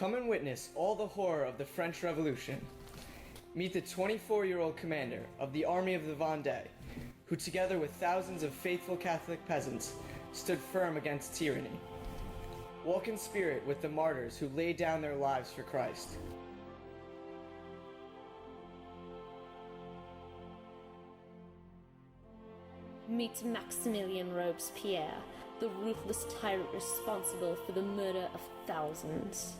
Come and witness all the horror of the French Revolution. Meet the 24-year-old commander of the Army of the Vendée, who together with thousands of faithful Catholic peasants stood firm against tyranny. Walk in spirit with the martyrs who laid down their lives for Christ. Meet Maximilien Robespierre, the ruthless tyrant responsible for the murder of thousands.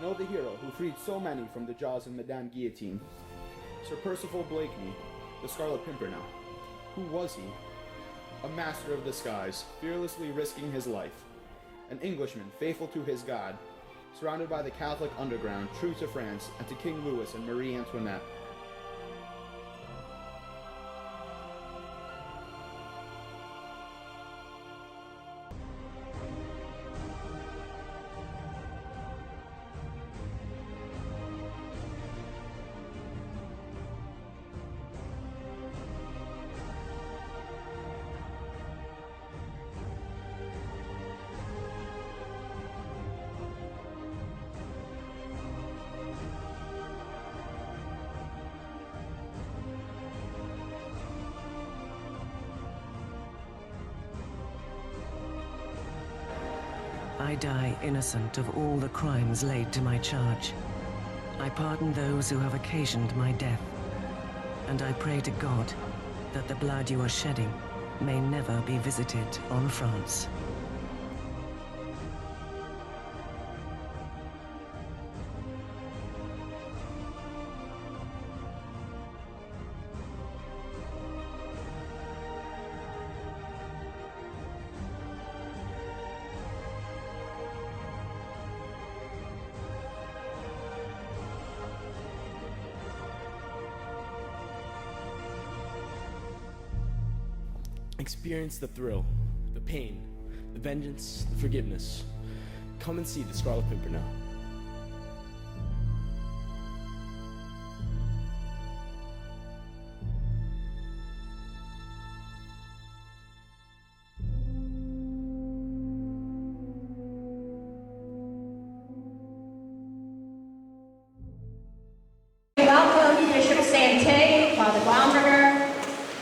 Know the hero who freed so many from the jaws of Madame Guillotine. Sir Percival Blakeney, the Scarlet Pimpernel. Who was he? A master of disguise, fearlessly risking his life. An Englishman faithful to his God, surrounded by the Catholic underground, true to France and to King Louis and Marie Antoinette. I die innocent of all the crimes laid to my charge. I pardon those who have occasioned my death, and I pray to God that the blood you are shedding may never be visited on France. Experience the thrill, the pain, the vengeance, the forgiveness. Come and see the Scarlet Pimpernel. Welcome, Bishop Sante, Father Baumberger,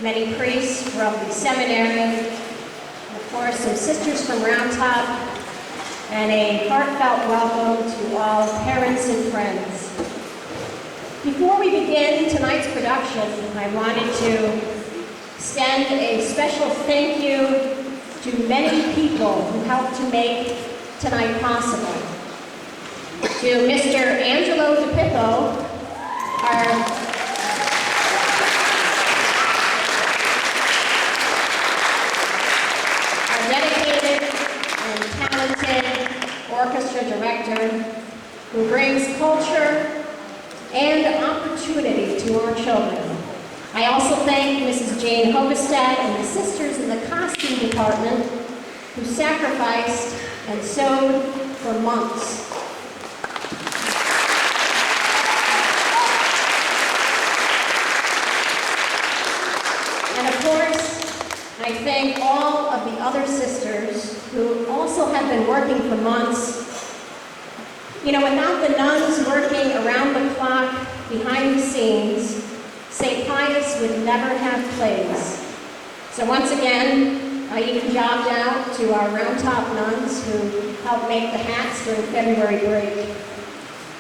many priests from the seminary, and of course some sisters from Round Top, and a heartfelt welcome to all parents and friends. Before we begin tonight's production, I wanted to extend a special thank you to many people who helped to make tonight possible. To Mr. Angelo DePippo, our dedicated and talented orchestra director who brings culture and opportunity to our children. I also thank Mrs. Jane Hogestad and the sisters in the costume department who sacrificed and sewed for months. And of course, I thank all of the other sisters who also have been working for months. You know, without the nuns working around the clock behind the scenes, St. Pius would never have plays. So once again, I even jobbed out to our Round Top nuns who helped make the hats during February break.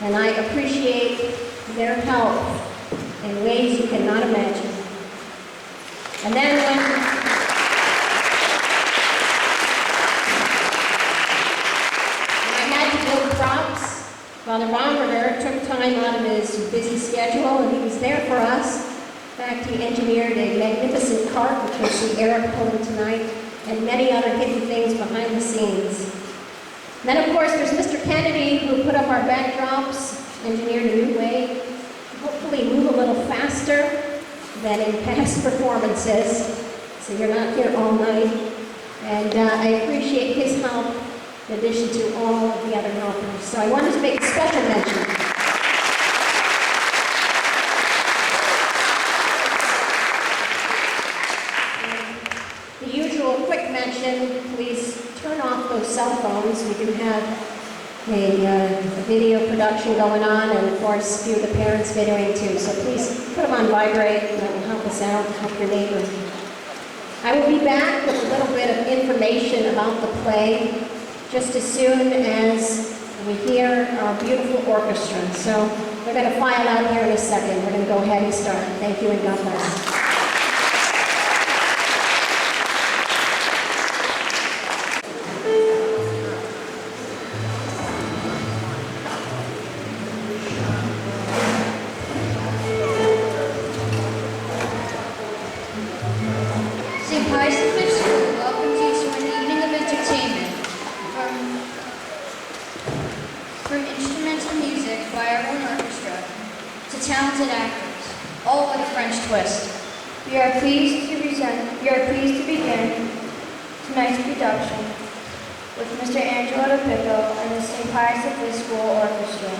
And I appreciate their help in ways you cannot imagine. And then when props, Father Baumberger took time out of his busy schedule and he was there for us. In fact, he engineered a magnificent cart, which you'll see Eric pulling tonight, and many other hidden things behind the scenes. Then, of course, there's Mr. Kennedy, who put up our backdrops, engineered a new way, hopefully move a little faster than in past performances, so you're not here all night. And I appreciate his help in addition to all of the other helpers. So I wanted to make a special mention. The usual quick mention, please turn off those cell phones. We do have a video production going on, and of course, a few of the parents videoing too. So please put them on vibrate, and that will help us out, help your neighbor. I will be back with a little bit of information about the play just as soon as we hear our beautiful orchestra. So we're going to file out here in a second. We're going to go ahead and start. Thank you, and God bless. From instrumental music by our own orchestra to talented actors, all with a French twist. We are pleased to begin tonight's production with Mr. Angelo DePico and the St. Pius X School Orchestra.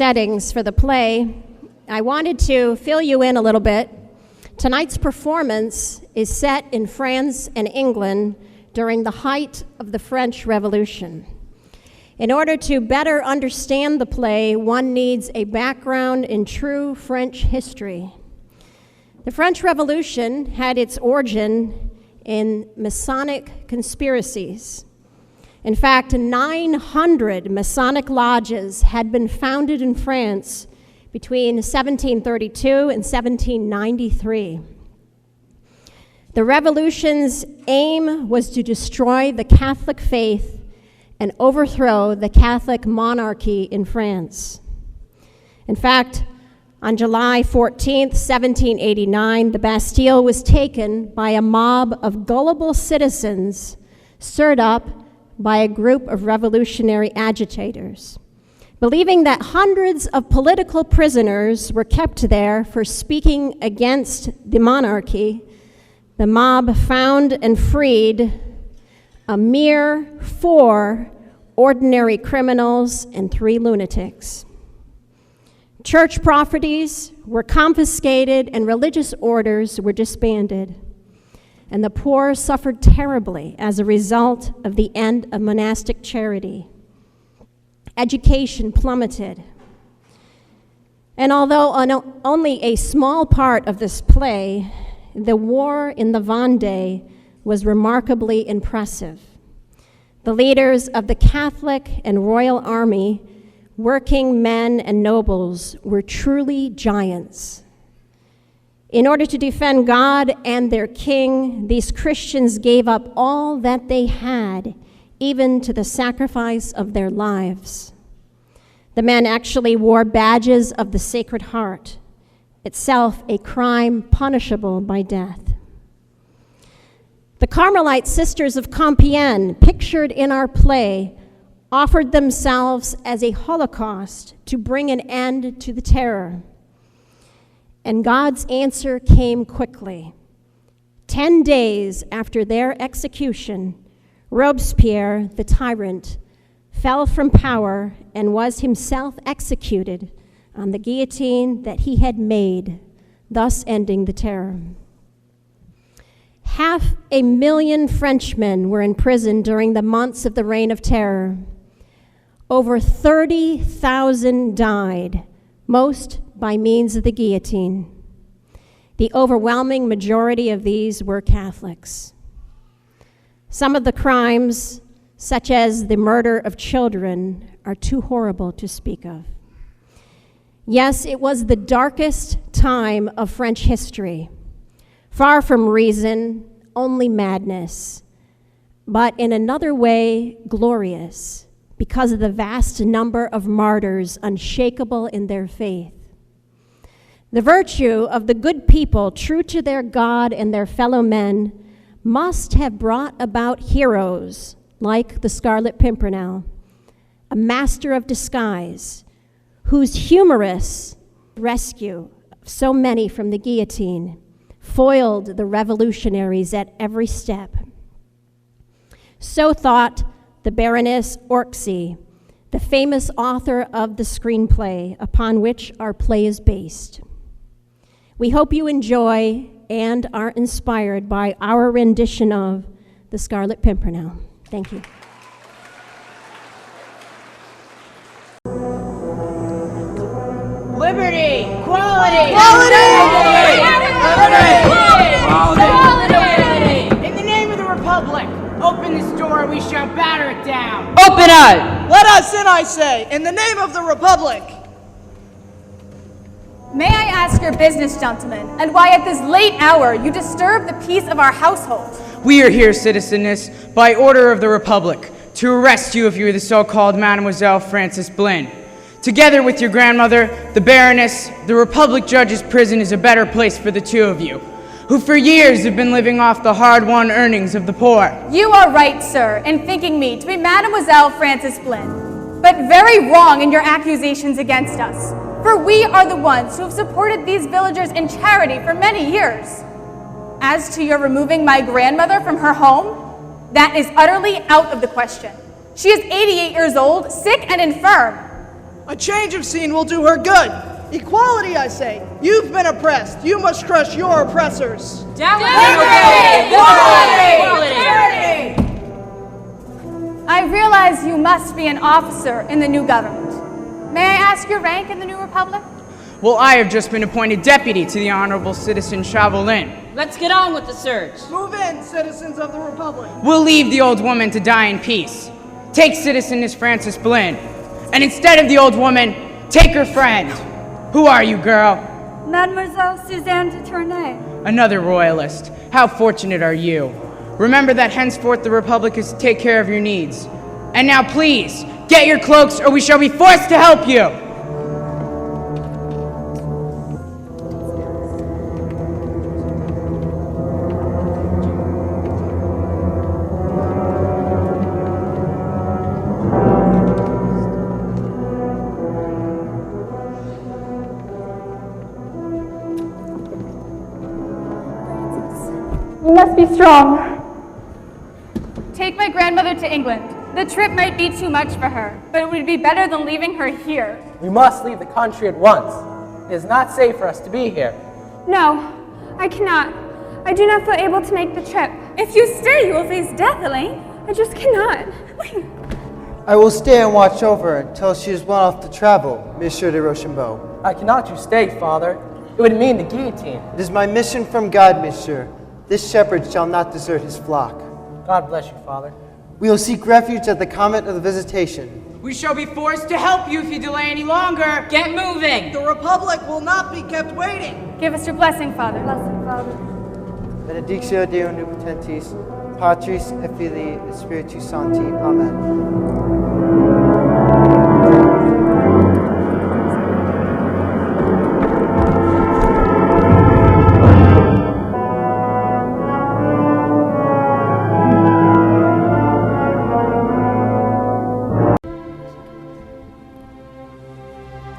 settings for the play, I wanted to fill you in a little bit. Tonight's performance is set in France and England during the height of the French Revolution. In order to better understand the play, one needs a background in true French history. The French Revolution had its origin in Masonic conspiracies. In fact, 900 Masonic lodges had been founded in France between 1732 and 1793. The revolution's aim was to destroy the Catholic faith and overthrow the Catholic monarchy in France. In fact, on July 14th, 1789, the Bastille was taken by a mob of gullible citizens stirred up by a group of revolutionary agitators. Believing that hundreds of political prisoners were kept there for speaking against the monarchy, the mob found and freed a mere 4 ordinary criminals and 3 lunatics. Church properties were confiscated and religious orders were disbanded, and the poor suffered terribly as a result of the end of monastic charity. Education plummeted. And although only a small part of this play, the war in the Vendée was remarkably impressive. The leaders of the Catholic and Royal Army, working men and nobles, were truly giants. In order to defend God and their king, these Christians gave up all that they had, even to the sacrifice of their lives. The men actually wore badges of the Sacred Heart, itself a crime punishable by death. The Carmelite sisters of Compiègne, pictured in our play, offered themselves as a holocaust to bring an end to the terror. And God's answer came quickly. 10 days after their execution, Robespierre, the tyrant, fell from power and was himself executed on the guillotine that he had made, thus ending the terror. 500,000 Frenchmen were in prison during the months of the Reign of Terror. Over 30,000 died, most by means of the guillotine. The overwhelming majority of these were Catholics. Some of the crimes, such as the murder of children, are too horrible to speak of. Yes, it was the darkest time of French history. Far from reason, only madness, but in another way, glorious, because of the vast number of martyrs unshakable in their faith. The virtue of the good people, true to their God and their fellow men, must have brought about heroes like the Scarlet Pimpernel, a master of disguise, whose humorous rescue of so many from the guillotine foiled the revolutionaries at every step. So thought the Baroness Orczy, the famous author of the screenplay upon which our play is based. We hope you enjoy and are inspired by our rendition of The Scarlet Pimpernel. Thank you. Liberty! Quality! Quality! In the name of the Republic, open this door, we shall batter it down. Open it! Let us in, I say, in the name of the Republic. May I ask your business, gentlemen, and why at this late hour you disturb the peace of our household? We are here, citizeness, by order of the Republic, to arrest you if you are the so-called Mademoiselle Frances Blynn. Together with your grandmother, the Baroness, the Republic judge's prison is a better place for the two of you, who for years have been living off the hard-won earnings of the poor. You are right, sir, in thinking me to be Mademoiselle Frances Blynn, but very wrong in your accusations against us, for we are the ones who have supported these villagers in charity for many years. As to your removing my grandmother from her home, that is utterly out of the question. She is 88 years old, sick and infirm. A change of scene will do her good. Equality, I say. You've been oppressed. You must crush your oppressors. I realize you must be an officer in the new government. May I ask your rank in the new republic? Well, I have just been appointed deputy to the Honorable Citizen Chauvelin. Let's get on with the search. Move in, citizens of the Republic. We'll leave the old woman to die in peace. Take Citizen Miss Frances Blinn. And instead of the old woman, take her friend. Who are you, girl? Mademoiselle Suzanne de Tournay. Another royalist. How fortunate are you? Remember that henceforth the Republic is to take care of your needs. And now please, get your cloaks or we shall be forced to help you! You must be strong. Take my grandmother to England. The trip might be too much for her, but it would be better than leaving her here. We must leave the country at once. It is not safe for us to be here. No, I cannot. I do not feel able to make the trip. If you stay, you will face death, Elaine. I just cannot. I will stay and watch over her until she is well enough to travel, Monsieur de Rochambeau. I cannot you stay, Father. It would mean the guillotine. It is my mission from God, Monsieur. This shepherd shall not desert his flock. God bless you, Father. We will seek refuge at the convent of the Visitation. We shall be forced to help you if you delay any longer. Get moving! The Republic will not be kept waiting. Give us your blessing, Father. Blessed Father. Benedictio Deo Omnipotentis, Patris et Filii et Spiritus Sancti. Amen.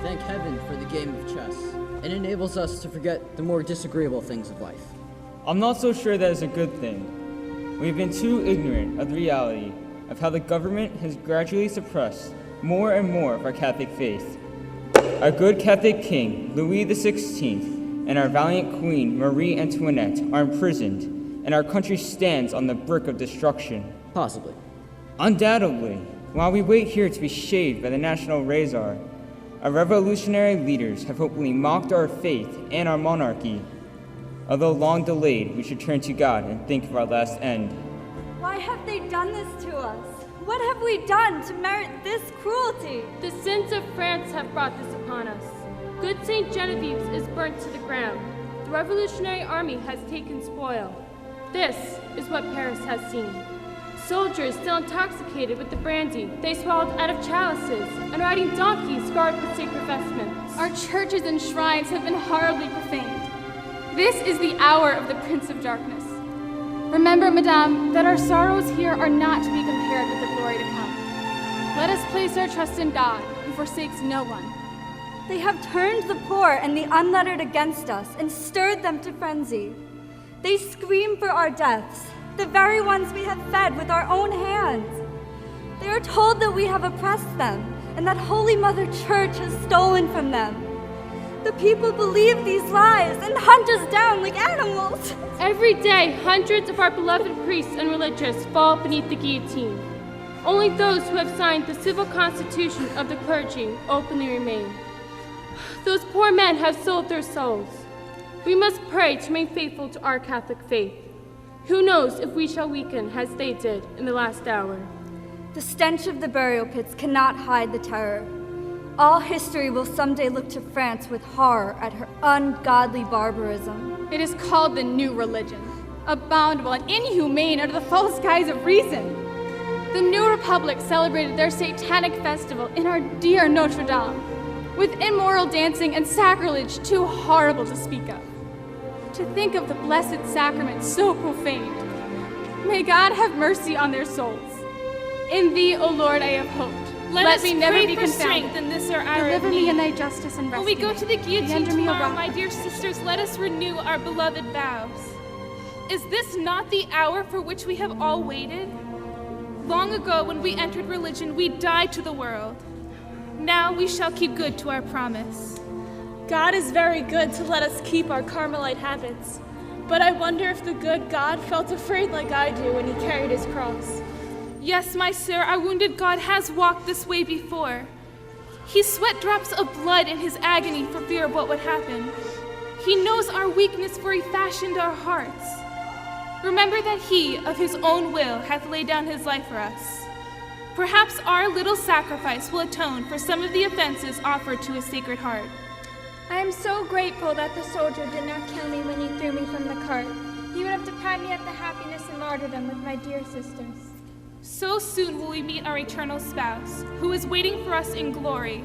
Thank heaven for the game of chess. It enables us to forget the more disagreeable things of life. I'm not so sure that is a good thing. We've been too ignorant of the reality of how the government has gradually suppressed more and more of our Catholic faith. Our good Catholic King, Louis XVI, and our valiant Queen, Marie Antoinette, are imprisoned, and our country stands on the brink of destruction. Possibly. Undoubtedly, while we wait here to be shaved by the national razor, our revolutionary leaders have hopefully mocked our faith and our monarchy. Although long delayed, we should turn to God and think of our last end. Why have they done this to us? What have we done to merit this cruelty? The sins of France have brought this upon us. Good St. Genevieve's is burnt to the ground. The revolutionary army has taken spoil. This is what Paris has seen. Soldiers still intoxicated with the brandy they swallowed out of chalices, and riding donkeys scarred with sacred vestments. Our churches and shrines have been horribly profaned. This is the hour of the Prince of Darkness. Remember, Madame, that our sorrows here are not to be compared with the glory to come. Let us place our trust in God, who forsakes no one. They have turned the poor and the unlettered against us and stirred them to frenzy. They scream for our deaths, the very ones we have fed with our own hands. They are told that we have oppressed them and that Holy Mother Church has stolen from them. The people believe these lies and hunt us down like animals. Every day, hundreds of our beloved priests and religious fall beneath the guillotine. Only those who have signed the civil constitution of the clergy openly remain. Those poor men have sold their souls. We must pray to remain faithful to our Catholic faith. Who knows if we shall weaken as they did in the last hour. The stench of the burial pits cannot hide the terror. All history will someday look to France with horror at her ungodly barbarism. It is called the new religion, abominable and inhumane under the false guise of reason. The New Republic celebrated their satanic festival in our dear Notre Dame, with immoral dancing and sacrilege too horrible to speak of. To think of the Blessed Sacrament so profaned. May God have mercy on their souls. In thee, O Lord, I have hoped. Let me us never pray be for confounded. strength in this our hour Deliver of me need. in thy justice and rescue When we go me. to the guillotine Leander me, O tomorrow, rock. my dear sisters, let us renew our beloved vows. Is this not the hour for which we have all waited? Long ago, when we entered religion, we died to the world. Now we shall keep good to our promise. God is very good to let us keep our Carmelite habits. But I wonder if the good God felt afraid like I do when he carried his cross. Yes, my sir, our wounded God has walked this way before. He sweat drops of blood in his agony for fear of what would happen. He knows our weakness, for he fashioned our hearts. Remember that he, of his own will, hath laid down his life for us. Perhaps our little sacrifice will atone for some of the offenses offered to his sacred heart. I am so grateful that the soldier did not kill me when he threw me from the cart. He would have deprived me of the happiness and martyrdom with my dear sisters. So soon will we meet our eternal spouse, who is waiting for us in glory.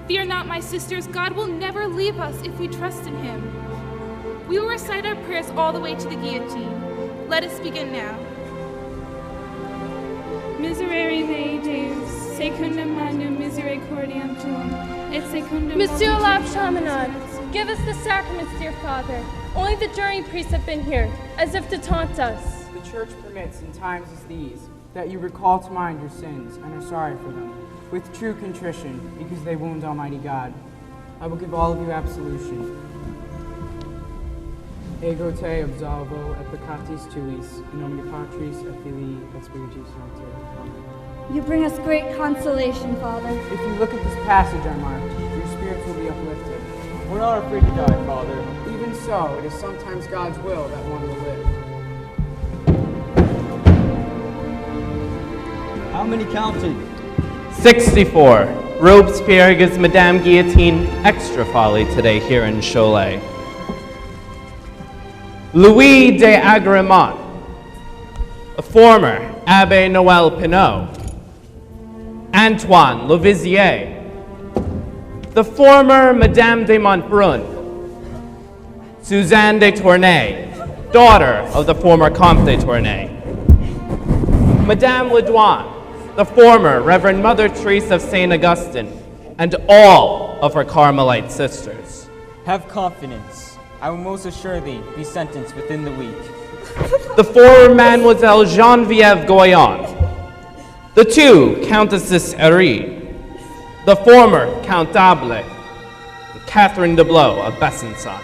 Fear not, my sisters, God will never leave us if we trust in him. We will recite our prayers all the way to the guillotine. Let us begin now. Miserere mei Deus, secundum magnum misericordiam tuum, et secundum... Monsieur Lapchamenon, give us the sacraments, dear Father. Only the jury priests have been here, as if to taunt us. The Church permits in times as these that you recall to mind your sins and are sorry for them, with true contrition, because they wound Almighty God. I will give all of you absolution. Ego te absolvo et peccatis tuis, in nomine Patris et Filii et Spiritus Sancti. Amen. You bring us great consolation, Father. If you look at this passage I marked, your spirits will be uplifted. We're not afraid to die, Father. Even so, it is sometimes God's will that one will live. How many counted? 64. Robespierre gives Madame Guillotine extra folly today here in Cholet. Louis de Agremont, a former Abbé Noël Pinot. Antoine Lovizier, the former Madame de Montbrun. Suzanne de Tournay, daughter of the former Comte de Tournay. Madame Ledoine, the former Reverend Mother Teresa of St. Augustine, and all of her Carmelite sisters. Have confidence. I will most assuredly be sentenced within the week. The former Mademoiselle Geneviève Goyon, the two Countesses Herry, the former Count d'Able, and Catherine de Blois of Besançon.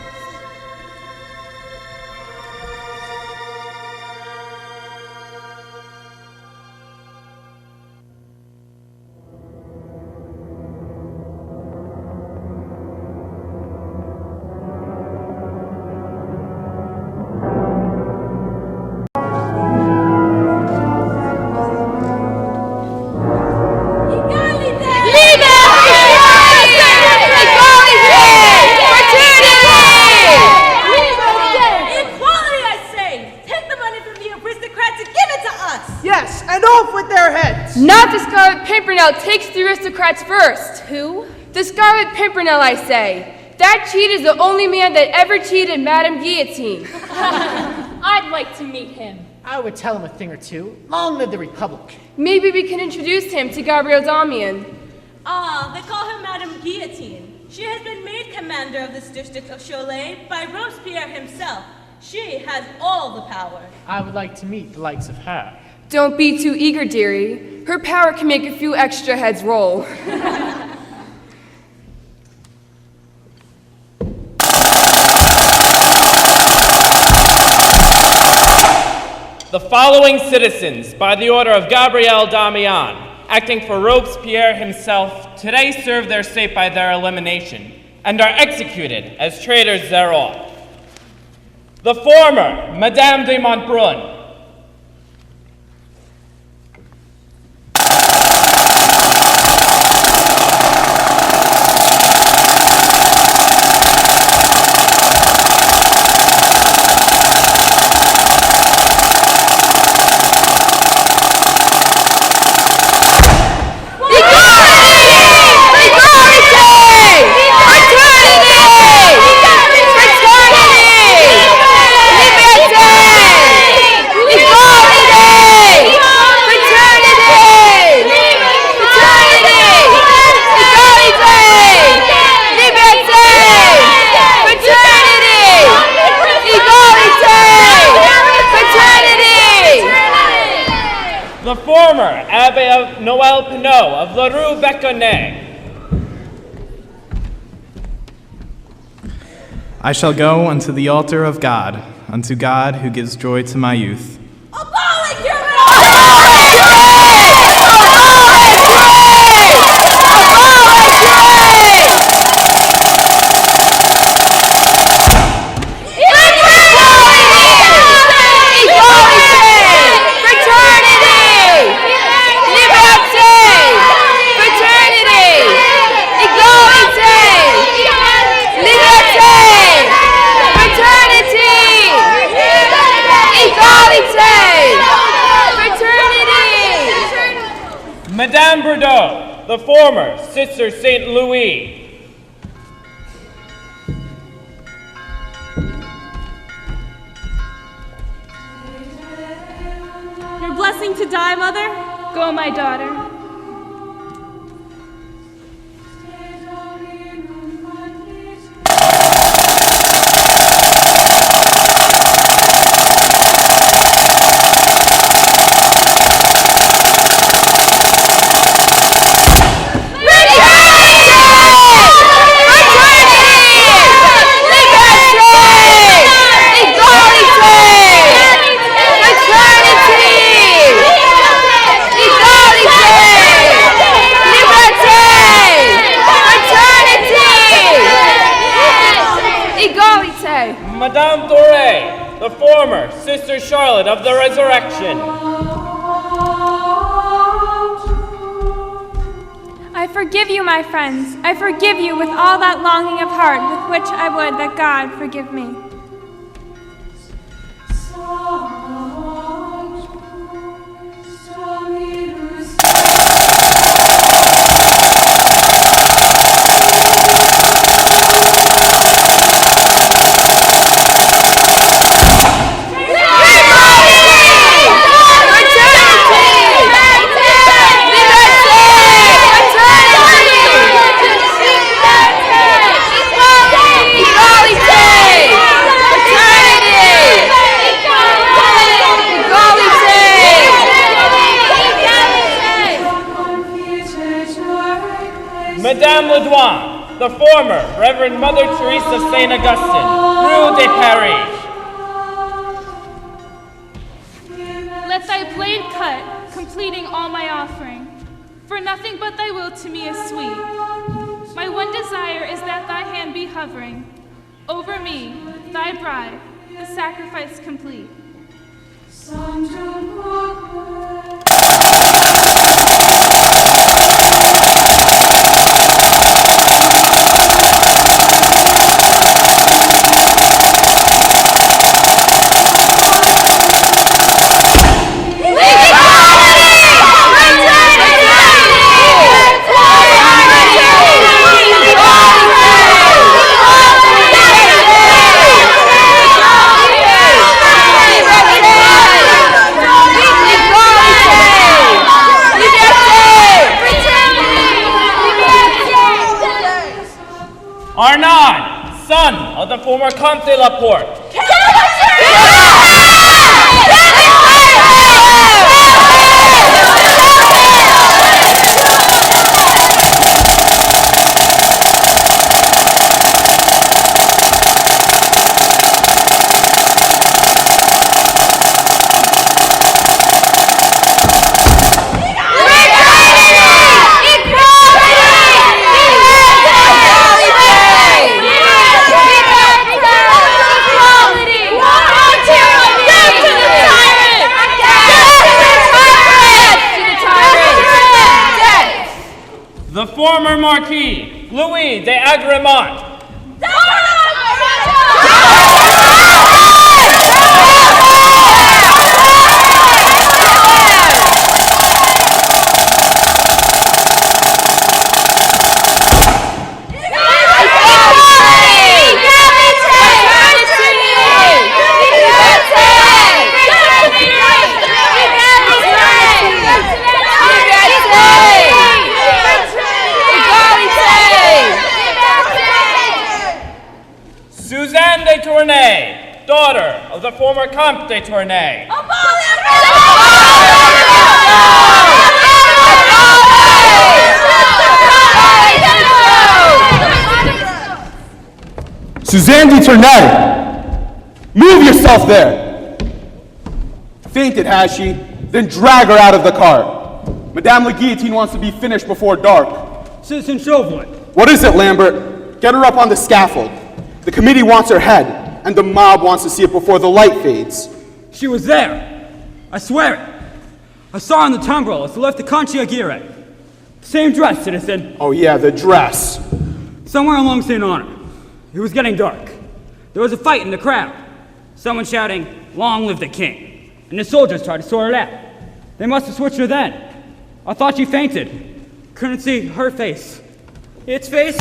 Not the Scarlet Pimpernel takes the aristocrats first. Who? The Scarlet Pimpernel, I say. That cheat is the only man that ever cheated Madame Guillotine. I'd like to meet him. I would tell him a thing or two. Long live the Republic. Maybe we can introduce him to Gabrielle Damian. Ah, they call her Madame Guillotine. She has been made commander of this district of Cholet by Robespierre himself. She has all the power. I would like to meet the likes of her. Don't be too eager, dearie. Her power can make a few extra heads roll. The following citizens, by the order of Gabrielle Damian, acting for Robespierre himself, today serve their state by their elimination, and are executed as traitors thereof. The former, Madame de Montbrun. The former Abbé Noël Pinot of La Rue Béconnet, I shall go unto the altar of God, unto God who gives joy to my youth. Madame Bordeaux, the former Sister St. Louis. Your blessing to die, Mother? Go, my daughter. Madame Doré, the former Sister Charlotte of the Resurrection. I forgive you, my friends. I forgive you with all that longing of heart with which I would that God forgive me. Madame Ledoine, the former Reverend Mother Therese of St. Augustine, Rue de Paris. Let thy blade cut, completing all my offering, for nothing but thy will to me is sweet. My one desire is that thy hand be hovering over me, thy bride, the sacrifice complete. Arnaud, son of the former Comte de la Porte. The former Marquis, Louis de Agremont. Suzanne de Tournay, daughter of the former Comte de Tournay. Suzanne de Tournay! Move yourself there! Fainted, has she? Then drag her out of the cart. Madame la Guillotine wants to be finished before dark. Citizen Chauvelin. What is it, Lambert? Get her up on the scaffold. The committee wants her head, and the mob wants to see it before the light fades. She was there. I swear it. I saw her in the tumbrel as she left the Conciergerie. Same dress, citizen. Oh yeah, the dress. Somewhere along St. Honor. It was getting dark. There was a fight in the crowd. Someone shouting, "Long live the king." And the soldiers tried to sort it out. They must have switched her then. I thought she fainted. Couldn't see her face. Its face?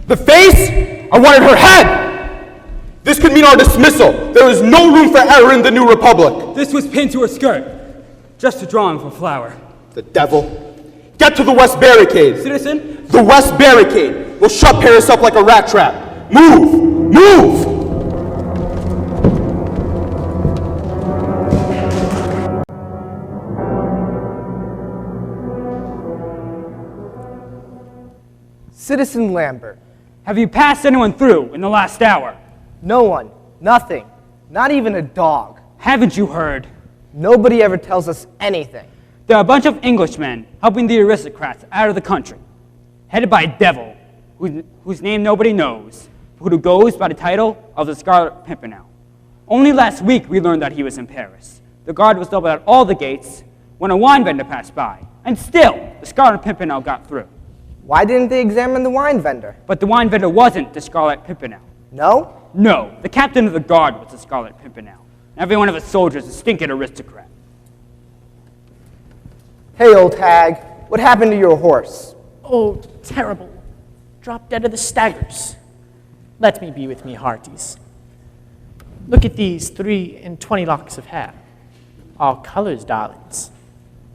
The face? I wanted her head! This could mean our dismissal. There is no room for error in the New Republic. This was pinned to her skirt. Just a drawing for flower. The devil. Get to the west barricade. Citizen? The west barricade. We'll shut Paris up like a rat trap. Move! Move! Citizen Lambert. Have you passed anyone through in the last hour? No one. Nothing. Not even a dog. Haven't you heard? Nobody ever tells us anything. There are a bunch of Englishmen helping the aristocrats out of the country, headed by a devil whose name nobody knows, who goes by the title of the Scarlet Pimpernel. Only last week we learned that he was in Paris. The guard was doubled at all the gates when a wine vendor passed by, and still the Scarlet Pimpernel got through. Why didn't they examine the wine vendor? But the wine vendor wasn't the Scarlet Pimpernel. No? No, the captain of the guard was the Scarlet Pimpernel. Every one of his soldiers a stinking aristocrat. Hey, old hag, what happened to your horse? Oh, terrible. Dropped dead of the staggers. Let me be with me, hearties. Look at these 3 and 20 locks of hair. All colors, darlings.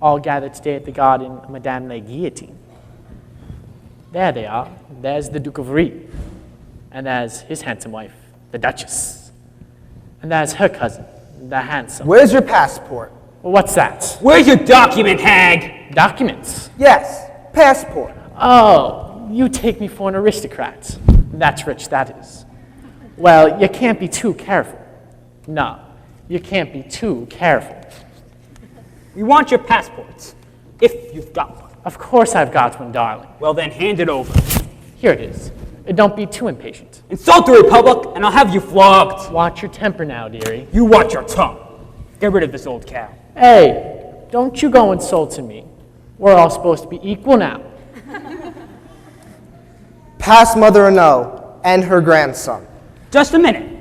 All gathered today at the garden of Madame la Guillotine. There they are. There's the Duke of Rie. And there's his handsome wife, the Duchess. And there's her cousin, the handsome. Where's your passport? Well, what's that? Where's your document, hag? Documents? Yes, passport. Oh, you take me for an aristocrat. That's rich, that is. Well, you can't be too careful. No, you can't be too careful. We want your passports, if you've got one. Of course I've got one, darling. Well then, hand it over. Here it is. Don't be too impatient. Insult the Republic, and I'll have you flogged. Watch your temper now, dearie. You watch your tongue. Get rid of this old cow. Hey, don't you go insulting me. We're all supposed to be equal now. Pass Mother no, and her grandson. Just a minute.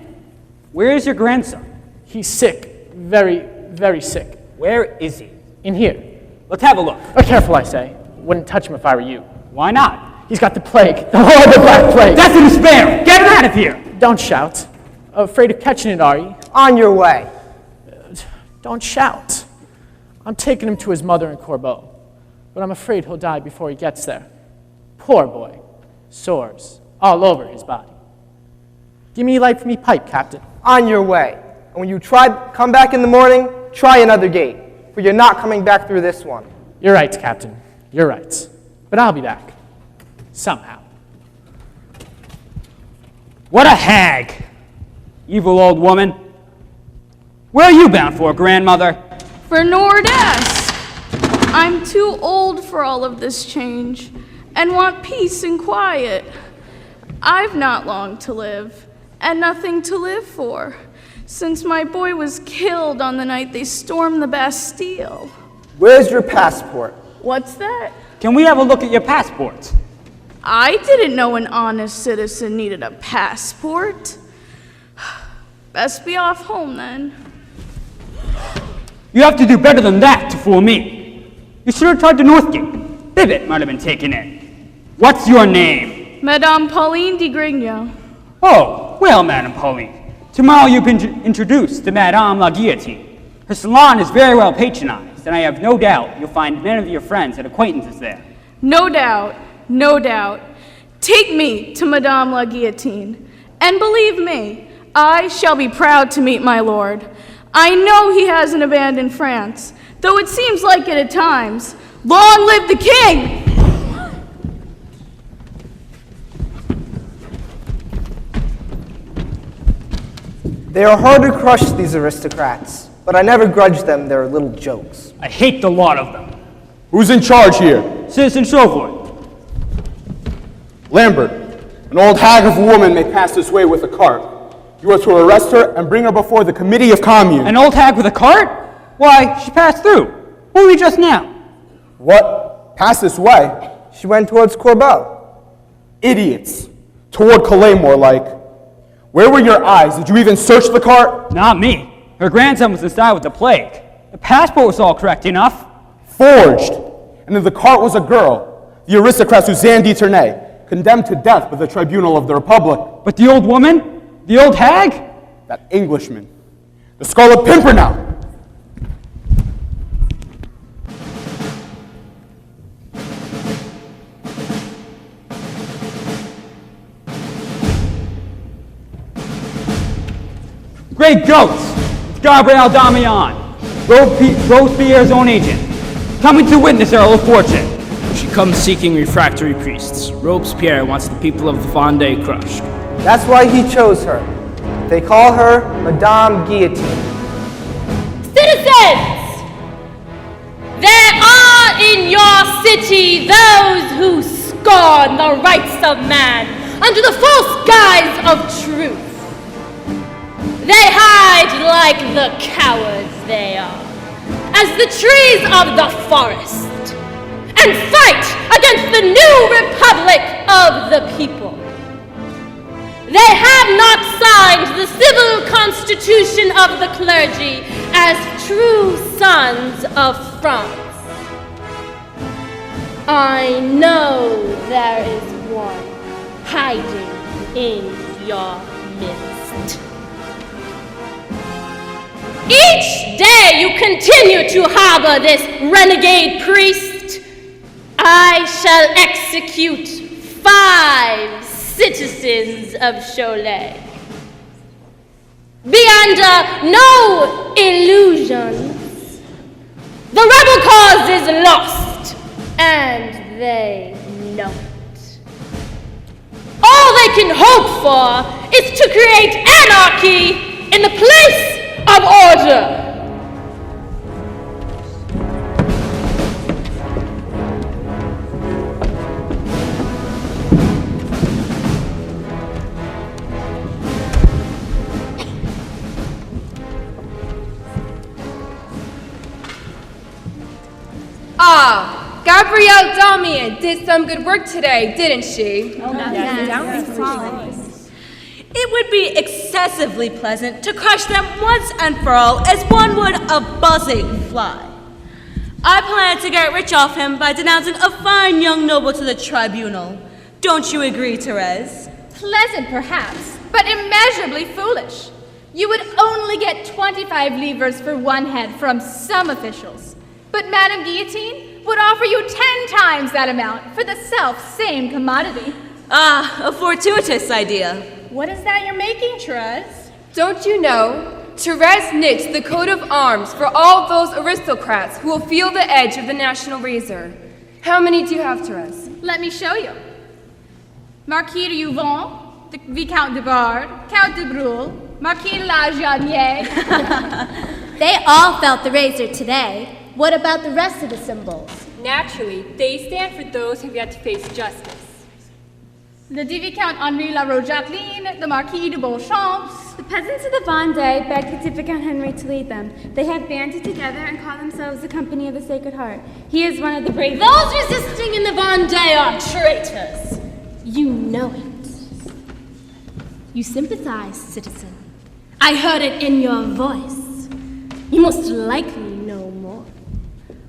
Where is your grandson? He's sick. Very, very sick. Where is he? In here. Let's have a look. Oh, careful, I say. Wouldn't touch him if I were you. Why not? He's got the plague. The horrible black plague. Death and despair! Get him out of here! Don't shout. Afraid of catching it, are you? On your way. Don't shout. I'm taking him to his mother in Corbeau, but I'm afraid he'll die before he gets there. Poor boy. Sores all over his body. Give me a light for me pipe, Captain. On your way. And when you come back in the morning, try another gate, for you're not coming back through this one. You're right, Captain. You're right. But I'll be back. Somehow. What a hag! Evil old woman. Where are you bound for, grandmother? For Nordess. I'm too old for all of this change and want peace and quiet. I've not long to live and nothing to live for since my boy was killed on the night they stormed the Bastille. Where's your passport? What's that? Can we have a look at your passport? I didn't know an honest citizen needed a passport. Best be off home then. You have to do better than that to fool me. You should have tried the Northgate. Bibbit might have been taken in. What's your name? Madame Pauline de Grignon. Oh, well, Madame Pauline. Tomorrow you've been introduced to Madame la Guillotine. Her salon is very well patronized, and I have no doubt you'll find many of your friends and acquaintances there. No doubt, no doubt. Take me to Madame la Guillotine, and believe me, I shall be proud to meet my lord. I know he hasn't abandoned France, though it seems like it at times. Long live the king! They are hard to crush, these aristocrats, but I never grudge them their little jokes. I hate the lot of them. Who's in charge here? Citizen Chauvoy. Lambert, an old hag of a woman may pass this way with a cart. You are to arrest her and bring her before the Committee of Commune. An old hag with a cart? Why, she passed through. Only just now. What? Pass this way? She went towards Corbeau. Idiots. Toward Calais, more like. Where were your eyes? Did you even search the cart? Not me. Her grandson was inside with the plague. The passport was all correct enough. Forged. And if the cart was a girl, the aristocrat Suzanne de Tournay, condemned to death by the tribunal of the Republic. But the old woman? The old hag? That Englishman. The Scarlet Pimpernel. Great goats! It's Gabriel Damian, Robespierre's own agent, coming to witness our ill fortune. She comes seeking refractory priests. Robespierre wants the people of the Vendée crushed. That's why he chose her. They call her Madame Guillotine. Citizens! There are in your city those who scorn the rights of man under the false guise of truth. They hide like the cowards they are, as the trees of the forest, and fight against the new republic of the people. They have not signed the civil constitution of the clergy as true sons of France. I know there is one hiding in your midst. Each day you continue to harbor this renegade priest, I shall execute 5 citizens of Cholet. Be under no illusions. The rebel cause is lost, and they know it. All they can hope for is to create anarchy in the place of order. Ah, Gabrielle Damian did some good work today, didn't she? It would be excessively pleasant to crush them once and for all as one would a buzzing fly. I plan to get rich off him by denouncing a fine young noble to the tribunal. Don't you agree, Therese? Pleasant, perhaps, but immeasurably foolish. You would only get 25 livres for one head from some officials. But Madame Guillotine would offer you 10 times that amount for the self-same commodity. Ah, a fortuitous idea. What is that you're making, Therese? Don't you know, Therese knits the coat of arms for all those aristocrats who will feel the edge of the national razor. How many do you have, Therese? Let me show you. Marquis de Youvon, the Viscount de Bard, Count de Brule, Marquis de la Jaumière. They all felt the razor today. What about the rest of the symbols? Naturally, they stand for those who have yet to face justice. The Viscount Henri La Roche-Jacqueline, the Marquis de Beauchamp. The peasants of the Vendée begged the Viscount Henry to lead them. They have banded together and call themselves the Company of the Sacred Heart. He is one of the bravest. Those resisting in the Vendée are traitors. You know it. You sympathize, citizen. I heard it in your voice. You most likely know more.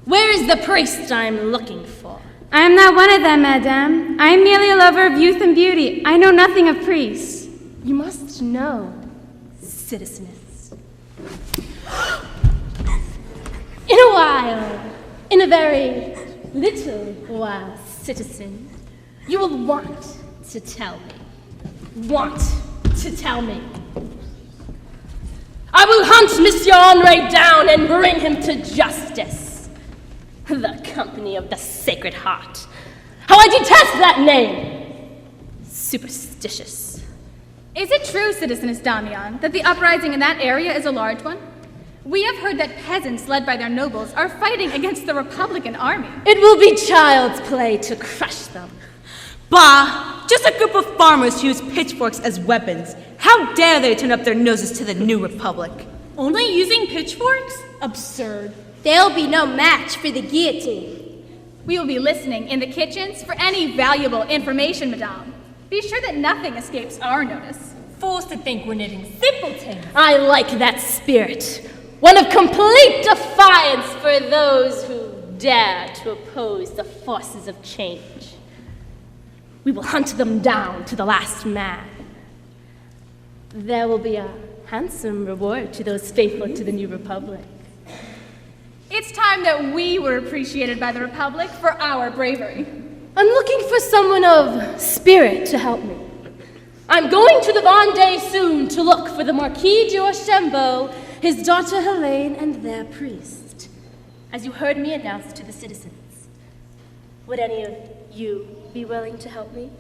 Where is the priest I'm looking for? I am not one of them, madame. I am merely a lover of youth and beauty. I know nothing of priests. You must know, citizeness. In a while, in a very little while, citizen, you will want to tell me. Want to tell me. I will hunt Monsieur Henri down and bring him to justice. The Company of the Sacred Heart. How I detest that name! Superstitious. Is it true, Citizeness Damian, that the uprising in that area is a large one? We have heard that peasants led by their nobles are fighting against the Republican army. It will be child's play to crush them. Bah! Just a group of farmers who use pitchforks as weapons. How dare they turn up their noses to the new republic? Only using pitchforks? Absurd. There'll be no match for the guillotine. We will be listening in the kitchens for any valuable information, madame. Be sure that nothing escapes our notice. Fools to think we're knitting simpletons. I like that spirit. One of complete defiance for those who dare to oppose the forces of change. We will hunt them down to the last man. There will be a handsome reward to those faithful to the new republic. It's time that we were appreciated by the Republic for our bravery. I'm looking for someone of spirit to help me. I'm going to the Vendée soon to look for the Marquis de Rochambeau, his daughter Helene, and their priest, as you heard me announce to the citizens. Would any of you be willing to help me?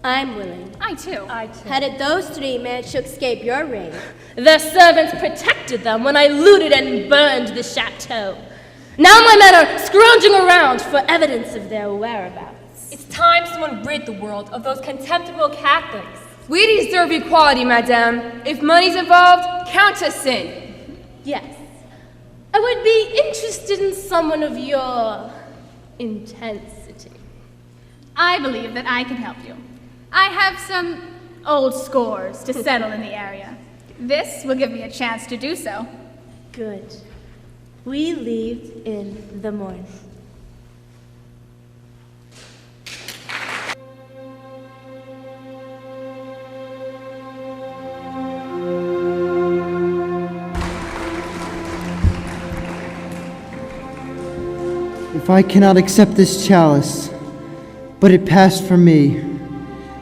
I'm willing. I too. How did those three manage to escape your raid? Their servants protected them when I looted and burned the chateau. Now my men are scrounging around for evidence of their whereabouts. It's time someone rid the world of those contemptible Catholics. We deserve equality, madame. If money's involved, count us in. Yes. I would be interested in someone of your intensity. I believe that I can help you. I have some old scores to settle in the area. This will give me a chance to do so. Good. We leave in the morning. If I cannot accept this chalice, but it passed from me,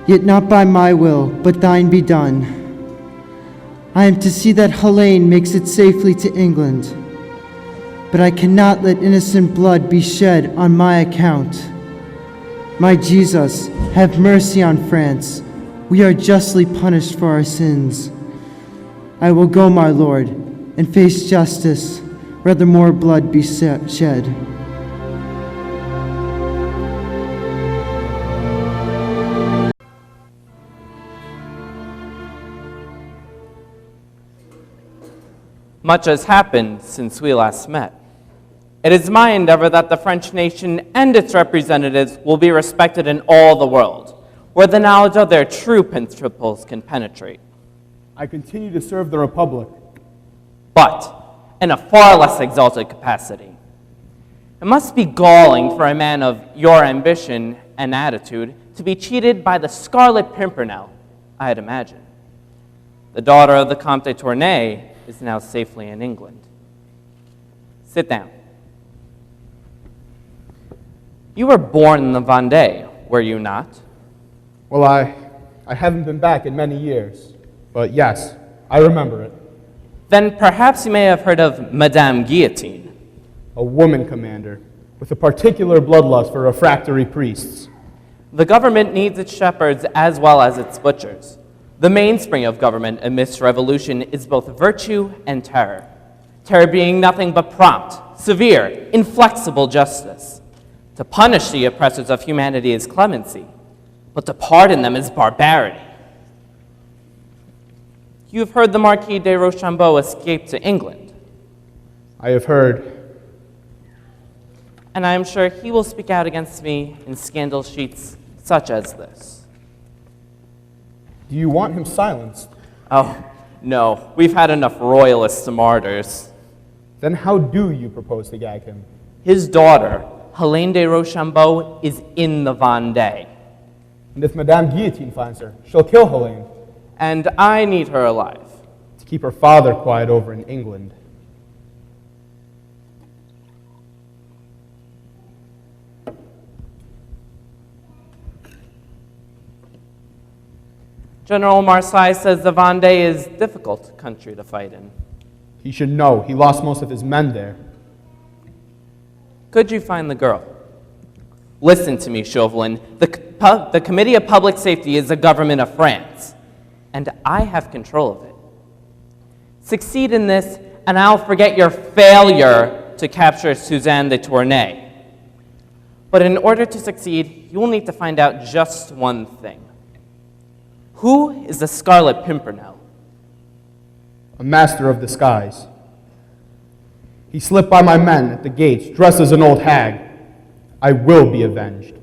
yet not by my will, but thine be done. I am to see that Helene makes it safely to England, but I cannot let innocent blood be shed on my account. My Jesus, have mercy on France. We are justly punished for our sins. I will go, my Lord, and face justice, rather more blood be shed. Much has happened since we last met. It is my endeavor that the French nation and its representatives will be respected in all the world, where the knowledge of their true principles can penetrate. I continue to serve the Republic, but in a far less exalted capacity. It must be galling for a man of your ambition and attitude to be cheated by the Scarlet Pimpernel, I'd imagine. The daughter of the Comte de Tournay is now safely in England. Sit down. You were born in the Vendée, were you not? Well, I haven't been back in many years, but yes, I remember it. Then perhaps you may have heard of Madame Guillotine. A woman commander, with a particular bloodlust for refractory priests. The government needs its shepherds as well as its butchers. The mainspring of government amidst revolution is both virtue and terror. Terror being nothing but prompt, severe, inflexible justice. To punish the oppressors of humanity is clemency, but to pardon them is barbarity. You have heard the Marquis de Rochambeau escaped to England. I have heard. And I am sure he will speak out against me in scandal sheets such as this. Do you want him silenced? Oh, no. We've had enough royalist martyrs. Then how do you propose to gag him? His daughter, Helene de Rochambeau, is in the Vendée. And if Madame Guillotine finds her, she'll kill Helene. And I need her alive. To keep her father quiet over in England. General Marseille says the Vendée is a difficult country to fight in. He should know. He lost most of his men there. Could you find the girl? Listen to me, Chauvelin. The Committee of Public Safety is the government of France. and I have control of it. Succeed in this, and I'll forget your failure to capture Suzanne de Tournay. But in order to succeed, you will need to find out just one thing. Who is the Scarlet Pimpernel? A master of disguise. He slipped by my men at the gates, dressed as an old hag. I will be avenged.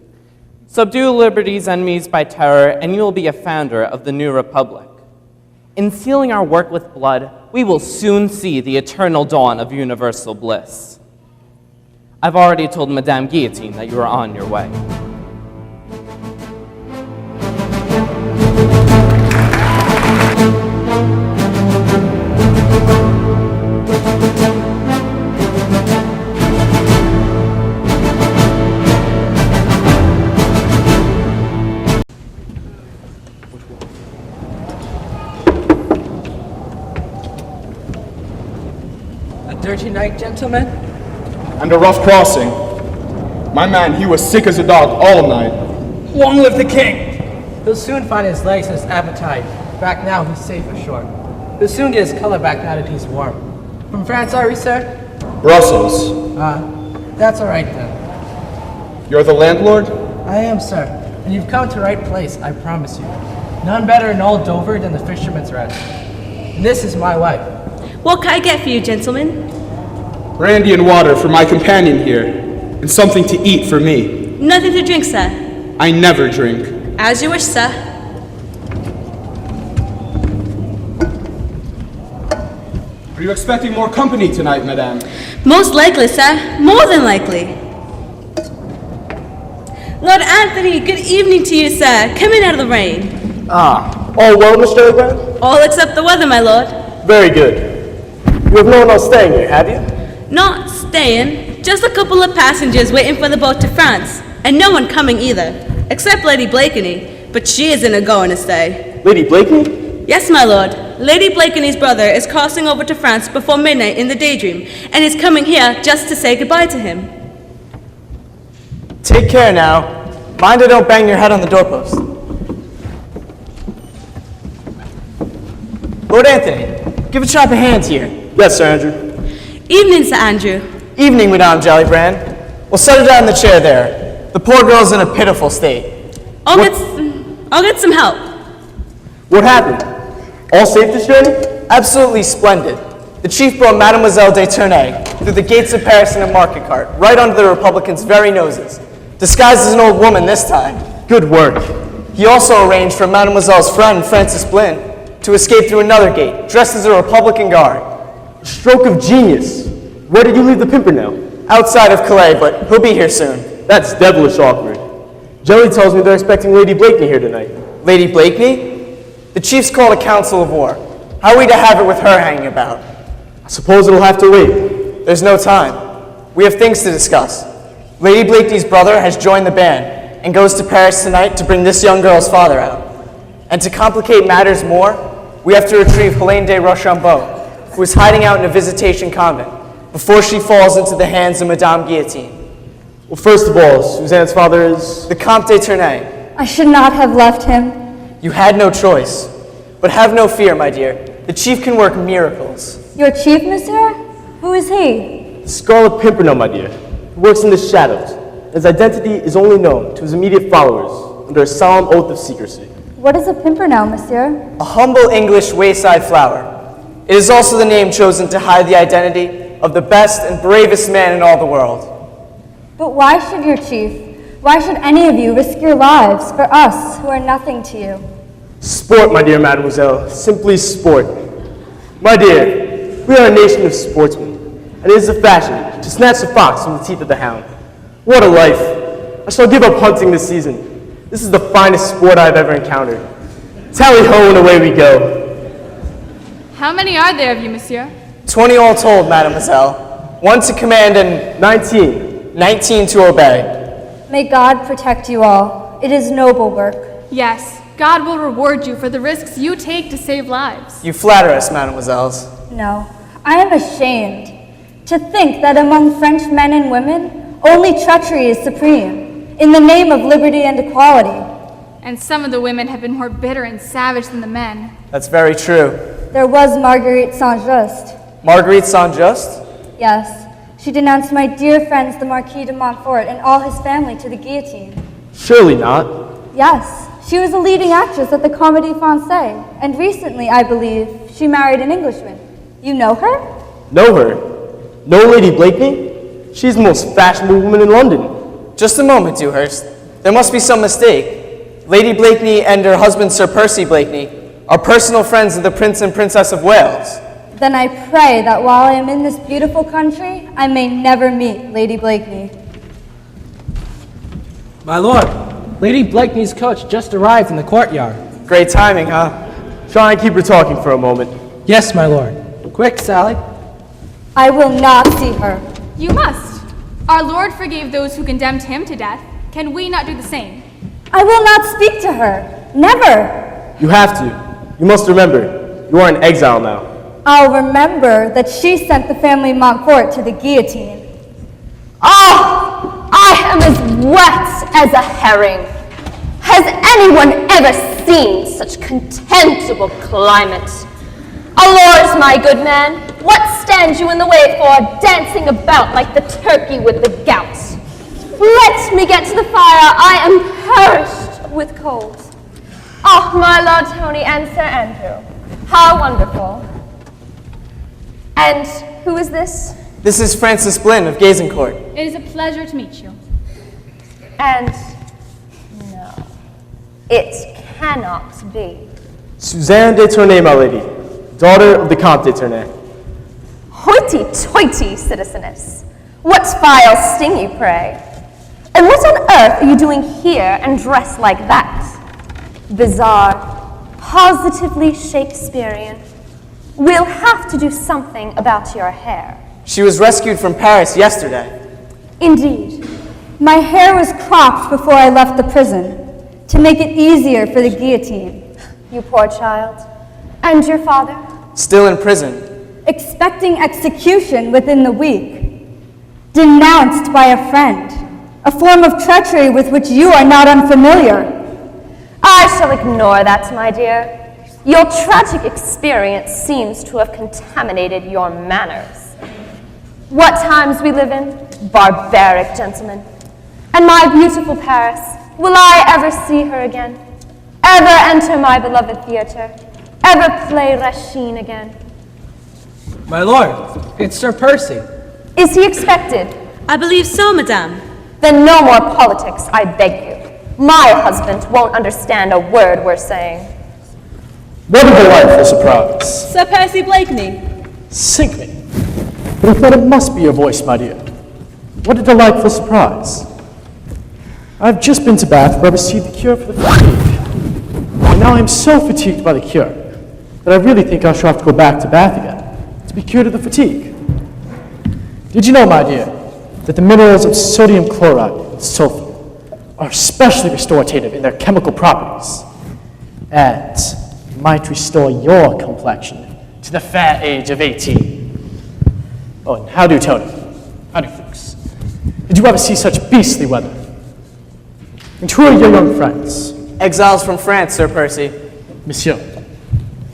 Subdue liberty's enemies by terror, and you will be a founder of the new republic. In sealing our work with blood, we will soon see the eternal dawn of universal bliss. I've already told Madame Guillotine that you are on your way. Dirty night, gentlemen? And a rough crossing. My man, he was sick as a dog all night. Long live the king! He'll soon find his legs and his appetite. Back now, he's safe ashore. He'll soon get his color back now that he's warm. From France, are we, sir? Brussels. That's all right then. You're the landlord? I am, sir. And you've come to the right place, I promise you. None better in all Dover than the Fisherman's Rest. And this is my wife. What can I get for you, gentlemen? Brandy and water for my companion here, and something to eat for me. Nothing to drink, sir. I never drink. As you wish, sir. Are you expecting more company tonight, madame? Most likely, sir. More than likely. Lord Anthony, good evening to you, sir. Coming out of the rain. All well, Mr. Legrand? All except the weather, my lord. Very good. You have no one else staying here, have you? Not staying. Just a couple of passengers waiting for the boat to France. And no one coming either. Except Lady Blakeney. But she isn't going to stay. Lady Blakeney? Yes, my lord. Lady Blakeney's brother is crossing over to France before midnight in the Daydream. And is coming here just to say goodbye to him. Take care now. Mind I don't bang your head on the doorpost. Lord Anthony, give a chop of hands here. Yes, Sir Andrew. Evening, Sir Andrew. Evening, Madame Jollybrand. We'll set her down in the chair there. The poor girl's in a pitiful state. I'll get some help. What happened? All safe this journey? Absolutely splendid. The chief brought Mademoiselle de Tournay through the gates of Paris in a market cart, right under the Republicans' very noses. Disguised as an old woman this time. Good work. He also arranged for Mademoiselle's friend, Francis Blynn, to escape through another gate, dressed as a Republican guard. A stroke of genius. Where did you leave the Pimpernel? Outside of Calais, but he'll be here soon. That's devilish awkward. Jelly tells me they're expecting Lady Blakeney here tonight. Lady Blakeney? The chief's called a council of war. How are we to have it with her hanging about? I suppose it'll have to wait. There's no time. We have things to discuss. Lady Blakeney's brother has joined the band and goes to Paris tonight to bring this young girl's father out. And to complicate matters more, we have to retrieve Helene de Rochambeau, who is hiding out in a visitation convent, before she falls into the hands of Madame Guillotine. Well, first of all, Suzanne's father is... the Comte de Tournay. I should not have left him. You had no choice. But have no fear, my dear. The chief can work miracles. Your chief, monsieur? Who is he? Scarlet Pimpernel, my dear. He works in the shadows. His identity is only known to his immediate followers under a solemn oath of secrecy. What is a pimpernel, monsieur? A humble English wayside flower. It is also the name chosen to hide the identity of the best and bravest man in all the world. But why should your chief, why should any of you risk your lives for us who are nothing to you? Sport, my dear mademoiselle, simply sport. My dear, we are a nation of sportsmen, and it is the fashion to snatch the fox from the teeth of the hound. What a life! I shall give up hunting this season. This is the finest sport I have ever encountered. Tally-ho and away we go. How many are there of you, monsieur? 20 all told, mademoiselle. 1 to command and 19 to obey. May God protect you all. It is noble work. Yes, God will reward you for the risks you take to save lives. You flatter us, mademoiselles. No, I am ashamed to think that among French men and women, only treachery is supreme, in the name of liberty and equality. And some of the women have been more bitter and savage than the men. That's very true. There was Marguerite Saint-Just. Marguerite Saint-Just? Yes. She denounced my dear friends, the Marquis de Montfort, and all his family to the guillotine. Surely not. Yes. She was a leading actress at the Comédie Française, and recently, I believe, she married an Englishman. You know her? Know her? Know Lady Blakeney? She's the most fashionable woman in London. Just a moment, Dewhurst. There must be some mistake. Lady Blakeney and her husband, Sir Percy Blakeney, are personal friends of the Prince and Princess of Wales. Then I pray that while I am in this beautiful country, I may never meet Lady Blakeney. My lord, Lady Blakeney's coach just arrived in the courtyard. Great timing, huh? Try and keep her talking for a moment. Yes, my lord. Quick, Sally. I will not see her. You must. Our Lord forgave those who condemned him to death. Can we not do the same? I will not speak to her. Never. You have to. You must remember, you are in exile now. I'll remember that she sent the family Montfort to the guillotine. Oh, I am as wet as a herring. Has anyone ever seen such contemptible climate? Allures, my good man, what stands you in the way for, dancing about like the turkey with the gout? Let me get to the fire. I am perished with cold. Oh, my Lord Tony and Sir Andrew, how wonderful. And who is this? This is Francis Blynn of Gazencourt. It is a pleasure to meet you. And no, it cannot be. Suzanne de Tournay, my lady, daughter of the Comte de Tournay. Hoity-toity, citizeness. What vile sting you, pray? And what on earth are you doing here and dressed like that? Bizarre, positively Shakespearean. We'll have to do something about your hair. She was rescued from Paris yesterday. Indeed. My hair was cropped before I left the prison, to make it easier for the guillotine. You poor child. And your father? Still in prison. Expecting execution within the week. Denounced by a friend. A form of treachery with which you are not unfamiliar. I shall ignore that, my dear. Your tragic experience seems to have contaminated your manners. What times we live in, barbaric gentlemen. And my beautiful Paris, will I ever see her again? Ever enter my beloved theater? Ever play Racine again? My lord, it's Sir Percy. Is he expected? I believe so, madame. Then no more politics, I beg you. My husband won't understand a word we're saying. What a delightful surprise. Sir Percy Blakeney. Sink me. But I thought it must be your voice, my dear. What a delightful surprise. I've just been to Bath where I received the cure for the fatigue. And now I'm so fatigued by the cure that I really think I shall have to go back to Bath again to be cured of the fatigue. Did you know, my dear, that the minerals of sodium chloride and sulfur are especially restorative in their chemical properties and might restore your complexion to the fair age of 18. Oh, and how do, Tony? How do, folks? Did you ever see such beastly weather? And who are your young friends? Exiles from France, Sir Percy. Monsieur.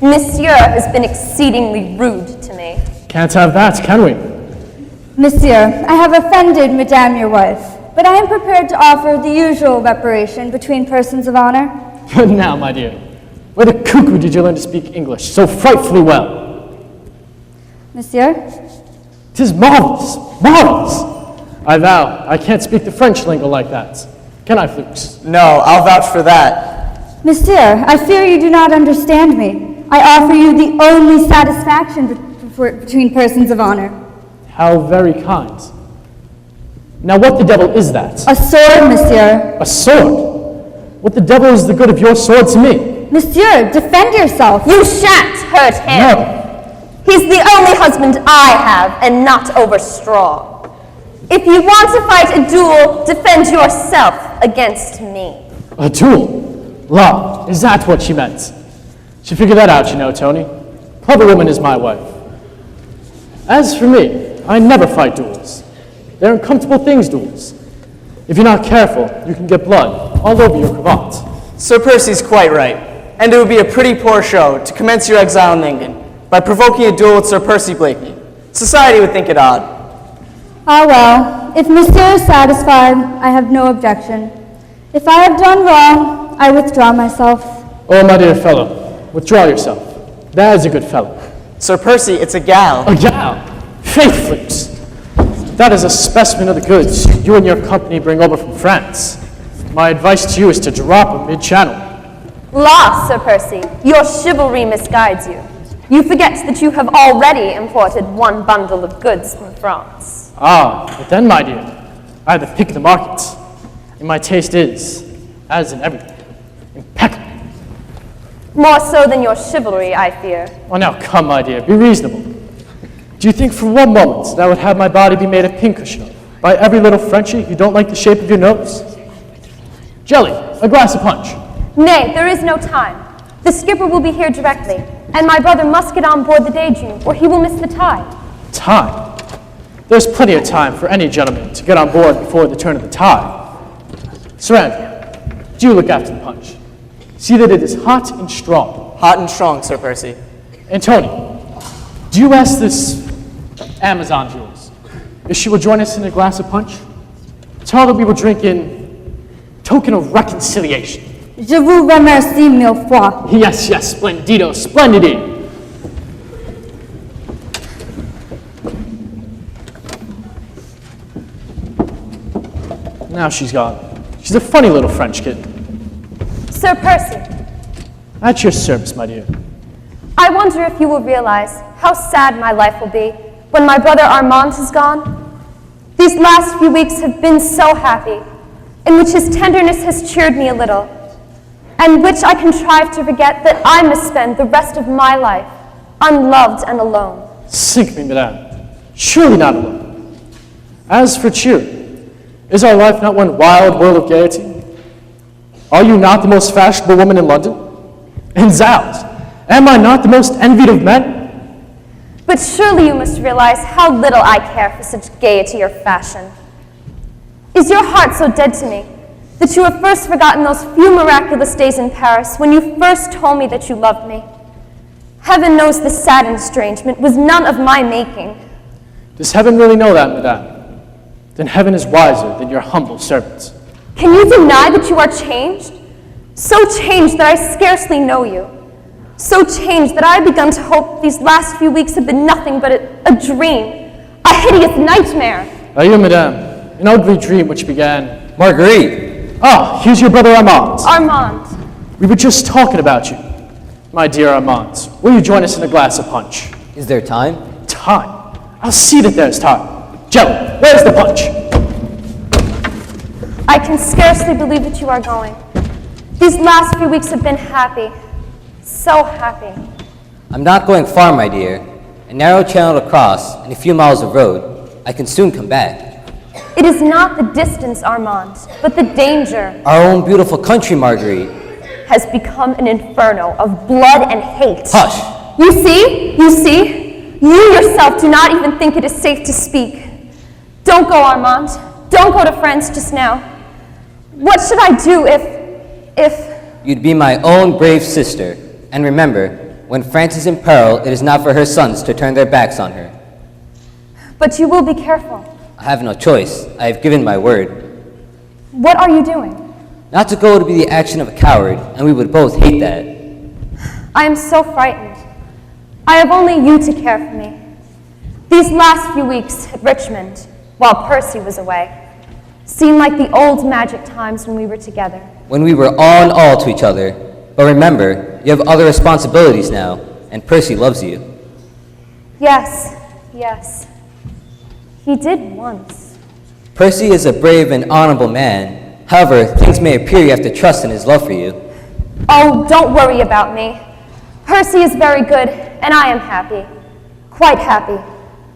Monsieur has been exceedingly rude to me. Can't have that, can we? Monsieur, I have offended Madame your wife, but I am prepared to offer the usual reparation between persons of honor. But now, my dear, where the cuckoo did you learn to speak English so frightfully well? Monsieur? 'Tis marvelous, marvelous! I vow, I can't speak the French lingo like that. Can I, Flukes? No, I'll vouch for that. Monsieur, I fear you do not understand me. I offer you the only satisfaction between persons of honor. How very kind. Now what the devil is that? A sword, monsieur. A sword? What the devil is the good of your sword to me? Monsieur, defend yourself. You shan't hurt him. No. He's the only husband I have, and not over strong. If you want to fight a duel, defend yourself against me. A duel? La, is that what she meant? She figured that out, you know, Tony. Clever woman is my wife. As for me, I never fight duels. They're uncomfortable things, duels. If you're not careful, you can get blood all over your cravat. Sir Percy's quite right, and it would be a pretty poor show to commence your exile in England by provoking a duel with Sir Percy Blakeney. Society would think it odd. Ah well, if Monsieur is satisfied, I have no objection. If I have done wrong, I withdraw myself. Oh, my dear fellow, withdraw yourself. That is a good fellow. Sir Percy, it's a gal. A gal? Faith flips. That is a specimen of the goods you and your company bring over from France. My advice to you is to drop them mid-channel. La, Sir Percy, your chivalry misguides you. You forget that you have already imported one bundle of goods from France. Ah, but then, my dear, I have to pick the markets. And my taste is, as in everything, impeccable. More so than your chivalry, I fear. Oh, now come, my dear, be reasonable. Do you think for one moment that I would have my body be made a pincushion of by every little Frenchie who don't like the shape of your nose? Jelly, a glass of punch. Nay, there is no time. The skipper will be here directly, and my brother must get on board the Daydream, or he will miss the tide. Time? There's plenty of time for any gentleman to get on board before the turn of the tide. Sir Andrew, do you look after the punch. See that it is hot and strong. Hot and strong, Sir Percy. And Tony, do you ask this Amazon Jules if she will join us in a glass of punch? Tell her that we will drink in token of reconciliation. Je vous remercie mille fois. Yes, yes, splendido, splendide. Now she's gone. She's a funny little French kid. Sir Percy, At your service, my dear. I wonder if you will realize how sad my life will be when my brother Armand is gone. These last few weeks have been so happy, in which his tenderness has cheered me a little, and which I contrive to forget that I must spend the rest of my life unloved and alone. Sink me, madame. Surely not alone. As for cheer, is our life not one wild whirl of gaiety? Are you not the most fashionable woman in London? And zounds, am I not the most envied of men? But surely you must realize how little I care for such gaiety or fashion. Is your heart so dead to me that you have first forgotten those few miraculous days in Paris when you first told me that you loved me? Heaven knows this sad estrangement was none of my making. Does heaven really know that, madame? Then heaven is wiser than your humble servants. Can you deny that you are changed? So changed that I scarcely know you. So changed that I have begun to hope these last few weeks have been nothing but a dream, a hideous nightmare. Are you, madame? An ugly dream which began... Marguerite! Ah, here's your brother Armand. Armand. We were just talking about you. My dear Armand, will you join us in a glass of punch? Is there time? Time? I'll see that there's time. Jelly, where's the punch? I can scarcely believe that you are going. These last few weeks have been happy. So happy. I'm not going far, my dear. A narrow channel to cross and a few miles of road. I can soon come back. It is not the distance, Armand, but the danger. Our own beautiful country, Marguerite. Has become an inferno of blood and hate. Hush! You see? You see? You yourself do not even think it is safe to speak. Don't go, Armand. Don't go to France just now. What should I do if... You'd be my own brave sister. And remember, when France is in peril, it is not for her sons to turn their backs on her. But you will be careful. I have no choice. I have given my word. What are you doing? Not to go to be the action of a coward, and we would both hate that. I am so frightened. I have only you to care for me. These last few weeks at Richmond, while Percy was away, seemed like the old magic times when we were together. When we were all in all to each other. But remember, you have other responsibilities now, and Percy loves you. Yes, yes. He did once. Percy is a brave and honorable man. However, things may appear you have to trust in his love for you. Oh, don't worry about me. Percy is very good, and I am happy. Quite happy.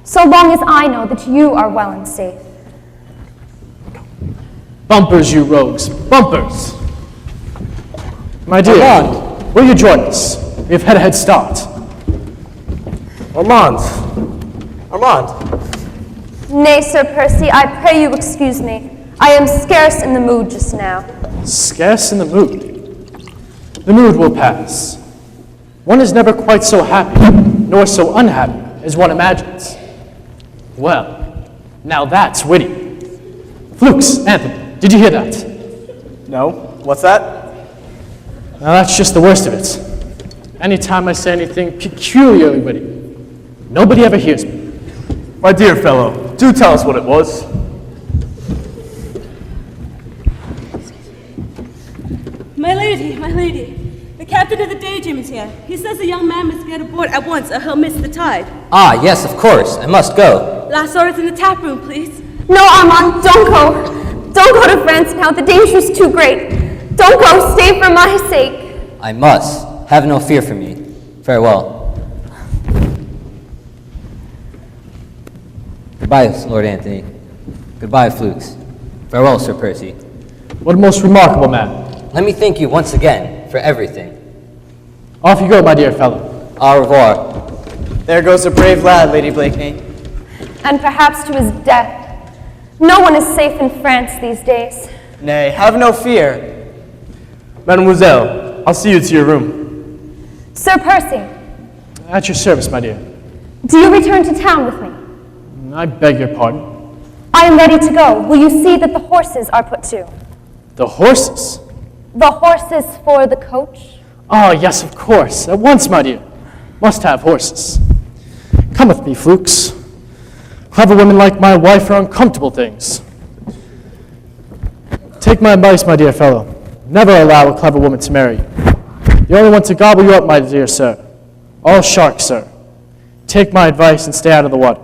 So long as I know that you are well and safe. Bumpers, you rogues, bumpers! My dear, Armand, will you join us? We have had a head start. Armand! Armand! Nay, Sir Percy, I pray you excuse me. I am scarce in the mood just now. Scarce in the mood? The mood will pass. One is never quite so happy, nor so unhappy as one imagines. Well, now that's witty. Flukes, Anthony, did you hear that? No, what's that? Now that's just the worst of it. Anytime I say anything peculiarly witty, nobody ever hears me. My dear fellow, do tell us what it was. My lady, the captain of the Daydream is here. He says the young man must get aboard at once or he'll miss the tide. Ah, yes, of course. I must go. Last orders in the tap room, please. No, Armand, don't go. Don't go to France now. The danger is too great. Don't go. Stay for my sake. I must. Have no fear for me. Farewell. Goodbye, Lord Anthony. Goodbye, Flukes. Farewell, Sir Percy. What a most remarkable man. Let me thank you once again for everything. Off you go, my dear fellow. Au revoir. There goes a brave lad, Lady Blakeney. And perhaps to his death. No one is safe in France these days. Nay, have no fear. Mademoiselle, I'll see you to your room. Sir Percy, At your service, my dear. do you return to town with me? I beg your pardon. I am ready to go. Will you see that the horses are put to? The horses? The horses for the coach? Oh, yes, of course. At once, my dear. Must have horses. Come with me, Flukes. Clever women like my wife are uncomfortable things. Take my advice, my dear fellow. Never allow a clever woman to marry you. The only one to gobble you up, my dear sir. All sharks, sir. Take my advice and stay out of the water.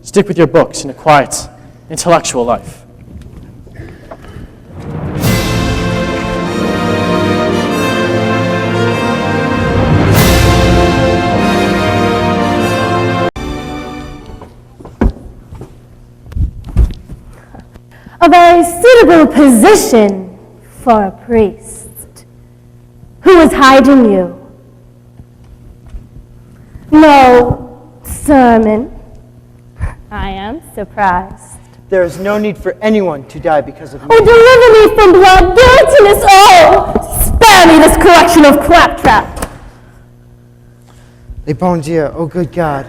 Stick with your books in a quiet, intellectual life. A very suitable position for a priest. Who is hiding you? No sermon. I am surprised. There is no need for anyone to die because of me. Oh, deliver me from blood, guiltiness! Oh, spare me this collection of claptrap. Les bon Dieu, oh good God.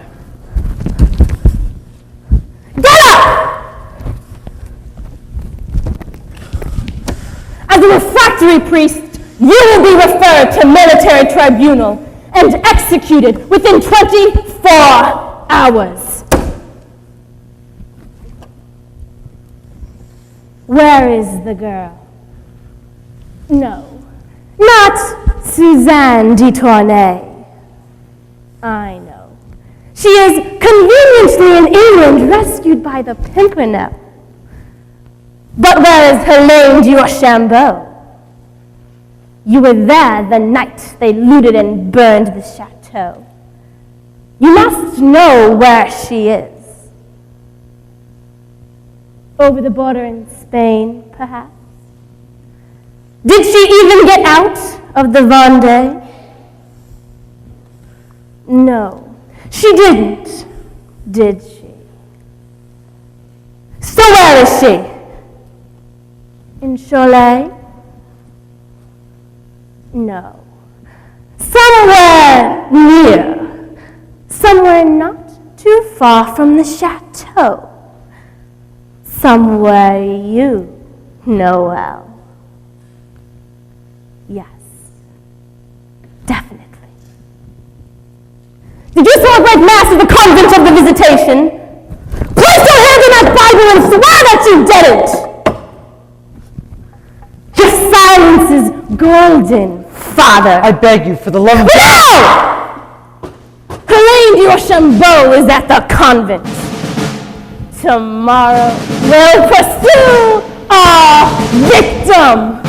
Get up! As a refractory priest, you will be referred to military tribunal and executed within 24 hours. Where is the girl? No, not Suzanne de Tournay. I know. She is conveniently in England, rescued by the Pimpernel. But where is Helene de Rochambeau? You were there the night they looted and burned the chateau. You must know where she is. Over the border in Spain, perhaps? Did she even get out of the Vendée? No, she didn't, did she? So where is she? In Cholet? No. Somewhere near. Somewhere not too far from the chateau. Somewhere you know well. Yes. Definitely. Did you celebrate Mass at the convent of the Visitation? Place your hand on that Bible and swear that you didn't! Your silence is golden, Father. I beg you, for the love of No! Helene de Rochambeau is at the convent. Tomorrow we'll pursue our victim.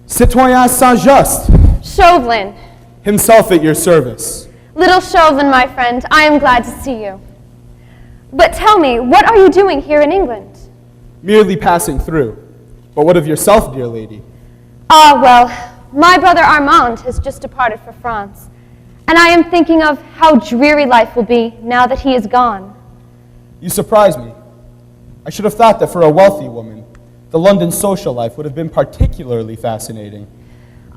Citoyen Saint-Just, Chauvelin. himself at your service. Little Chauvelin, my friend, I am glad to see you. But tell me, what are you doing here in England? Merely passing through. But what of yourself, dear lady? Ah, well, my brother Armand has just departed for France, and And I am thinking of how dreary life will be now that he is gone. You surprise me. I should have thought that for a wealthy woman, the London social life would have been particularly fascinating.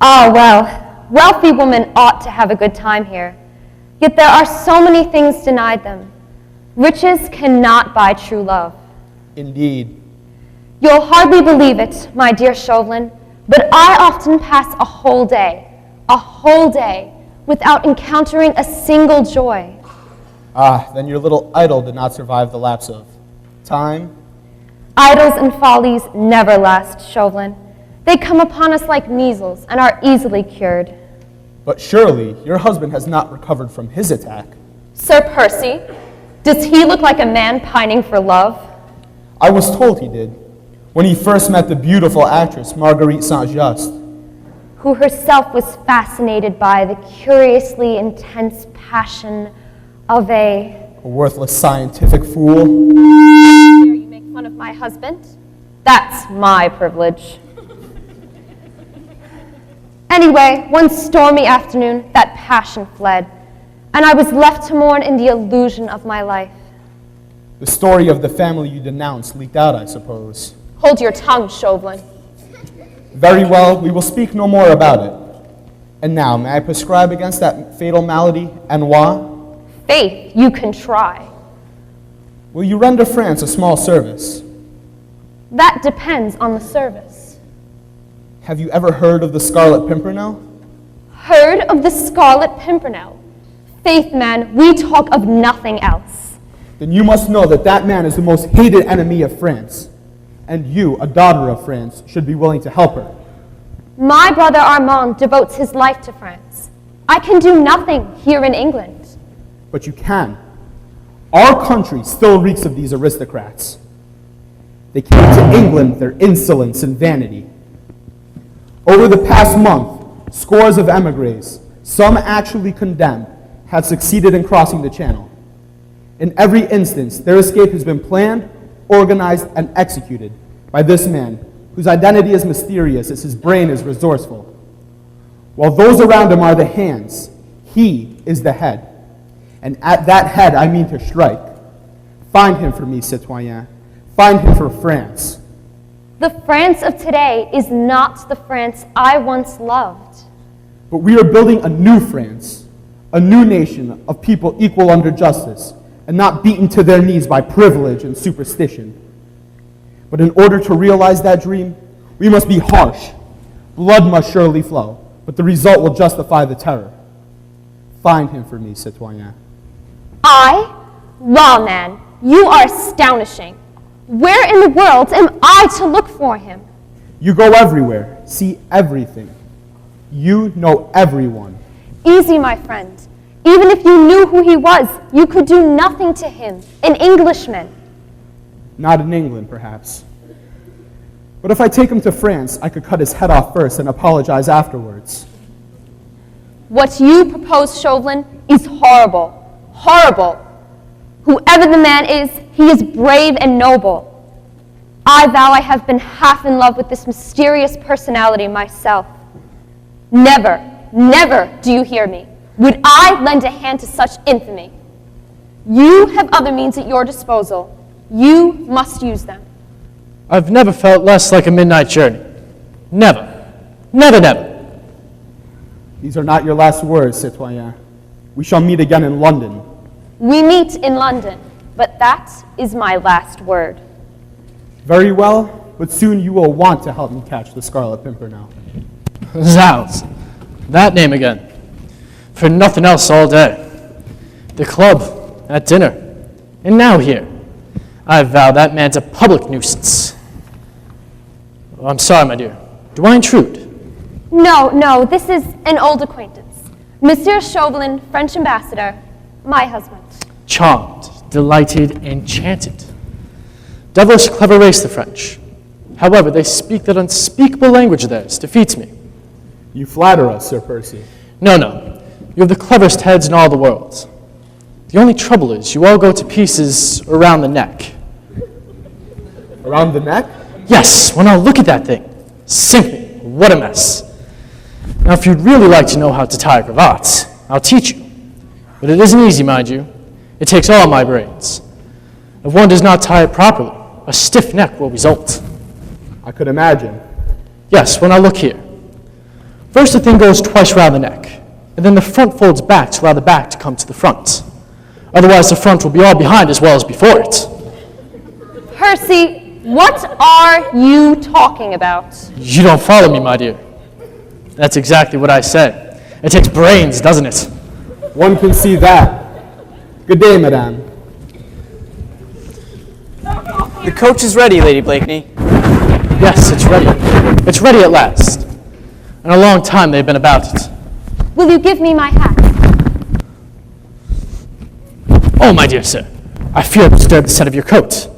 Ah, well, wealthy women ought to have a good time here. Yet there are so many things denied them. Riches cannot buy true love. Indeed. You'll hardly believe it, my dear Chauvelin, but I often pass a whole day, without encountering a single joy. Ah, then your little idol did not survive the lapse of time. Idols and follies never last, Chauvelin. They come upon us like measles and are easily cured. But surely your husband has not recovered from his attack. Sir Percy, does he look like a man pining for love? I was told he did, when he first met the beautiful actress Marguerite Saint-Just, who herself was fascinated by the curiously intense passion of a worthless scientific fool. Dare you make fun of my husband? That's my privilege. Anyway, one stormy afternoon, that passion fled, and I was left to mourn in the illusion of my life. The story of the family you denounced leaked out, I suppose. Hold your tongue, Chauvelin. Very well, we will speak no more about it. And now, may I prescribe against that fatal malady, ennui? Faith, you can try. Will you render France a small service? That depends on the service. Have you ever heard of the Scarlet Pimpernel? Heard of the Scarlet Pimpernel? Faith, man, we talk of nothing else. Then you must know that that man is the most hated enemy of France. And you, a daughter of France, should be willing to help her. My brother Armand devotes his life to France. I can do nothing here in England. But you can. Our country still reeks of these aristocrats. They came to England with their insolence and vanity. Over the past month, scores of emigres, some actually condemned, have succeeded in crossing the Channel. In every instance, their escape has been planned, organized, and executed by this man, whose identity is mysterious as his brain is resourceful. While those around him are the hands, he is the head. And at that head I mean to strike. Find him for me, citoyen. Find him for France. The France of today is not the France I once loved. But we are building a new France, a new nation of people equal under justice, and not beaten to their knees by privilege and superstition. But in order to realize that dream, we must be harsh. Blood must surely flow, but the result will justify the terror. Find him for me, citoyen. I? Lawman, you are astonishing. Where in the world am I to look for him? You go everywhere, see everything. You know everyone. Easy, my friend. Even if you knew who he was, you could do nothing to him, an Englishman. Not in England, perhaps. But if I take him to France, I could cut his head off first and apologize afterwards. What you propose, Chauvelin, is horrible. Horrible. Whoever the man is, he is brave and noble. I vow I have been half in love with this mysterious personality myself. Never, never, do you hear me, would I lend a hand to such infamy. You have other means at your disposal. You must use them. I've never felt less like a midnight journey. Never. Never, never. These are not your last words, citoyen. We shall meet again in London. We meet in London, but that is my last word. Very well, but soon you will want to help me catch the Scarlet Pimpernel. Zounds. That name again. For nothing else all day. The club, at dinner, and now here. I vow that man's a public nuisance. Oh, I'm sorry, my dear. Do I intrude? No, this is an old acquaintance. Monsieur Chauvelin, French ambassador, my husband. Charmed, delighted, enchanted. Devilish clever race, the French. However, they speak that unspeakable language of theirs, defeats me. You flatter us, Sir Percy. No. You have the cleverest heads in all the world. The only trouble is you all go to pieces around the neck. Around the neck? Yes, when I look at that thing. Simply, what a mess. Now, if you'd really like to know how to tie a cravat, I'll teach you. But it isn't easy, mind you. It takes all my brains. If one does not tie it properly, a stiff neck will result. I could imagine. Yes, well now look here. First the thing goes twice round the neck, and then the front folds back to allow the back to come to the front. Otherwise the front will be all behind as well as before it. Percy, what are you talking about? You don't follow me, my dear. That's exactly what I said. It takes brains, doesn't it? One can see that. Good day, madame. The coach is ready, Lady Blakeney. Yes, it's ready. It's ready at last. And a long time they've been about it. Will you give me my hat? Oh, my dear sir, I fear I've disturbed the set of your coat.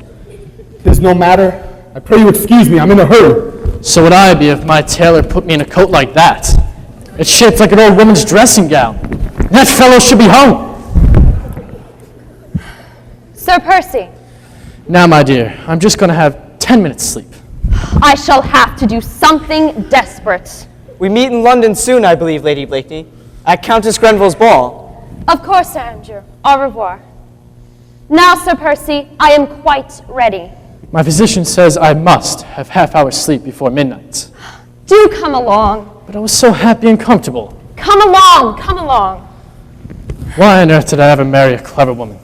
Tis no matter. I pray you excuse me, I'm in a hurry. So would I be if my tailor put me in a coat like that. It's shaped like an old woman's dressing gown. That fellow should be hung. Sir Percy. Now, my dear, I'm just going to have 10 minutes sleep. I shall have to do something desperate. We meet in London soon, I believe, Lady Blakeney, at Countess Grenville's ball. Of course, Sir Andrew. Au revoir. Now, Sir Percy, I am quite ready. My physician says I must have half-hour sleep before midnight. Do come along. But I was so happy and comfortable. Come along, come along. Why on earth did I ever marry a clever woman?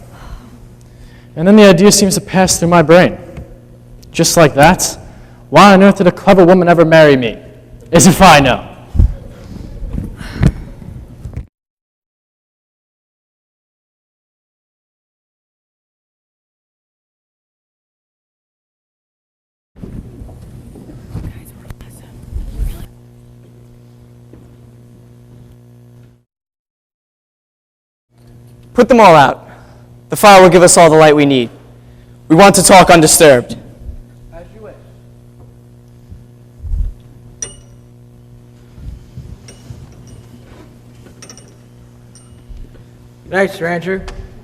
And then the idea seems to pass through my brain. Just like that, why on earth did a clever woman ever marry me? As if I know. Put them all out. The fire will give us all the light we need. We want to talk undisturbed. As you wish. Good night, Sir Andrew.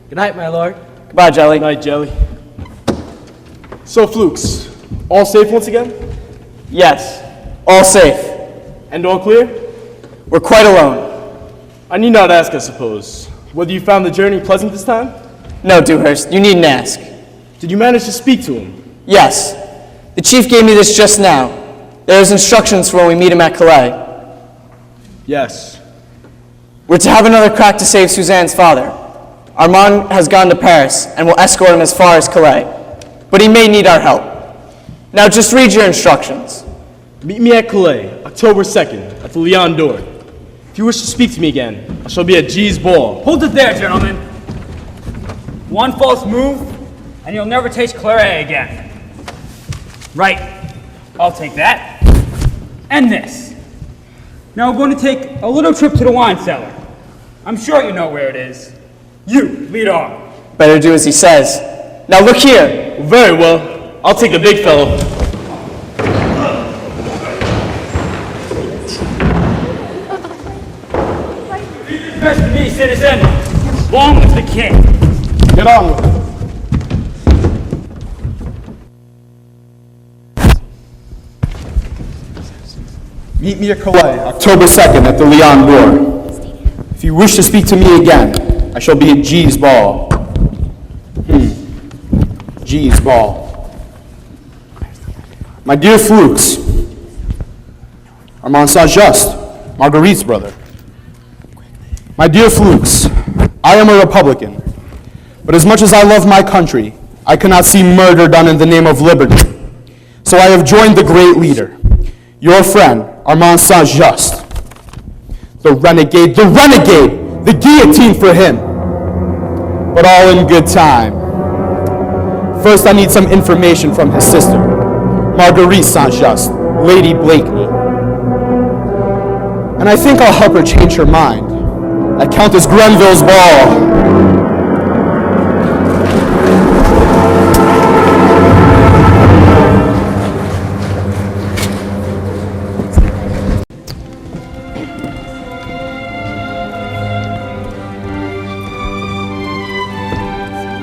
Good night, my lord. Goodbye, Jelly. Good night, Jelly. So, Flukes, all safe once again? Yes, all safe. And all clear? We're quite alone. I need not ask, I suppose, whether you found the journey pleasant this time? No, Dewhurst, you needn't ask. Did you manage to speak to him? Yes. The chief gave me this just now. There's instructions for when we meet him at Calais. Yes. We're to have another crack to save Suzanne's father. Armand has gone to Paris and will escort him as far as Calais. But he may need our help. Now just read your instructions. Meet me at Calais, October 2nd, at the Lion d'Or. If you wish to speak to me again, I shall be at G's ball. Hold it there, gentlemen. One false move, and you'll never taste claret again. Right. I'll take that. And this. Now we're going to take a little trip to the wine cellar. I'm sure you know where it is. You, lead on. Better do as he says. Now look here. Very well. I'll take the big fellow. First to me, citizen. Long live the king. Get on with it. Meet me at Calais, October 2nd at the Lion d'Or. If you wish to speak to me again, I shall be at G's ball. G's ball. My dear Flukes, Armand Saint-Just, Marguerite's brother. My dear Flukes, I am a Republican, but as much as I love my country, I cannot see murder done in the name of liberty. So I have joined the great leader, your friend, Armand Saint-Just. The renegade, the guillotine for him. But all in good time. First, I need some information from his sister, Marguerite Saint-Just, Lady Blakeney. And I think I'll help her change her mind at Countess Grenville's ball.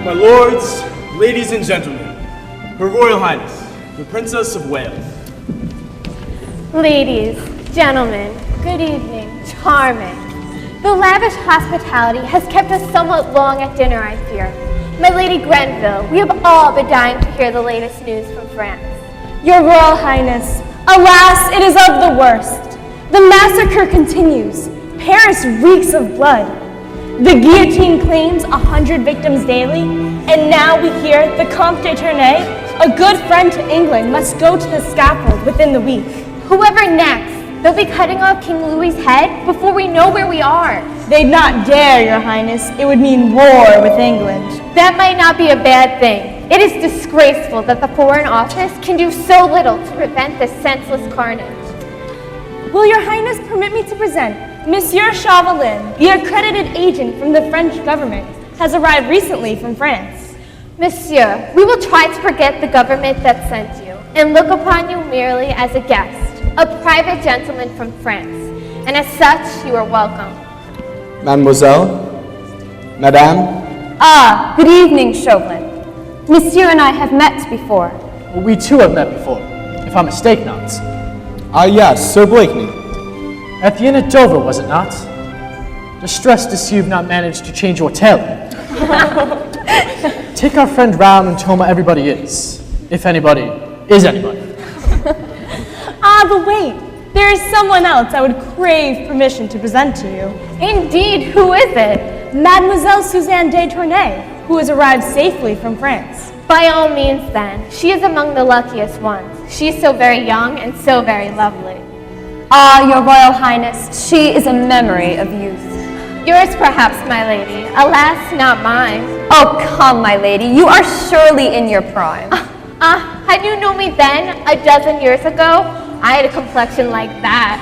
My lords, ladies and gentlemen, Her Royal Highness, the Princess of Wales. Ladies, gentlemen, good evening. Charming. The The lavish hospitality has kept us somewhat long at dinner, I fear. My Lady Grenville, we have all been dying to hear the latest news from France. Your Royal Highness, alas, it is of the worst. The massacre continues. Paris reeks of blood. The guillotine claims 100 victims daily, and now we hear the Comte de Tournai, a good friend to England, must go to the scaffold within the week. Whoever next, they'll be cutting off King Louis's head before we know where we are. They'd not dare, Your Highness. It would mean war with England. That might not be a bad thing. It is disgraceful that the Foreign Office can do so little to prevent this senseless carnage. Will Your Highness permit me to present Monsieur Chauvelin, the accredited agent from the French government, has arrived recently from France. Monsieur, we will try to forget the government that sent you and look upon you merely as a guest, a private gentleman from France, and as such, you are welcome. Mademoiselle? Madame? Ah, good evening, Chauvelin. Monsieur and I have met before. Well, we too have met before, if I mistake not. Ah, yes, Sir Blakeney. At the inn at Dover, was it not? Distressed to see you've not managed to change your tailor. Take our friend round and tell him everybody is, if anybody is anybody. Ah, but wait, there is someone else I would crave permission to present to you. Indeed, who is it? Mademoiselle Suzanne de Tournai, who has arrived safely from France. By all means, then, she is among the luckiest ones. She is so very young and so very lovely. Ah, Your Royal Highness, she is a memory of youth. Yours, perhaps, my lady. Alas, not mine. Oh, come, my lady, you are surely in your prime. Had you known me then, a dozen years ago, I had a complexion like that.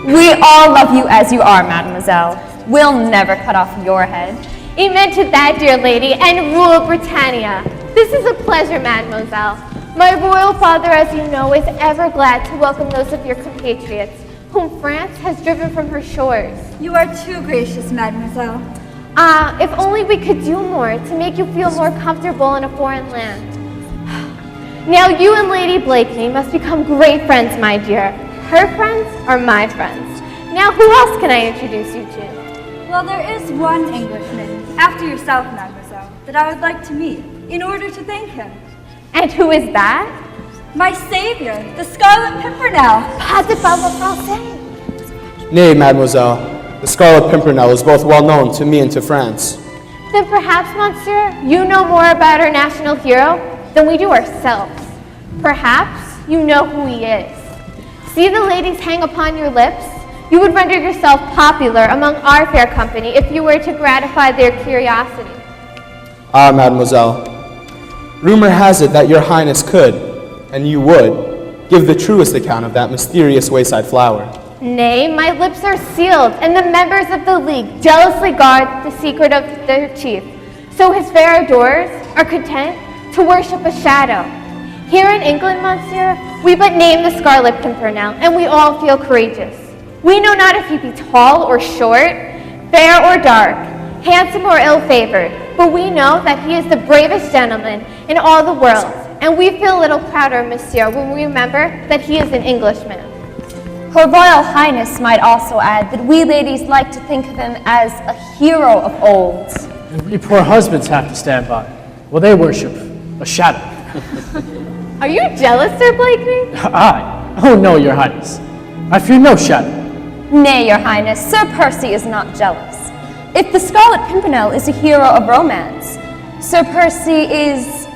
We all love you as you are, mademoiselle. We'll never cut off your head. Amen to that, dear lady, and rule Britannia. This is a pleasure, mademoiselle. My royal father, as you know, is ever glad to welcome those of your compatriots whom France has driven from her shores. You are too gracious, mademoiselle. If only we could do more to make you feel more comfortable in a foreign land. Now you and Lady Blakeney must become great friends, my dear. Her friends are my friends. Now who else can I introduce you to? Well, there is one Englishman, after yourself, mademoiselle, that I would like to meet, in order to thank him. And who is that? My savior, the Scarlet Pimpernel. Pas de parole français. Nay, mademoiselle. The Scarlet Pimpernel is both well known to me and to France. Then perhaps, monsieur, you know more about our national hero than we do ourselves. Perhaps you know who he is. See the ladies hang upon your lips? You would render yourself popular among our fair company if you were to gratify their curiosity. Ah, mademoiselle. Rumor has it that your highness could, and you would, give the truest account of that mysterious wayside flower. Nay, my lips are sealed, and the members of the League jealously guard the secret of their chief. So his fair adorers are content to worship a shadow. Here in England, monsieur, we but name the Scarlet Pimpernel, and we all feel courageous. We know not if he be tall or short, fair or dark, handsome or ill-favored, but we know that he is the bravest gentleman in all the world, and we feel a little prouder, monsieur, when we remember that he is an Englishman. Her Royal Highness might also add that we ladies like to think of him as a hero of old. And we poor husbands have to stand by. Well, they worship a shadow. Are you jealous, Sir Blakeney? I? Oh no, Your Highness. I fear no shadow. Nay, Your Highness, Sir Percy is not jealous. If the Scarlet Pimpernel is a hero of romance, Sir Percy is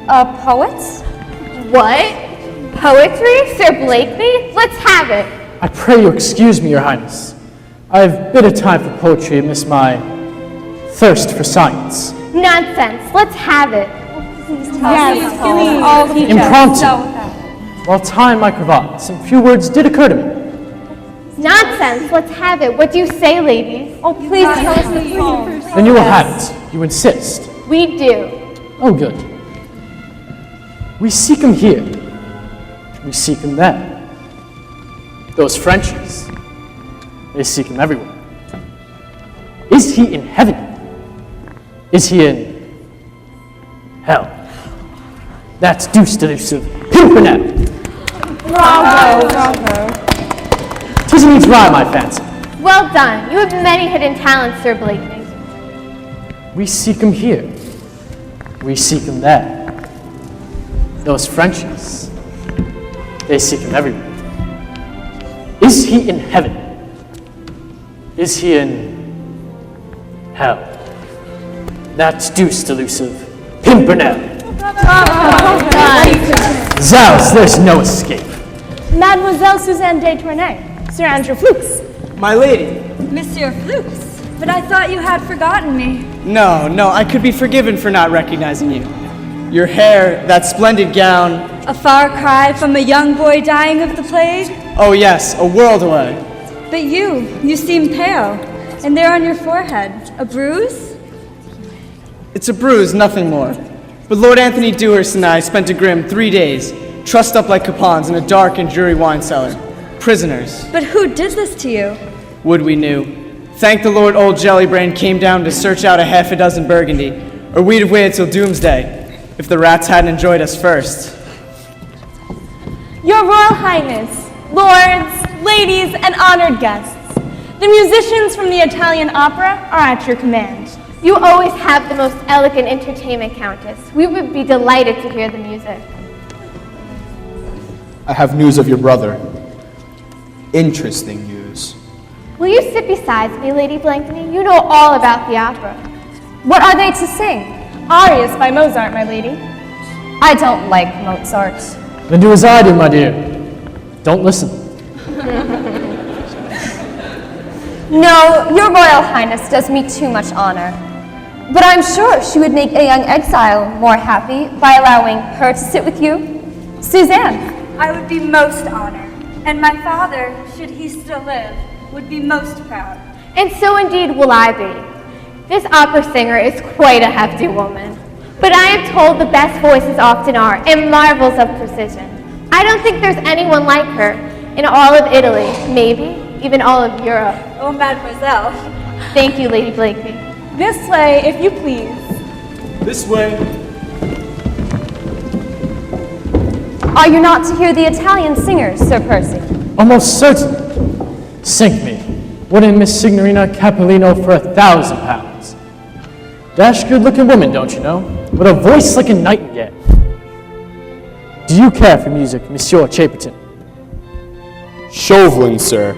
a poet? What? Poetry, Sir Blakeney? Let's have it. I pray you excuse me, Your Highness. I have bit of time for poetry amidst my thirst for science. Nonsense. Let's have it. Please tell us. Impromptu. While tying my cravat, some few words did occur to me. Nonsense. Let's have it. What do you say, ladies? Oh, please tell us the poem. Then you will have it. You insist. We do. Oh, good. We seek him here. We seek him there. Those Frenchies, they seek him everywhere. Is he in heaven? Is he in hell? That's deuce delusive Pimpernel. Bravo, bravo. 'Tis needs rhyme, I fancy. Well done. You have many hidden talents, Sir Blakeney. We seek him here. We seek him there. Those Frenchies, they seek him everywhere. Is he in heaven? Is he in hell? That deuced elusive Pimpernel. Zounds, there's no escape. Mademoiselle Suzanne de Tournay, Sir Andrew Fuchs. My lady. Monsieur Flukes, but I thought you had forgotten me. No, I could be forgiven for not recognizing you. Your hair, that splendid gown. A far cry from a young boy dying of the plague? Oh yes, a world away. But you seem pale. And there on your forehead, a bruise? It's a bruise, nothing more. But Lord Anthony Dewhurst and I spent a grim 3 days, trussed up like capons in a dark and dreary wine cellar. Prisoners. But who did this to you? Would we knew. Thank the Lord old Jellybrain came down to search out a half a dozen Burgundy, or we'd have waited till doomsday, if the rats hadn't enjoyed us first. Your Royal Highness, lords, ladies, and honored guests, the musicians from the Italian opera are at your command. You always have the most elegant entertainment, Countess. We would be delighted to hear the music. I have news of your brother. Interesting news. Will you sit beside me, Lady Blakeney? You know all about the opera. What are they to sing? Arias by Mozart, my lady. I don't like Mozart. Then do as I do, my dear. Don't listen. No, your Royal Highness does me too much honor. But I'm sure she would make a young exile more happy by allowing her to sit with you. Suzanne. I would be most honored. And my father, should he still live, would be most proud. And so indeed will I be. This opera singer is quite a hefty woman. But I am told the best voices often are, and marvels of precision. I don't think there's anyone like her in all of Italy, maybe even all of Europe. Oh, mademoiselle. Thank you, Lady Blakeney. This way, if you please. This way. Are you not to hear the Italian singers, Sir Percy? Almost certainly. Sink me. Wouldn't Miss Signorina Capolino for £1,000? Dash good-looking woman, don't you know? With a voice like a nightingale. Do you care for music, Monsieur Chaperton? Chauvelin, sir.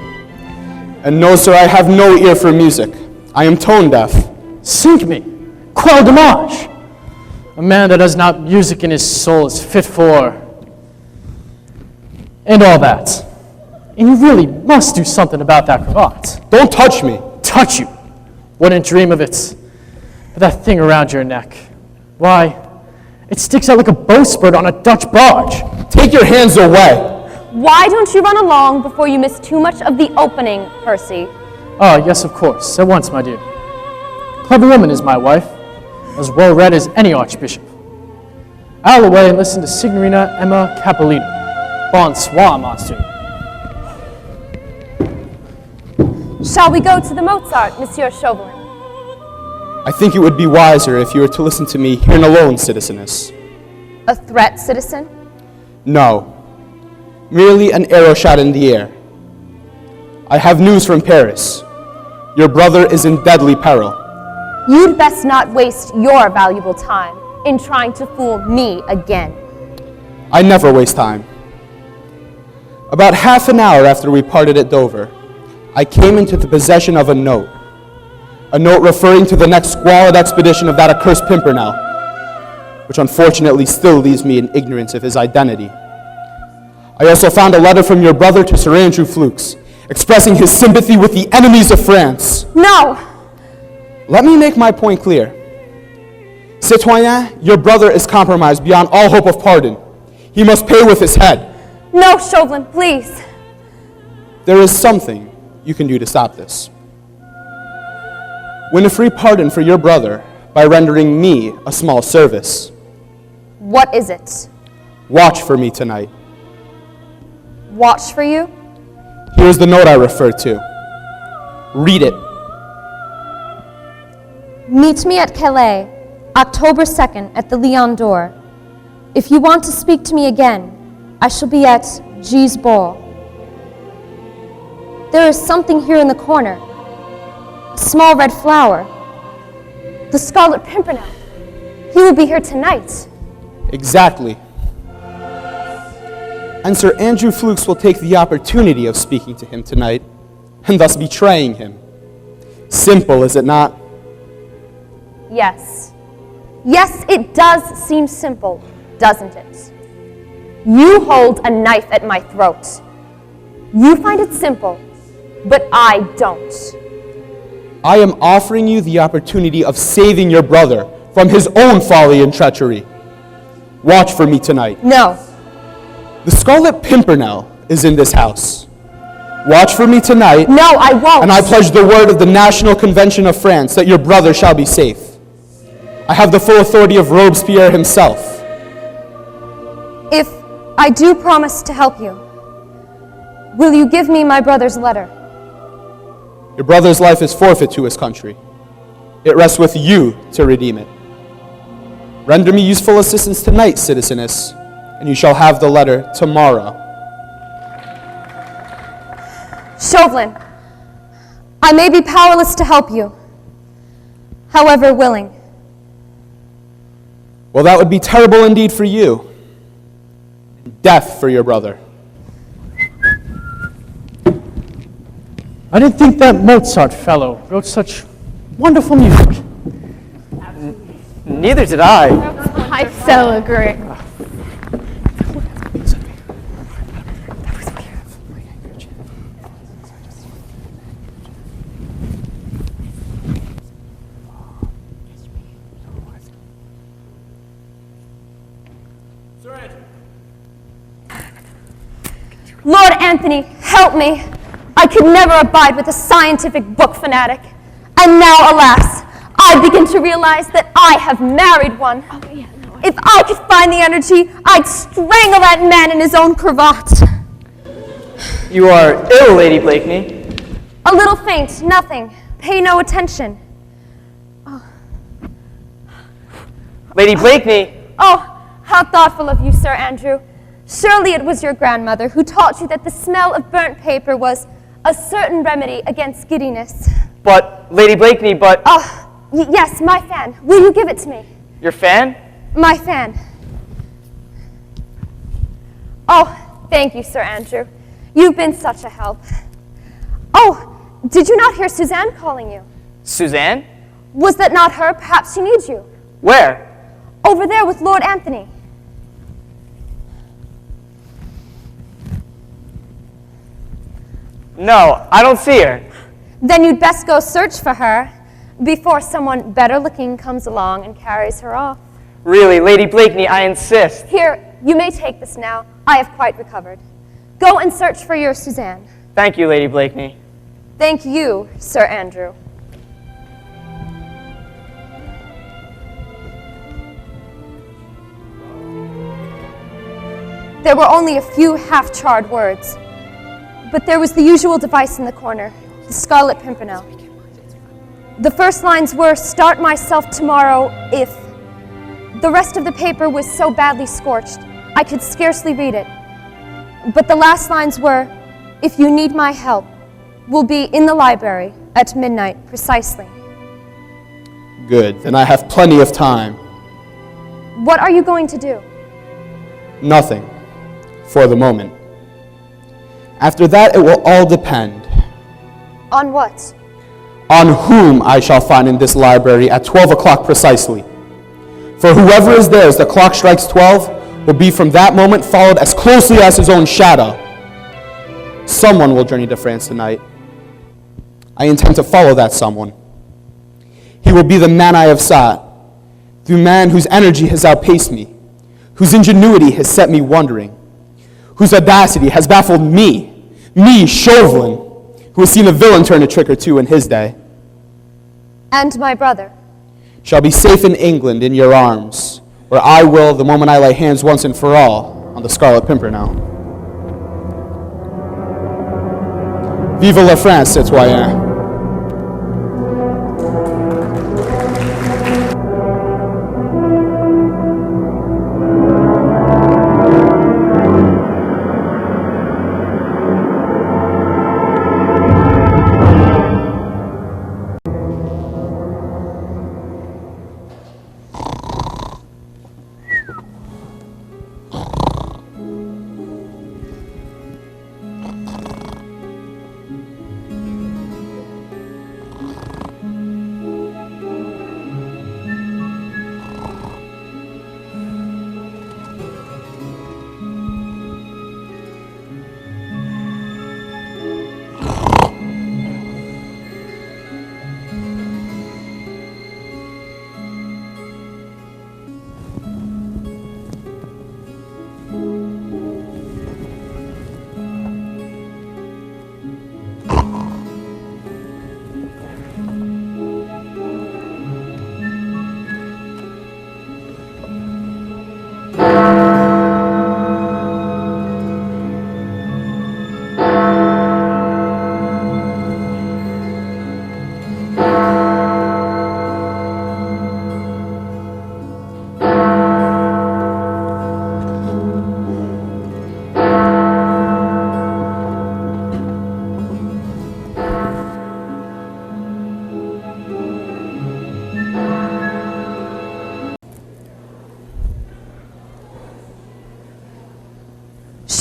And no, sir, I have no ear for music. I am tone deaf. Sink me. Quelle dommage. A man that has not music in his soul is fit for... and all that. And you really must do something about that cravat. Don't touch me. Touch you? Wouldn't dream of it. But that thing around your neck, why, it sticks out like a bowsprit on a Dutch barge. Take your hands away. Why don't you run along before you miss too much of the opening, Percy? Oh, yes, of course. At once, my dear. Clever woman is my wife, as well read as any archbishop. I'll away and listen to Signorina Emma Capolino. Bonsoir, monsieur. Shall we go to the Mozart, Monsieur Chauvelin? I think it would be wiser if you were to listen to me here and alone, citizeness. A threat, citizen? No. Merely an arrow shot in the air. I have news from Paris. Your brother is in deadly peril. You'd best not waste your valuable time in trying to fool me again. I never waste time. About half an hour after we parted at Dover, I came into the possession of a note referring to the next squalid expedition of that accursed Pimpernel, which unfortunately still leaves me in ignorance of his identity. I also found a letter from your brother to Sir Andrew Fuchs, expressing his sympathy with the enemies of France. No! Let me make my point clear. Citoyen, your brother is compromised beyond all hope of pardon. He must pay with his head. No, Chauvelin, please. There is something you can do to stop this. Win a free pardon for your brother by rendering me a small service. What is it? Watch for me tonight. Watch for you? Here's the note I referred to. Read it. Meet me at Calais, October 2nd at the Lion d'Or. If you want to speak to me again, I shall be at G's ball. there is something here in the corner. A small red flower. The Scarlet Pimpernel. He will be here tonight. Exactly. And Sir Andrew Ffoulkes will take the opportunity of speaking to him tonight, and thus betraying him. Simple, is it not? Yes. Yes, it does seem simple, doesn't it? You hold a knife at my throat. You find it simple, but I don't. I am offering you the opportunity of saving your brother from his own folly and treachery. Watch for me tonight. No. The Scarlet Pimpernel is in this house. Watch for me tonight. No, I won't. And I pledge the word of the National Convention of France that your brother shall be safe. I have the full authority of Robespierre himself. If I do promise to help you, will you give me my brother's letter? Your brother's life is forfeit to his country. It rests with you to redeem it. Render me useful assistance tonight, citizeness, and you shall have the letter tomorrow. Chauvelin, I may be powerless to help you, however willing. Well, that would be terrible indeed for you. Death for your brother. I didn't think that Mozart fellow wrote such wonderful music. Neither did I. I so agree. Lord Anthony, help me. I could never abide with a scientific book fanatic. And now, alas, I begin to realize that I have married one. If I could find the energy, I'd strangle that man in his own cravat. You are ill, Lady Blakeney. A little faint, nothing. Pay no attention. Lady Blakeney. Oh, how thoughtful of you, Sir Andrew. Surely it was your grandmother who taught you that the smell of burnt paper was a certain remedy against giddiness. But, Lady Blakeney, but... Yes, my fan. Will you give it to me? Your fan? My fan. Oh, thank you, Sir Andrew. You've been such a help. Oh, did you not hear Suzanne calling you? Suzanne? Was that not her? Perhaps she needs you. Where? Over there with Lord Anthony. No, I don't see her. Then you'd best go search for her before someone better looking comes along and carries her off. Really, Lady Blakeney, I insist. Here, you may take this now. I have quite recovered. Go and search for your Suzanne. Thank you, Lady Blakeney. Thank you, Sir Andrew. There were only a few half-charred words, but there was the usual device in the corner, the Scarlet Pimpernel. The first lines were, "Start myself tomorrow if..." The rest of the paper was so badly scorched, I could scarcely read it. But the last lines were, "If you need my help, we'll be in the library at midnight precisely." Good, then I have plenty of time. What are you going to do? Nothing, for the moment. After that, it will all depend On what? on whom I shall find in this library at 12 o'clock precisely. For whoever is there as the clock strikes 12 will be from that moment followed as closely as his own shadow. Someone will journey to France tonight. I intend to follow that someone. He will be the man I have sought, the man whose energy has outpaced me, whose ingenuity has set me wondering, whose audacity has baffled me, Chauvelin, who has seen a villain turn a trick or two in his day. And my brother. Shall be safe in England in your arms, where I will, the moment I lay hands once and for all on the Scarlet Pimpernel. Vive la France, citoyen.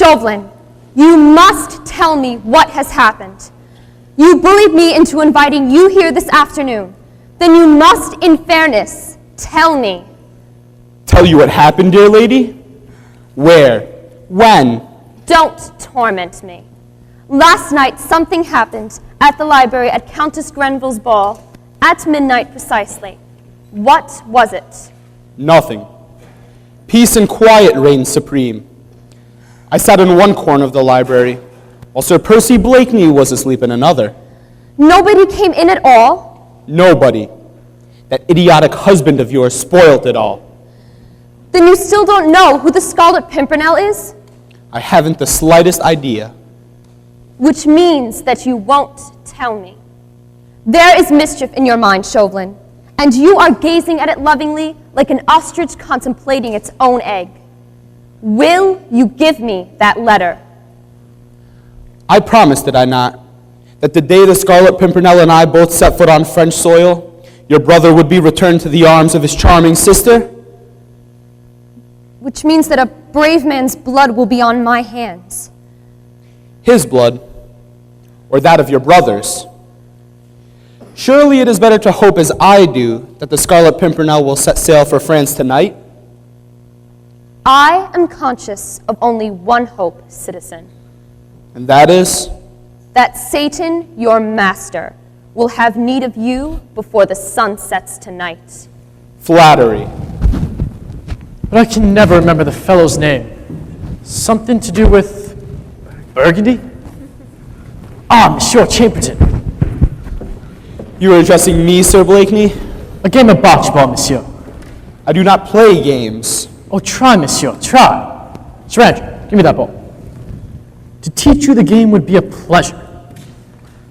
Chauvelin, you must tell me what has happened. You bullied me into inviting you here this afternoon. Then you must, in fairness, tell me. Tell you what happened, dear lady? Where? When? Don't torment me. Last night, something happened at the library at Countess Grenville's ball, at midnight precisely. What was it? Nothing. Peace and quiet reigned supreme. I sat in one corner of the library, while Sir Percy Blakeney was asleep in another. Nobody came in at all? Nobody. That idiotic husband of yours spoilt it all. Then you still don't know who the Scarlet Pimpernel is? I haven't the slightest idea. Which means that you won't tell me. There is mischief in your mind, Chauvelin, and you are gazing at it lovingly like an ostrich contemplating its own egg. Will you give me that letter? I promise, did I not, that the day the Scarlet Pimpernel and I both set foot on French soil, your brother would be returned to the arms of his charming sister? Which means that a brave man's blood will be on my hands. His blood, or that of your brother's. Surely it is better to hope as I do that the Scarlet Pimpernel will set sail for France tonight. I am conscious of only one hope, citizen. And that is? That Satan, your master, will have need of you before the sun sets tonight. Flattery. But I can never remember the fellow's name. Something to do with Burgundy? Ah, Monsieur Chambertin. You are addressing me, Sir Blakeney? A game of bocce-ball, monsieur. I do not play games. Oh, try, monsieur, try. Sir Andrew, give me that ball. To teach you the game would be a pleasure.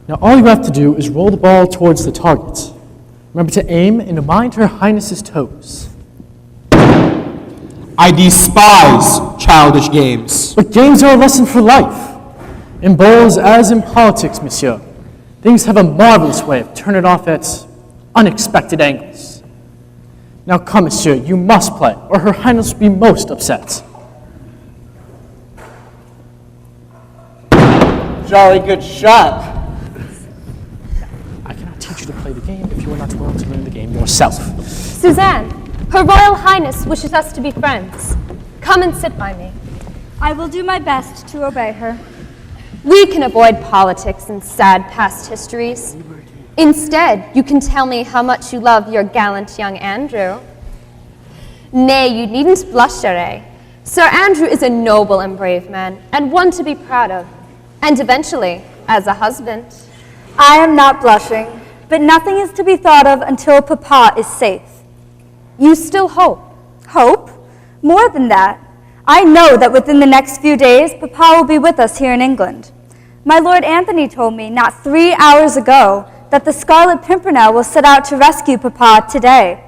Now, all you have to do is roll the ball towards the target. Remember to aim and to mind Her Highness's toes. I despise childish games. But games are a lesson for life. In bowls, as in politics, monsieur, things have a marvelous way of turning off at unexpected angles. Now come, monsieur, you must play, or Her Highness will be most upset. Jolly good shot. I cannot teach you to play the game if you are not willing to learn the game yourself. Suzanne, Her Royal Highness wishes us to be friends. Come and sit by me. I will do my best to obey her. We can avoid politics and sad past histories. Instead, you can tell me how much you love your gallant young Andrew. Nay, you needn't blush, Chérie. Sir Andrew is a noble and brave man, and one to be proud of. And eventually, as a husband. I am not blushing, but nothing is to be thought of until Papa is safe. You still hope? Hope? More than that. I know that within the next few days, Papa will be with us here in England. My Lord Anthony told me not 3 hours ago that the Scarlet Pimpernel will set out to rescue Papa today.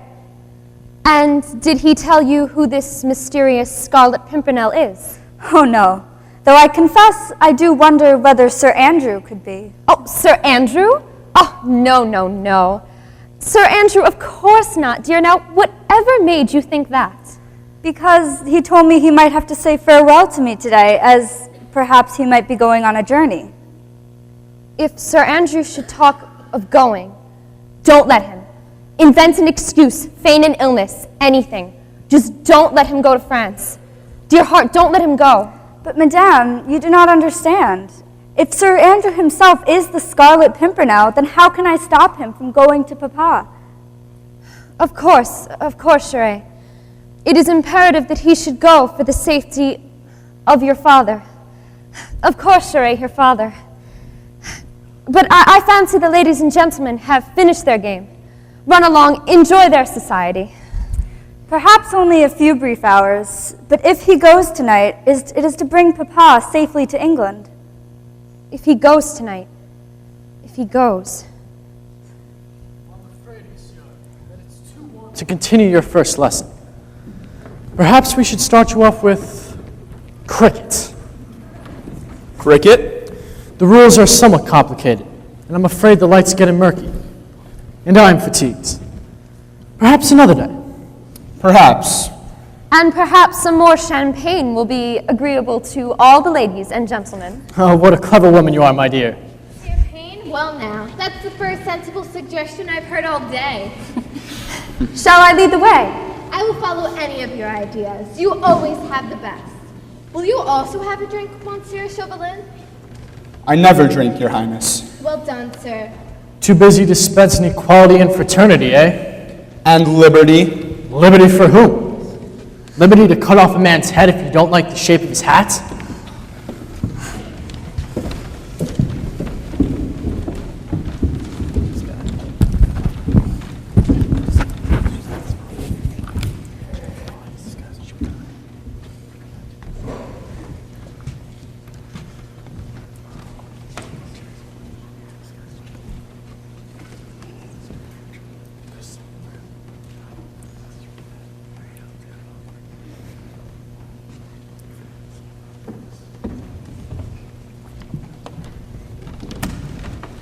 And did he tell you who this mysterious Scarlet Pimpernel is? Oh, no. Though I confess I do wonder whether Sir Andrew could be. Oh, Sir Andrew? Oh, no, no, no. Sir Andrew, of course not, dear. Now, whatever made you think that? Because he told me he might have to say farewell to me today, as perhaps he might be going on a journey. If Sir Andrew should talk of going, don't let him. Invent an excuse, feign an illness, anything. Just don't let him go to France. Dear heart, don't let him go. But Madame, you do not understand. If Sir Andrew himself is the Scarlet Pimpernel, then how can I stop him from going to Papa? Of course, Chérie. It is imperative that he should go for the safety of your father. Of course, Chérie, your father. But I fancy the ladies and gentlemen have finished their game. Run along, enjoy their society. Perhaps only a few brief hours, but if he goes tonight, it is to bring Papa safely to England. If he goes tonight, if he goes. To continue your first lesson, perhaps we should start you off with cricket. Cricket? The rules are somewhat complicated, and I'm afraid the light's getting murky. And I'm fatigued. Perhaps another day. Perhaps. And perhaps some more champagne will be agreeable to all the ladies and gentlemen. Oh, what a clever woman you are, my dear. Champagne? Well now, that's the first sensible suggestion I've heard all day. Shall I lead the way? I will follow any of your ideas. You always have the best. Will you also have a drink, Monsieur Chauvelin? I never drink, Your Highness. Well done, sir. Too busy dispensing equality and fraternity, eh? And liberty. Liberty for whom? Liberty to cut off a man's head if you don't like the shape of his hat?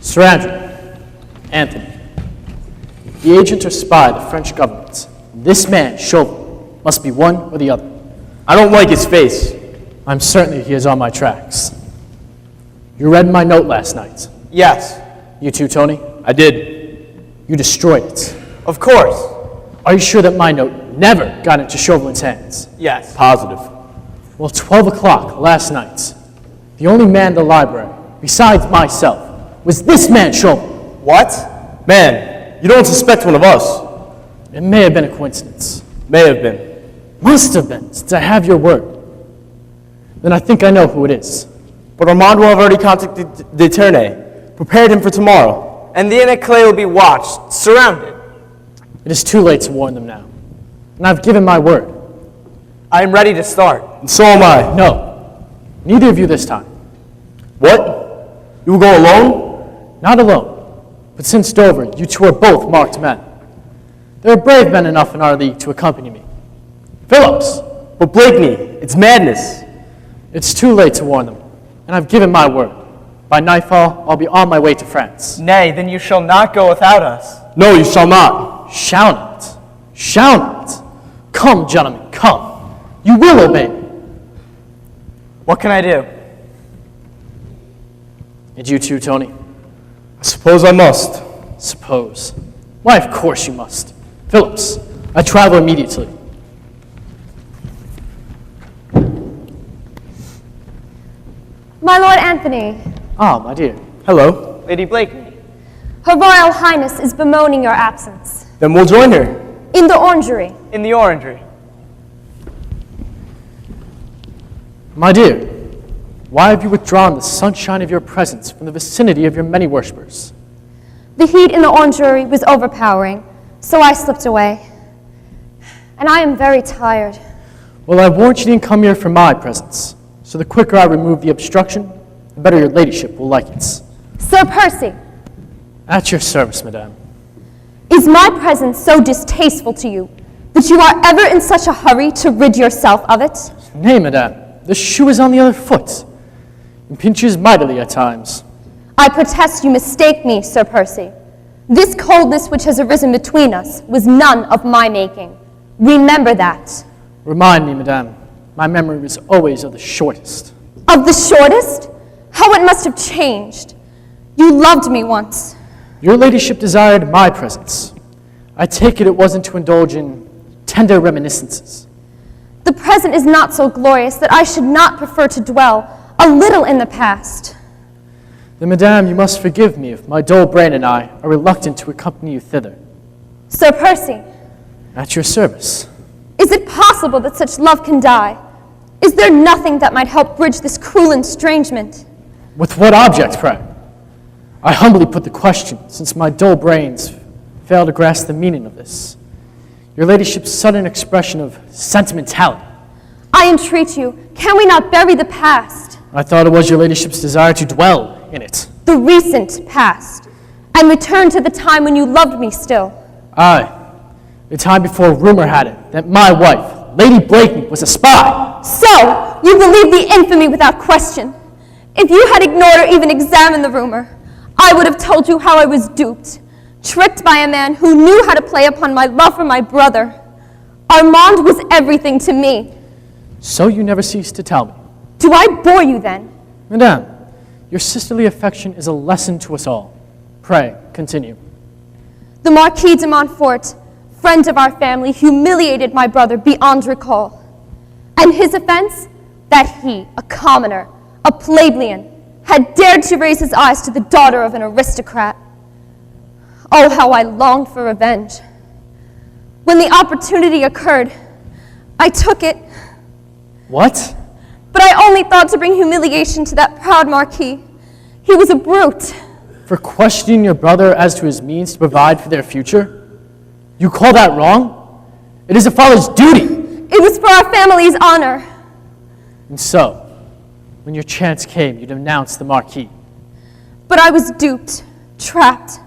Sir Andrew, Anthony, the agent or spy of the French government, this man, Chauvelin, must be one or the other. I don't like his face. I'm certain that he is on my tracks. You read my note last night. Yes. You too, Tony? I did. You destroyed it. Of course. Are you sure that my note never got into Chauvelin's hands? Yes. Positive. Well, 12 o'clock last night, the only man in the library, besides myself, was this man, Chauvelin. What? Man, you don't suspect one of us. It may have been a coincidence. May have been. Must have been, since I have your word. Then I think I know who it is. But Armand will have already contacted de Tournay, prepared him for tomorrow. And the Inn Clay will be watched, surrounded. It is too late to warn them now. And I've given my word. I am ready to start. And so am I. No, neither of you this time. What? You will go alone? Not alone, but since Dover, you two are both marked men. There are brave men enough in our league to accompany me. Phillips! But Blakeney, it's madness. It's too late to warn them, and I've given my word. By nightfall, I'll be on my way to France. Nay, then you shall not go without us. No, you shall not. Shall not. Shall not. Come, gentlemen, come. You will obey me. What can I do? And you too, Tony? I suppose I must. Suppose. Why, of course you must. Phillips, I travel immediately. My Lord Anthony. Ah, my dear. Hello. Lady Blakeney. Her Royal Highness is bemoaning your absence. Then we'll join her. In the orangery. In the orangery. My dear, why have you withdrawn the sunshine of your presence from the vicinity of your many worshippers? The heat in the orangery was overpowering, so I slipped away. And I am very tired. Well, I warned you didn't come here for my presence, so the quicker I remove the obstruction, the better your ladyship will like it. Sir Percy! At your service, madame. Is my presence so distasteful to you that you are ever in such a hurry to rid yourself of it? Nay, madame, the shoe is on the other foot, and pinches mightily at times. I protest you mistake me, Sir Percy. This coldness which has arisen between us was none of my making. Remember that. Remind me, madame, my memory was always of the shortest. Of the shortest? How it must have changed. You loved me once. Your ladyship desired my presence. I take it wasn't to indulge in tender reminiscences. The present is not so glorious that I should not prefer to dwell a little in the past. Then, madame, you must forgive me if my dull brain and I are reluctant to accompany you thither. Sir Percy. At your service. Is it possible that such love can die? Is there nothing that might help bridge this cruel estrangement? With what object, pray? I humbly put the question, since my dull brains fail to grasp the meaning of this. Your ladyship's sudden expression of sentimentality. I entreat you, can we not bury the past? I thought it was your ladyship's desire to dwell in it. The recent past, and return to the time when you loved me still. Aye, the time before rumor had it that my wife, Lady Blakeney, was a spy. So, you believe the infamy without question. If you had ignored or even examined the rumor, I would have told you how I was duped, tricked by a man who knew how to play upon my love for my brother. Armand was everything to me. So you never cease to tell me. Do I bore you then? Madame, your sisterly affection is a lesson to us all. Pray, continue. The Marquis de Montfort, friend of our family, humiliated my brother beyond recall. And his offense? That he, a commoner, a plebeian, had dared to raise his eyes to the daughter of an aristocrat. Oh, how I longed for revenge. When the opportunity occurred, I took it. What? But I only thought to bring humiliation to that proud Marquis. He was a brute. For questioning your brother as to his means to provide for their future? You call that wrong? It is a father's duty. It was for our family's honor. And so, when your chance came, you denounced the Marquis. But I was duped, trapped.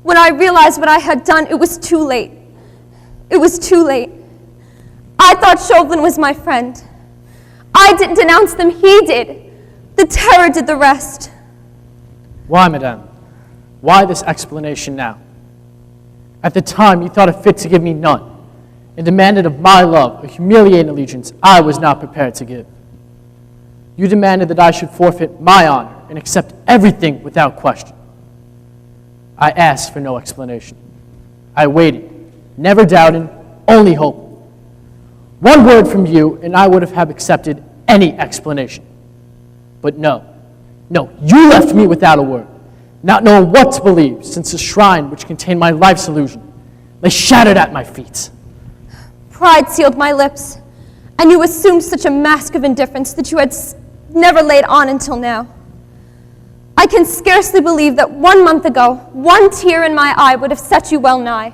When I realized what I had done, it was too late. It was too late. I thought Chauvelin was my friend. I didn't denounce them, he did. The terror did the rest. Why, madame? Why this explanation now? At the time, you thought it fit to give me none, and demanded of my love a humiliating allegiance I was not prepared to give. You demanded that I should forfeit my honor and accept everything without question. I asked for no explanation. I waited, never doubting, only hoping. One word from you, and I would have accepted any explanation. But no, you left me without a word, not knowing what to believe, since the shrine which contained my life's illusion lay shattered at my feet. Pride sealed my lips, and you assumed such a mask of indifference that you had never laid on until now. I can scarcely believe that 1 month ago, one tear in my eye would have set you well nigh.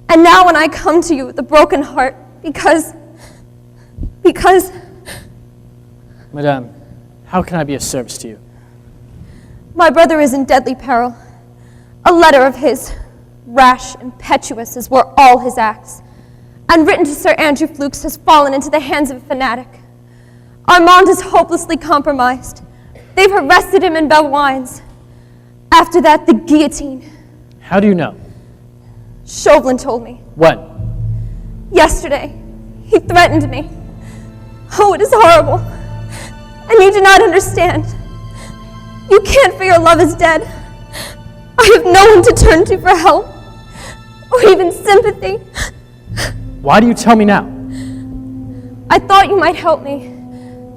And now when I come to you with a broken heart, because... Madame, how can I be of service to you? My brother is in deadly peril. A letter of his, rash, impetuous as were all his acts, and written to Sir Andrew Ffoulkes, has fallen into the hands of a fanatic. Armand is hopelessly compromised. They've arrested him in Belwines. After that, the guillotine. How do you know? Chauvelin told me. When? Yesterday. He threatened me. Oh, it is horrible. And you do not understand. You can't, for your love is dead. I have no one to turn to for help, or even sympathy. Why do you tell me now? I thought you might help me.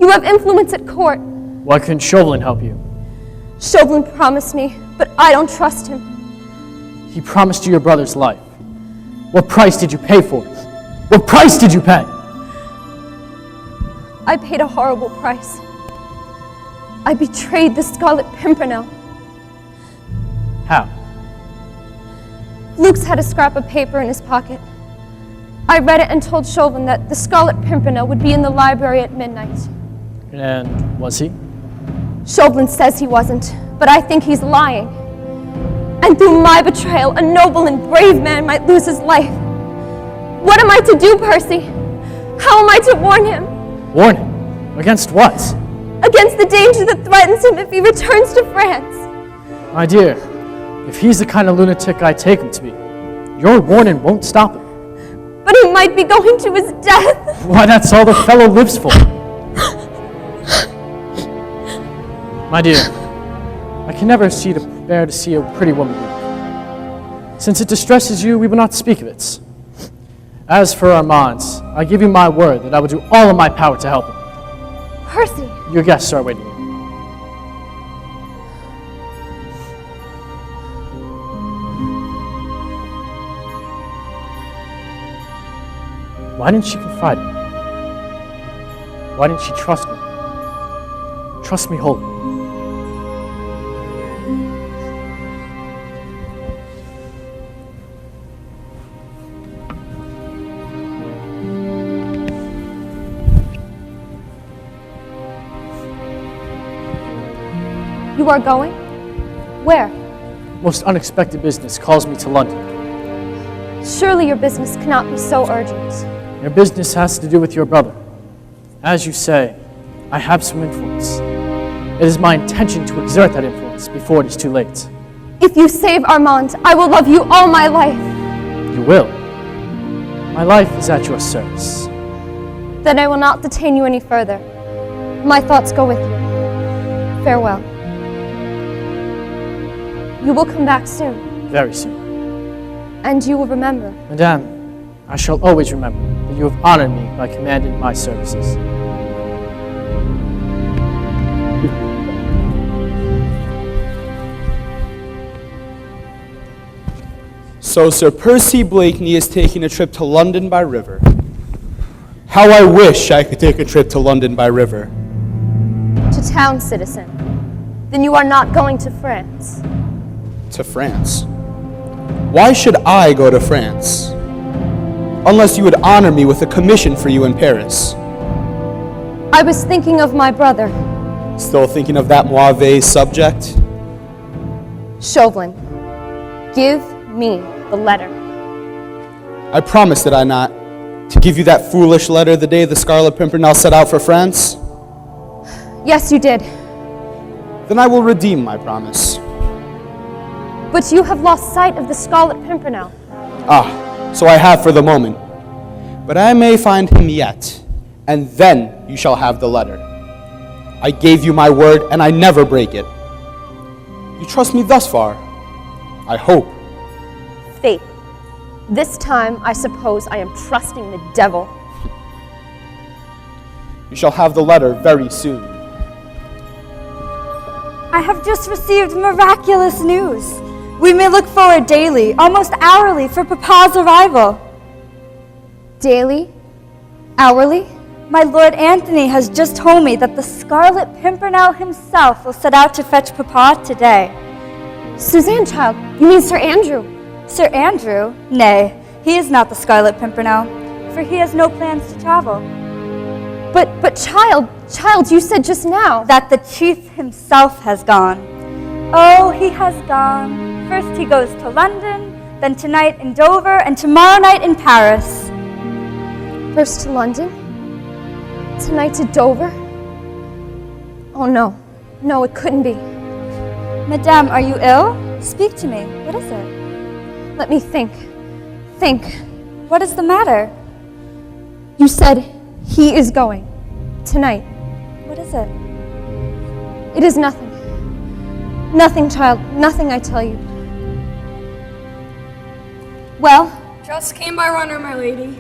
You have influence at court. Why couldn't Chauvelin help you? Chauvelin promised me, but I don't trust him. He promised you your brother's life. What price did you pay for it? What price did you pay? I paid a horrible price. I betrayed the Scarlet Pimpernel. How? Ffoulkes had a scrap of paper in his pocket. I read it and told Chauvelin that the Scarlet Pimpernel would be in the library at midnight. And was he? Chauvelin says he wasn't, but I think he's lying. And through my betrayal, a noble and brave man might lose his life. What am I to do, Percy? How am I to warn him? Warn him? Against what? Against the danger that threatens him if he returns to France. My dear, if he's the kind of lunatic I take him to be, your warning won't stop him. But he might be going to his death. Why, that's all the fellow lives for. My dear, I can never bear to see a pretty woman weep. Since it distresses you, we will not speak of it. As for Armand, I give you my word that I will do all in my power to help him. Percy! Your guests are waiting. Why didn't she confide in me? Why didn't she trust me? Trust me wholly. You are going? Where? Most unexpected business calls me to London. Surely your business cannot be so urgent. Your business has to do with your brother. As you say, I have some influence. It is my intention to exert that influence before it is too late. If you save Armand, I will love you all my life. You will. My life is at your service. Then I will not detain you any further. My thoughts go with you. Farewell. You will come back soon, Very soon. and you will remember. Madame, I shall always remember that you have honored me by commanding my services. So Sir Percy Blakeney is taking a trip to London by river. How I wish I could take a trip to London by river. To town, citizen. Then you are not going to France. To France? Why should I go to France? Unless you would honor me with a commission for you in Paris. I was thinking of my brother, Still thinking of that Moivais subject? Chauvelin. Give me the letter. I promised, did I not, to give you that foolish letter the day the Scarlet Pimpernel set out for France? Yes, you did. Then I will redeem my promise. But you have lost sight of the Scarlet Pimpernel. Ah, so I have for the moment. But I may find him yet, and then you shall have the letter. I gave you my word, and I never break it. You trust me thus far, I hope. Faith. This time, I suppose I am trusting the devil. You shall have the letter very soon. I have just received miraculous news. We may look forward daily, almost hourly, for Papa's arrival. Daily? Hourly? My Lord Anthony has just told me that the Scarlet Pimpernel himself will set out to fetch Papa today. Suzanne, child, you mean Sir Andrew? Sir Andrew? Nay, he is not the Scarlet Pimpernel, for he has no plans to travel. But child, you said just now that the chief himself has gone. Oh, he has gone. First he goes to London, then tonight in Dover, and tomorrow night in Paris. First to London, tonight to Dover? Oh no, it couldn't be. Madame, are you ill? Speak to me. What is it? Let me think. What is the matter? You said he is going. Tonight. What is it? It is nothing. Nothing, child. Nothing, I tell you. Well? Just came by runner, my lady.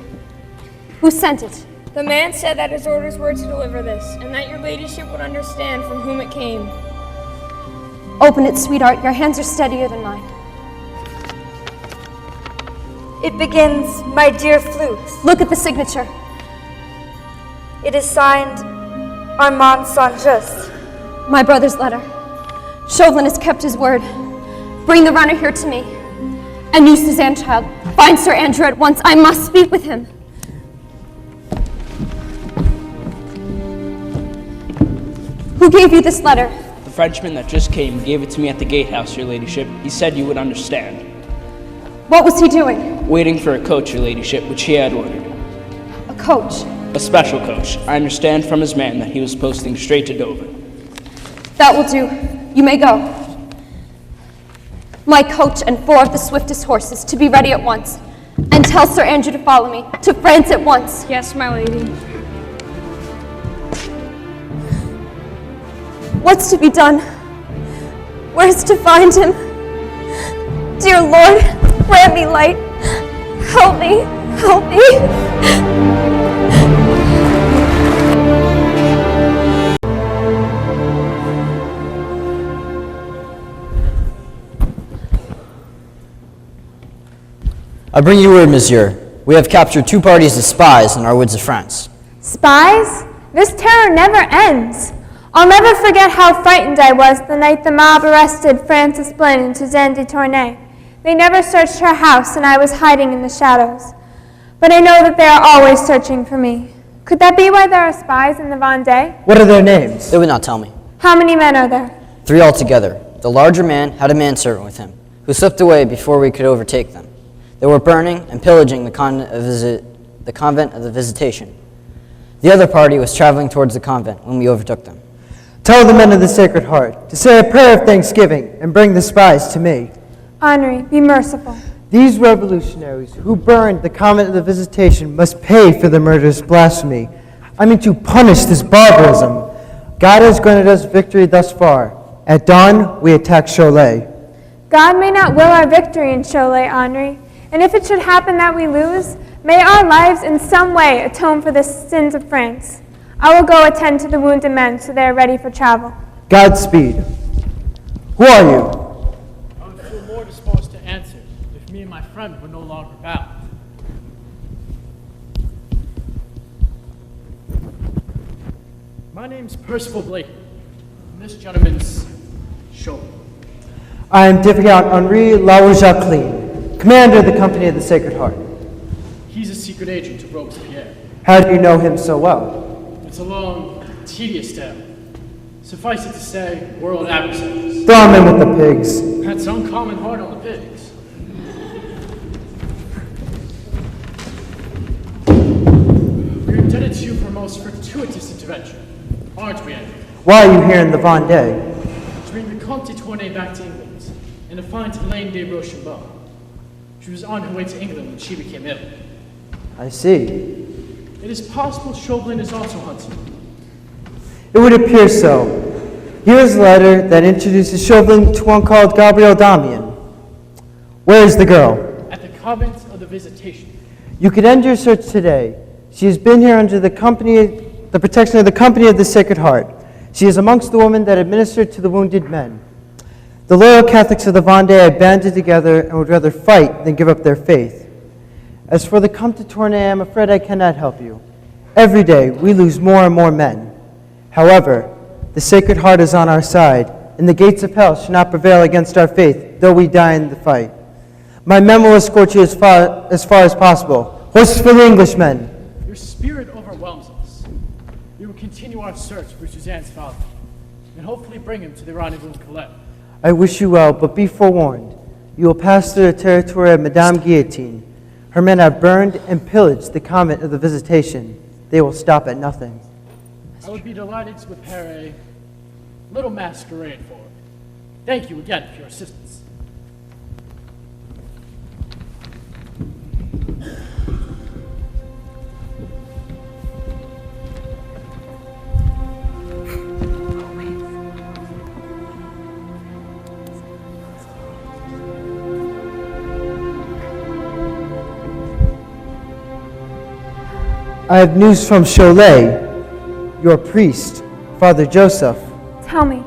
Who sent it? The man said that his orders were to deliver this, and that your ladyship would understand from whom it came. Open it, sweetheart. Your hands are steadier than mine. It begins, my dear flute. Look at the signature. It is signed Armand Saint-Just. My brother's letter. Chauvelin has kept his word. Bring the runner here to me. And you, Suzanne, child, find Sir Andrew at once. I must speak with him. Who gave you this letter? The Frenchman that just came gave it to me at the gatehouse, your ladyship. He said you would understand. What was he doing? Waiting for a coach, your ladyship, which he had ordered. A coach? A special coach. I understand from his man that he was posting straight to Dover. That will do. You may go. My coach and 4 of the swiftest horses to be ready at once. And tell Sir Andrew to follow me to France at once. Yes, my lady. What's to be done? Where's to find him? Dear Lord, grant me light. Help me, help me. I bring you word, monsieur. We have captured 2 parties of spies in our woods of France. Spies? This terror never ends. I'll never forget how frightened I was the night the mob arrested Frances Blynn and Suzanne de Tournay. They never searched her house, and I was hiding in the shadows. But I know that they are always searching for me. Could that be why there are spies in the Vendée? What are their names? They would not tell me. How many men are there? 3 altogether. The larger man had a manservant with him, who slipped away before we could overtake them. They were burning and pillaging the convent of the Visitation. The other party was traveling towards the convent when we overtook them. Tell the men of the Sacred Heart to say a prayer of thanksgiving and bring the spies to me. Henri, be merciful. These revolutionaries who burned the convent of the Visitation must pay for the murderous blasphemy. I mean to punish this barbarism. God has granted us victory thus far. At dawn, we attack Cholet. God may not will our victory in Cholet, Henri, and if it should happen that we lose, may our lives in some way atone for the sins of France. I will go attend to the wounded men so they are ready for travel. Godspeed. Who are you? I would feel more disposed to answer if me and my friend were no longer bound. My name's Percival Blake, and this gentleman's Chauvelin. I am Difficult Henri Larouche-Jacqueline, commander of the Company of the Sacred Heart. He's a secret agent of Robespierre. How do you know him so well? It's a long, tedious tale. Suffice it to say, we're old adversaries. Throw him in with the pigs. That's uncommon hard on the pigs. We're indebted to you for a most fortuitous intervention, aren't we, Andrew? Why are you here in the Vendée? To bring the Comte de Tournai back to England and to find Helene de Rochambeau. She was on her way to England when she became ill. I see. It is possible Chauvelin is also hunting. It would appear so. Here is a letter that introduces Chauvelin to one called Gabriel Damian. Where is the girl? At the convent of the Visitation. You could end your search today. She has been here under the protection of the Company of the Sacred Heart. She is amongst the women that administered to the wounded men. The loyal Catholics of the Vendée have banded together and would rather fight than give up their faith. As for the Comte de Tournai, I'm afraid I cannot help you. Every day, we lose more and more men. However, the Sacred Heart is on our side, and the gates of hell shall not prevail against our faith, though we die in the fight. My men will escort you as far as possible. Horses for the Englishmen. Your spirit overwhelms us. We will continue our search for Suzanne's father, and hopefully bring him to the rendezvous in Calais. I wish you well, but be forewarned. You will pass through the territory of Madame Guillotine. Her men have burned and pillaged the convent of the Visitation. They will stop at nothing. I would be delighted to prepare a little masquerade for her. Thank you again for your assistance. I have news from Cholet, your priest, Father Joseph. Tell me.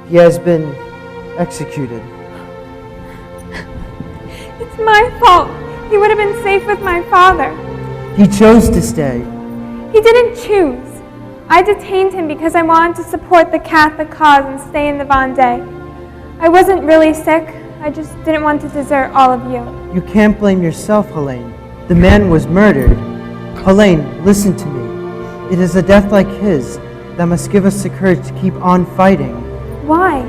He has been executed. It's my fault. He would have been safe with my father. He chose to stay. He didn't choose. I detained him because I wanted to support the Catholic cause and stay in the Vendée. I wasn't really sick. I just didn't want to desert all of you. You can't blame yourself, Helene. The man was murdered. Helene, listen to me. It is a death like his that must give us the courage to keep on fighting. Why?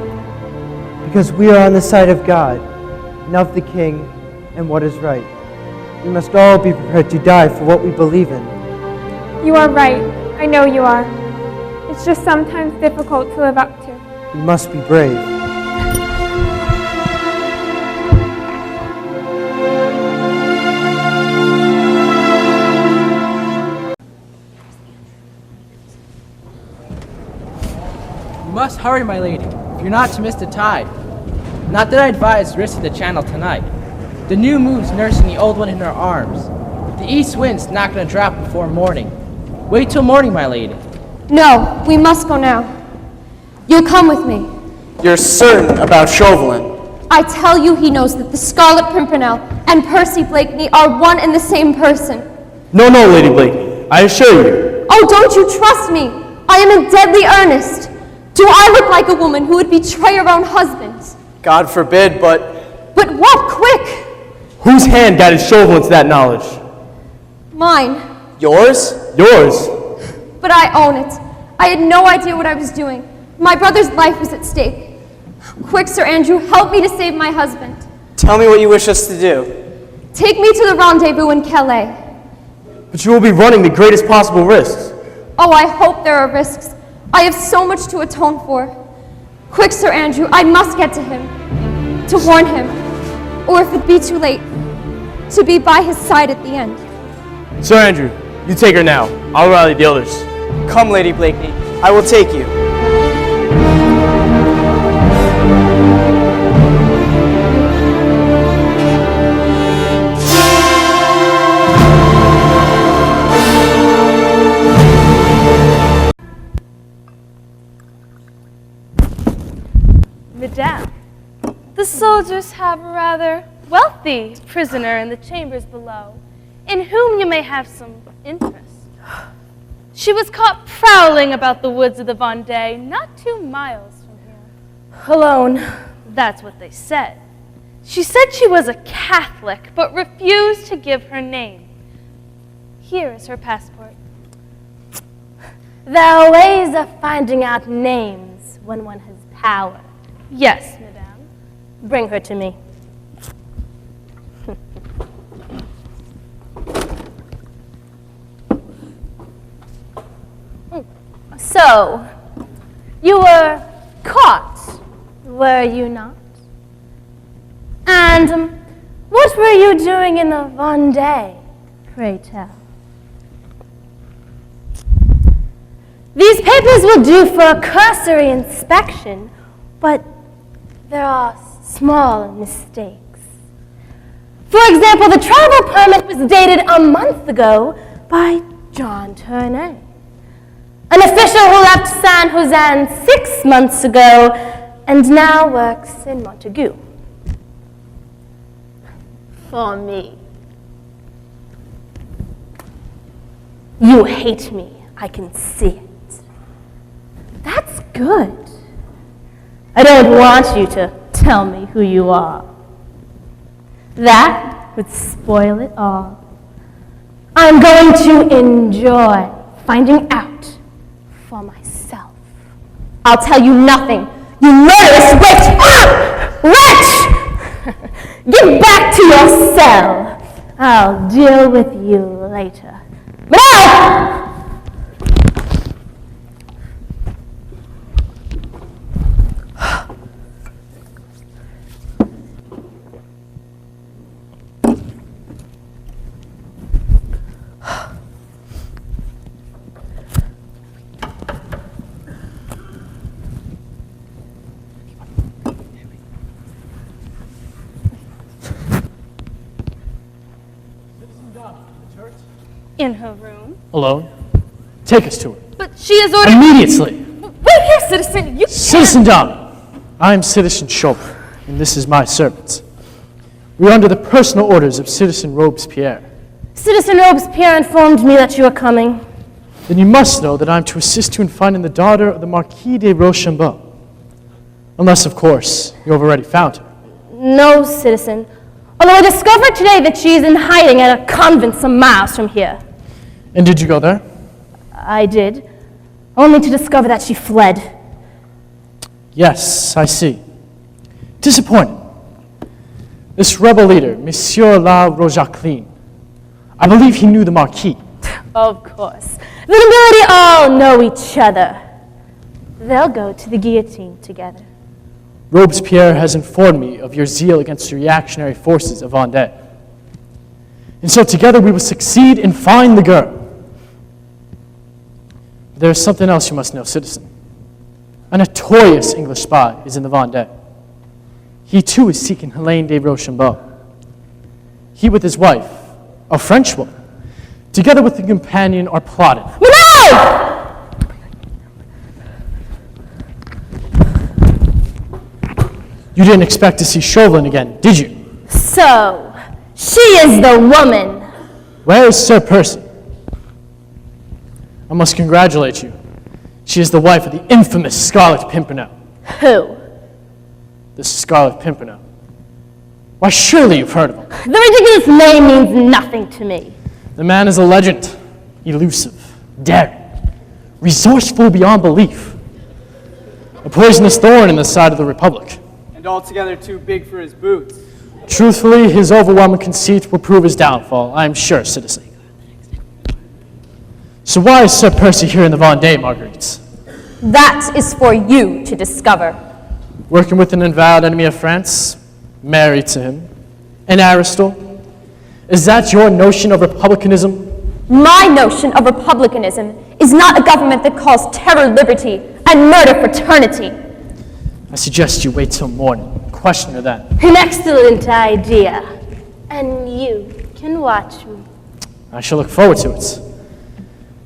Because we are on the side of God, and of the King, and what is right. We must all be prepared to die for what we believe in. You are right. I know you are. It's just sometimes difficult to live up to. We must be brave. You must hurry, my lady, if you're not to miss the tide. Not that I advise risking the channel tonight. The new moon's nursing the old one in her arms. The east wind's not going to drop before morning. Wait till morning, my lady. No, we must go now. You'll come with me. You're certain about Chauvelin? I tell you he knows that the Scarlet Pimpernel and Percy Blakeney are one and the same person. No, Lady Blakeney. I assure you. Oh, don't you trust me? I am in deadly earnest. Do I look like a woman who would betray her own husband? God forbid, but... But what? Quick! Whose hand guided Chauvelin to that knowledge? Mine. Yours? Yours. But I own it. I had no idea what I was doing. My brother's life was at stake. Quick, Sir Andrew, help me to save my husband. Tell me what you wish us to do. Take me to the rendezvous in Calais. But you will be running the greatest possible risks. Oh, I hope there are risks. I have so much to atone for. Quick, Sir Andrew, I must get to him. To warn him. or if it be too late, to be by his side at the end. Sir Andrew, you take her now. I'll rally the others. Come, Lady Blakeney. I will take you. Madame, the soldiers have a rather wealthy prisoner in the chambers below, in whom you may have some interest. She was caught prowling about the woods of the Vendée, not 2 miles from here. Alone, that's what they said. She said she was a Catholic, but refused to give her name. Here is her passport. There are ways of finding out names when one has power. Yes, madame. Bring her to me. So, you were caught, were you not? And what were you doing in the Vendée, pray tell? These papers will do for a cursory inspection, but there are small mistakes. For example, the travel permit was dated a month ago by John Tournay, an official who left San Jose 6 months ago and now works in Montague. For me. You hate me, I can see it. That's good. I don't want you to tell me who you are. That would spoil it all. I'm going to enjoy finding out for myself. I'll tell you nothing, you murderous witch! Ah! Wretch! Get back to your cell. I'll deal with you later. Madame! In her room. Alone? Take us to her. But she is ordered... Immediately! Wait here, citizen. You Citizen Dom, I am Citizen Chauvel, and this is my servant. We are under the personal orders of Citizen Robespierre. Citizen Robespierre informed me that you were coming. Then you must know that I am to assist you in finding the daughter of the Marquis de Rochambeau. Unless, of course, you have already found her. No, citizen. Although I discovered today that she is in hiding at a convent some miles from here. And did you go there? I did, only to discover that she fled. Yes, I see. Disappointing. This rebel leader, Monsieur La Rojacline, I believe he knew the Marquis. Of course. The nobility all know each other. They'll go to the guillotine together. Robespierre has informed me of your zeal against the reactionary forces of Vendée. And so together we will succeed and find the girl. But there is something else you must know, citizen. A notorious English spy is in the Vendée. He too is seeking Helene de Rochambeau. He with his wife, a French woman, together with a companion are plotting. No! You didn't expect to see Chauvelin again, did you? So, she is the woman. Where is Sir Percy? I must congratulate you. She is the wife of the infamous Scarlet Pimpernel. Who? The Scarlet Pimpernel. Why, surely you've heard of him. The ridiculous name means nothing to me. The man is a legend. Elusive, daring, resourceful beyond belief. A poisonous thorn in the side of the Republic. And altogether too big for his boots. Truthfully, his overwhelming conceit will prove his downfall, I am sure, citizen. So why is Sir Percy here in the Vendée, Marguerite? That is for you to discover. Working with an avowed enemy of France, married to him, And Aristotle? Is that your notion of republicanism? My notion of republicanism is not a government that calls terror liberty and murder fraternity. I suggest you wait till morning. Question her then. An excellent idea. And you can watch me. I shall look forward to it.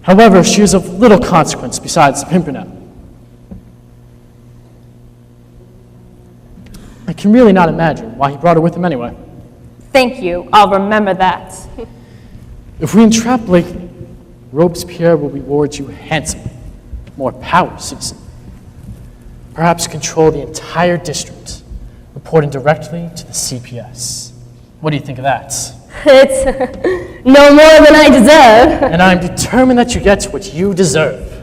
However, she is of little consequence besides the Pimpernel. I can really not imagine why he brought her with him anyway. Thank you. I'll remember that. If we entrap Blakeney, Robespierre will reward you handsomely. More power, citizen. Perhaps control the entire district, reporting directly to the CPS. What do you think of that? It's no more than I deserve. And I'm determined that you get what you deserve.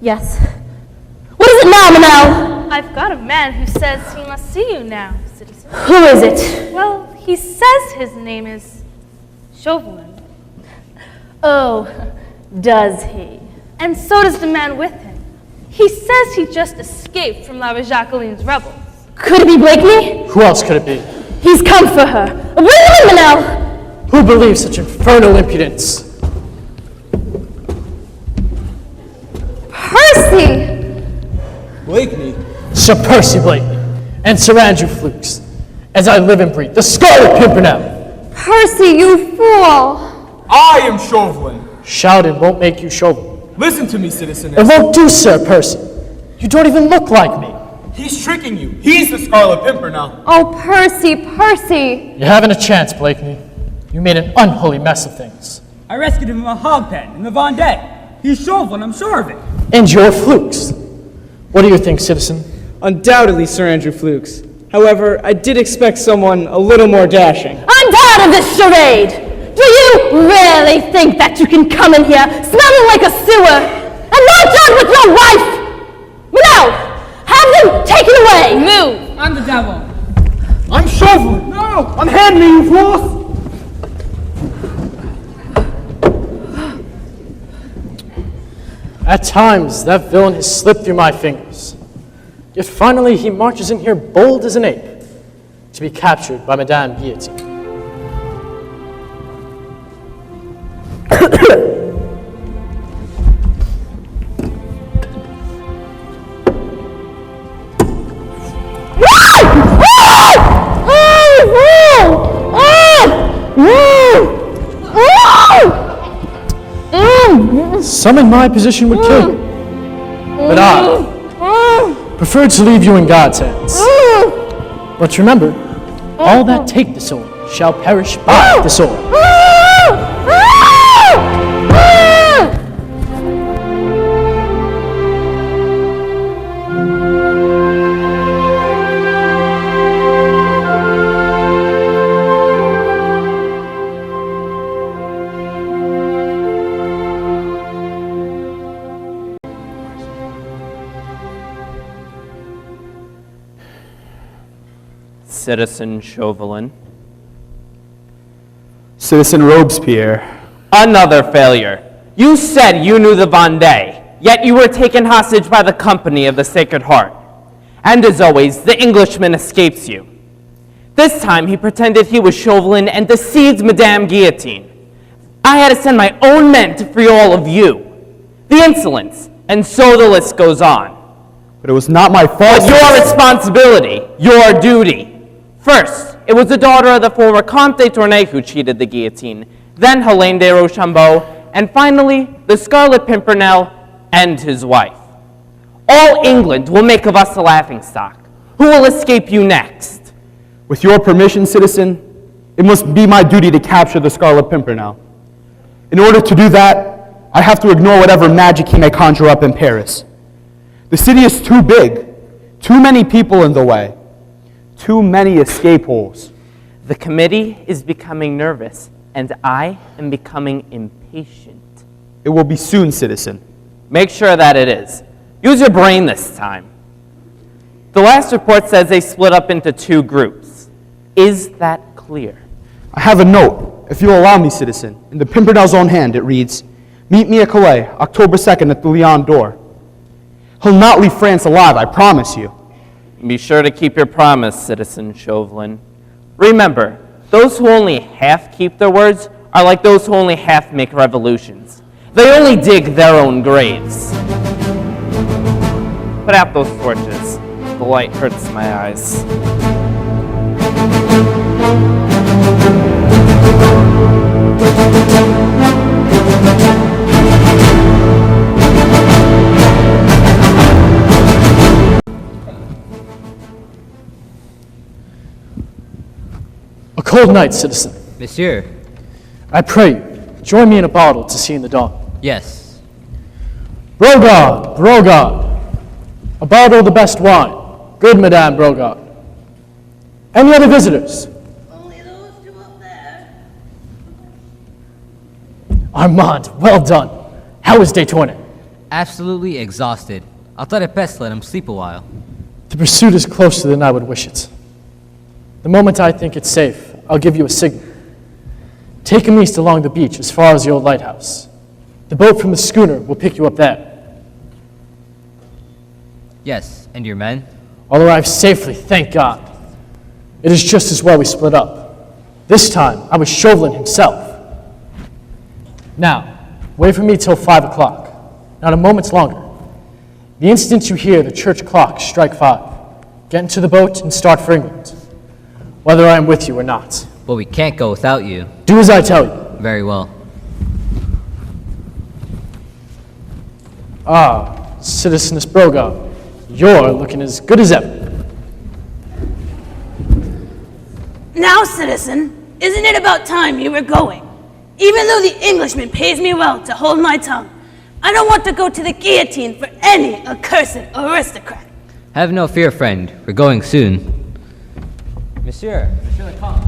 Yes. What is it now, Manel? I've got a man who says he must see you now, citizen. Who is it? Well, he says his name is Chauvelin. Oh, does he? And so does the man with him. He says he just escaped from La Jacqueline's rebels. Could it be Blakeney? Who else could it be? He's come for her. Bring him in, Manel! Who believes such infernal impudence? Percy! Blakeney? Sir Percy Blakeney and Sir Andrew Flukes, as I live and breathe, the Scarlet Pimpernel! Percy, you fool! I am Chauvelin. Shouting won't make you Chauvelin. Listen to me, citizen. It won't do, Sir Percy. You don't even look like me. He's tricking you. He's the Scarlet Pimpernel. Oh, Percy, Percy! You haven't a chance, Blakeney. You made an unholy mess of things. I rescued him from a hog pen in the Vendée. He's Chauvelin, I'm sure of it. And you're Flukes. What do you think, citizen? Undoubtedly, Sir Andrew Flukes. However, I did expect someone a little more dashing. I'm tired of this charade! Do you really think that you can come in here smelling like a sewer and not done with your wife? No! Have them taken away! Move! I'm the devil. I'm Chauvelin. No! Unhand me, you fools! At times, that villain has slipped through my fingers. Yet finally, he marches in here bold as an ape to be captured by Madame Guillotine. Some in my position would kill you, but I prefer to leave you in God's hands. But remember, all that take the sword shall perish by the sword. Citizen Chauvelin. Citizen Robespierre. Another failure. You said you knew the Vendée, yet you were taken hostage by the Company of the Sacred Heart. And as always, the Englishman escapes you. This time he pretended he was Chauvelin and deceived Madame Guillotine. I had to send my own men to free all of you. The insolence, and so the list goes on. But it was not my fault. But your responsibility, your duty. First, it was the daughter of the former Comte de Tournai who cheated the guillotine, then Helene de Rochambeau, and finally, the Scarlet Pimpernel and his wife. All England will make of us a laughingstock. Who will escape you next? With your permission, citizen, it must be my duty to capture the Scarlet Pimpernel. In order to do that, I have to ignore whatever magic he may conjure up in Paris. The city is too big, too many people in the way, too many escape holes. The committee is becoming nervous, and I am becoming impatient. It will be soon, citizen. Make sure that it is. Use your brain this time. The last report says they split up into 2 groups. Is that clear? I have a note, if you'll allow me, citizen. In the Pimpernel's own hand, it reads, "Meet me at Calais, October 2nd at the Lion door. He'll not leave France alive, I promise you. Be sure to keep your promise, Citizen Chauvelin. Remember, those who only half keep their words are like those who only half make revolutions. They only dig their own graves. Put out those torches. The light hurts my eyes. A cold night, citizen. Monsieur. I pray you, join me in a bottle to see in the dawn. Yes. Brogard, Brogard. A bottle of the best wine. Good, Madame Brogard. Any other visitors? Only those two up there. Armand, well done. How was Daytona? Absolutely exhausted. I thought it best to let him sleep a while. The pursuit is closer than I would wish it. The moment I think it's safe, I'll give you a signal. Take him east along the beach as far as the old lighthouse. The boat from the schooner will pick you up there. Yes, and your men? All arrived safely, thank God. It is just as well we split up. This time, I was Chauvelin himself. Now, wait for me till 5 o'clock. Not a moment's longer. The instant you hear the church clock strike 5, get into the boat and start for England, whether I am with you or not. But we can't go without you. Do as I tell you. Very well. Ah, Citizeness Brogard, you're looking as good as ever. Now, citizen, isn't it about time you were going? Even though the Englishman pays me well to hold my tongue, I don't want to go to the guillotine for any accursed aristocrat. Have no fear, friend. We're going soon. Monsieur le Comte.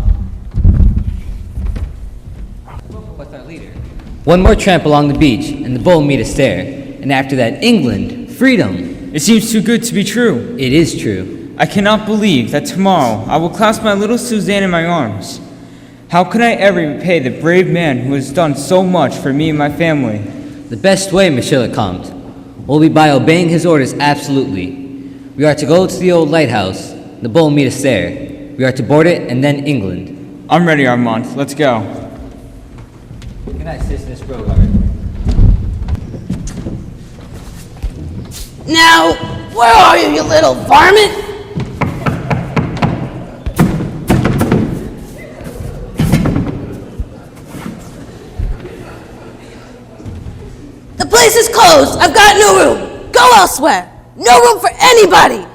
What's our leader? One more tramp along the beach, and the bull meet us there. And after that, England, freedom. It seems too good to be true. It is true. I cannot believe that tomorrow I will clasp my little Suzanne in my arms. How can I ever repay the brave man who has done so much for me and my family? The best way, Monsieur le Comte, will be by obeying his orders absolutely. We are to go to the old lighthouse. The bull meet us there. We are to board it, and then England. I'm ready, Armand. Let's go. Good night, Citizeness Brogard. Now, where are you, you little varmint? The place is closed. I've got no room. Go elsewhere. No room for anybody.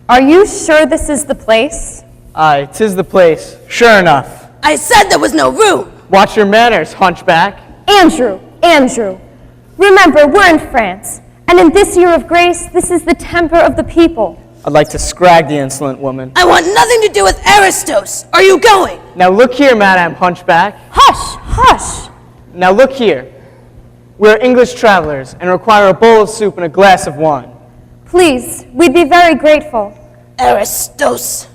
Are you sure this is the place? Aye, 'tis the place, sure enough. I said there was no room. Watch your manners, hunchback. Andrew, remember, we're in France, and in this year of grace, this is the temper of the people. I'd like to scrag the insolent woman. I want nothing to do with Aristos. Are you going? Now look here, Madame Hunchback. Hush, hush. Now look here. We're English travelers and require a bowl of soup and a glass of wine. Please, we'd be very grateful. Aristos.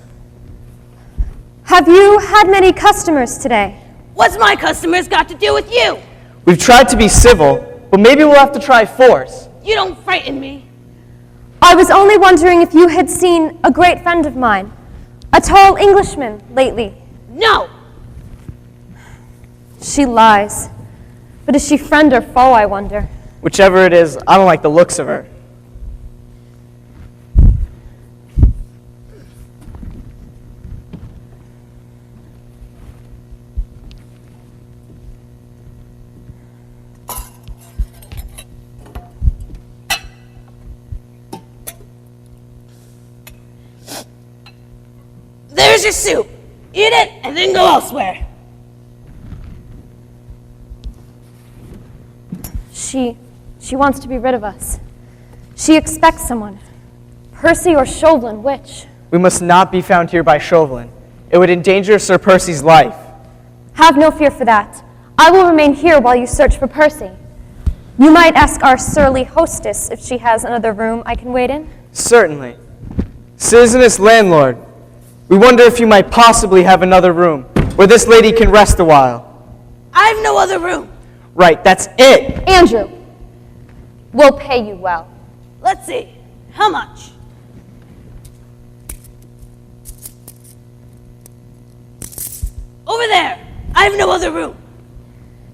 Have you had many customers today? What's my customers got to do with you? We've tried to be civil, but maybe we'll have to try force. You don't frighten me. I was only wondering if you had seen a great friend of mine, a tall Englishman, lately. No. She lies. But is she friend or foe, I wonder? Whichever it is, I don't like the looks of her. There's your soup. Eat it and then go elsewhere. She wants to be rid of us. She expects someone. Percy or Chauvelin, which? We must not be found here by Chauvelin. It would endanger Sir Percy's life. Have no fear for that. I will remain here while you search for Percy. You might ask our surly hostess if she has another room I can wait in. Certainly. Citizeness Landlord, we wonder if you might possibly have another room where this lady can rest a while. I've no other room. Right, that's it. Andrew, we'll pay you well. Let's see. How much? Over there. I have no other room.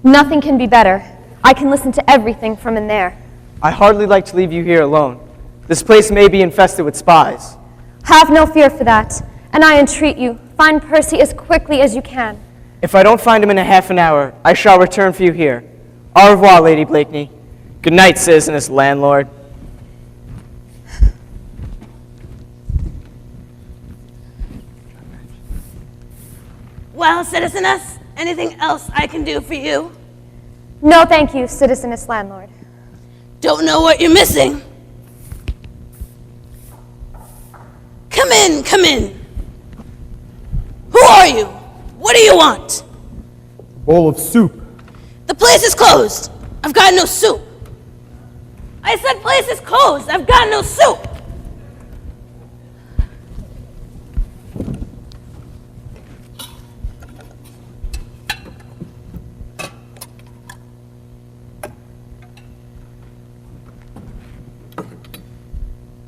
Nothing can be better. I can listen to everything from in there. I hardly like to leave you here alone. This place may be infested with spies. Have no fear for that, and I entreat you, find Percy as quickly as you can. If I don't find him in a half an hour, I shall return for you here. Au revoir, Lady Blakeney. Good night, citizeness landlord. Well, citizeness, anything else I can do for you? No, thank you, citizeness landlord. Don't know what you're missing. Come in, come in. Who are you? What do you want? Bowl of soup. The place is closed. I've got no soup. I said place is closed. I've got no soup.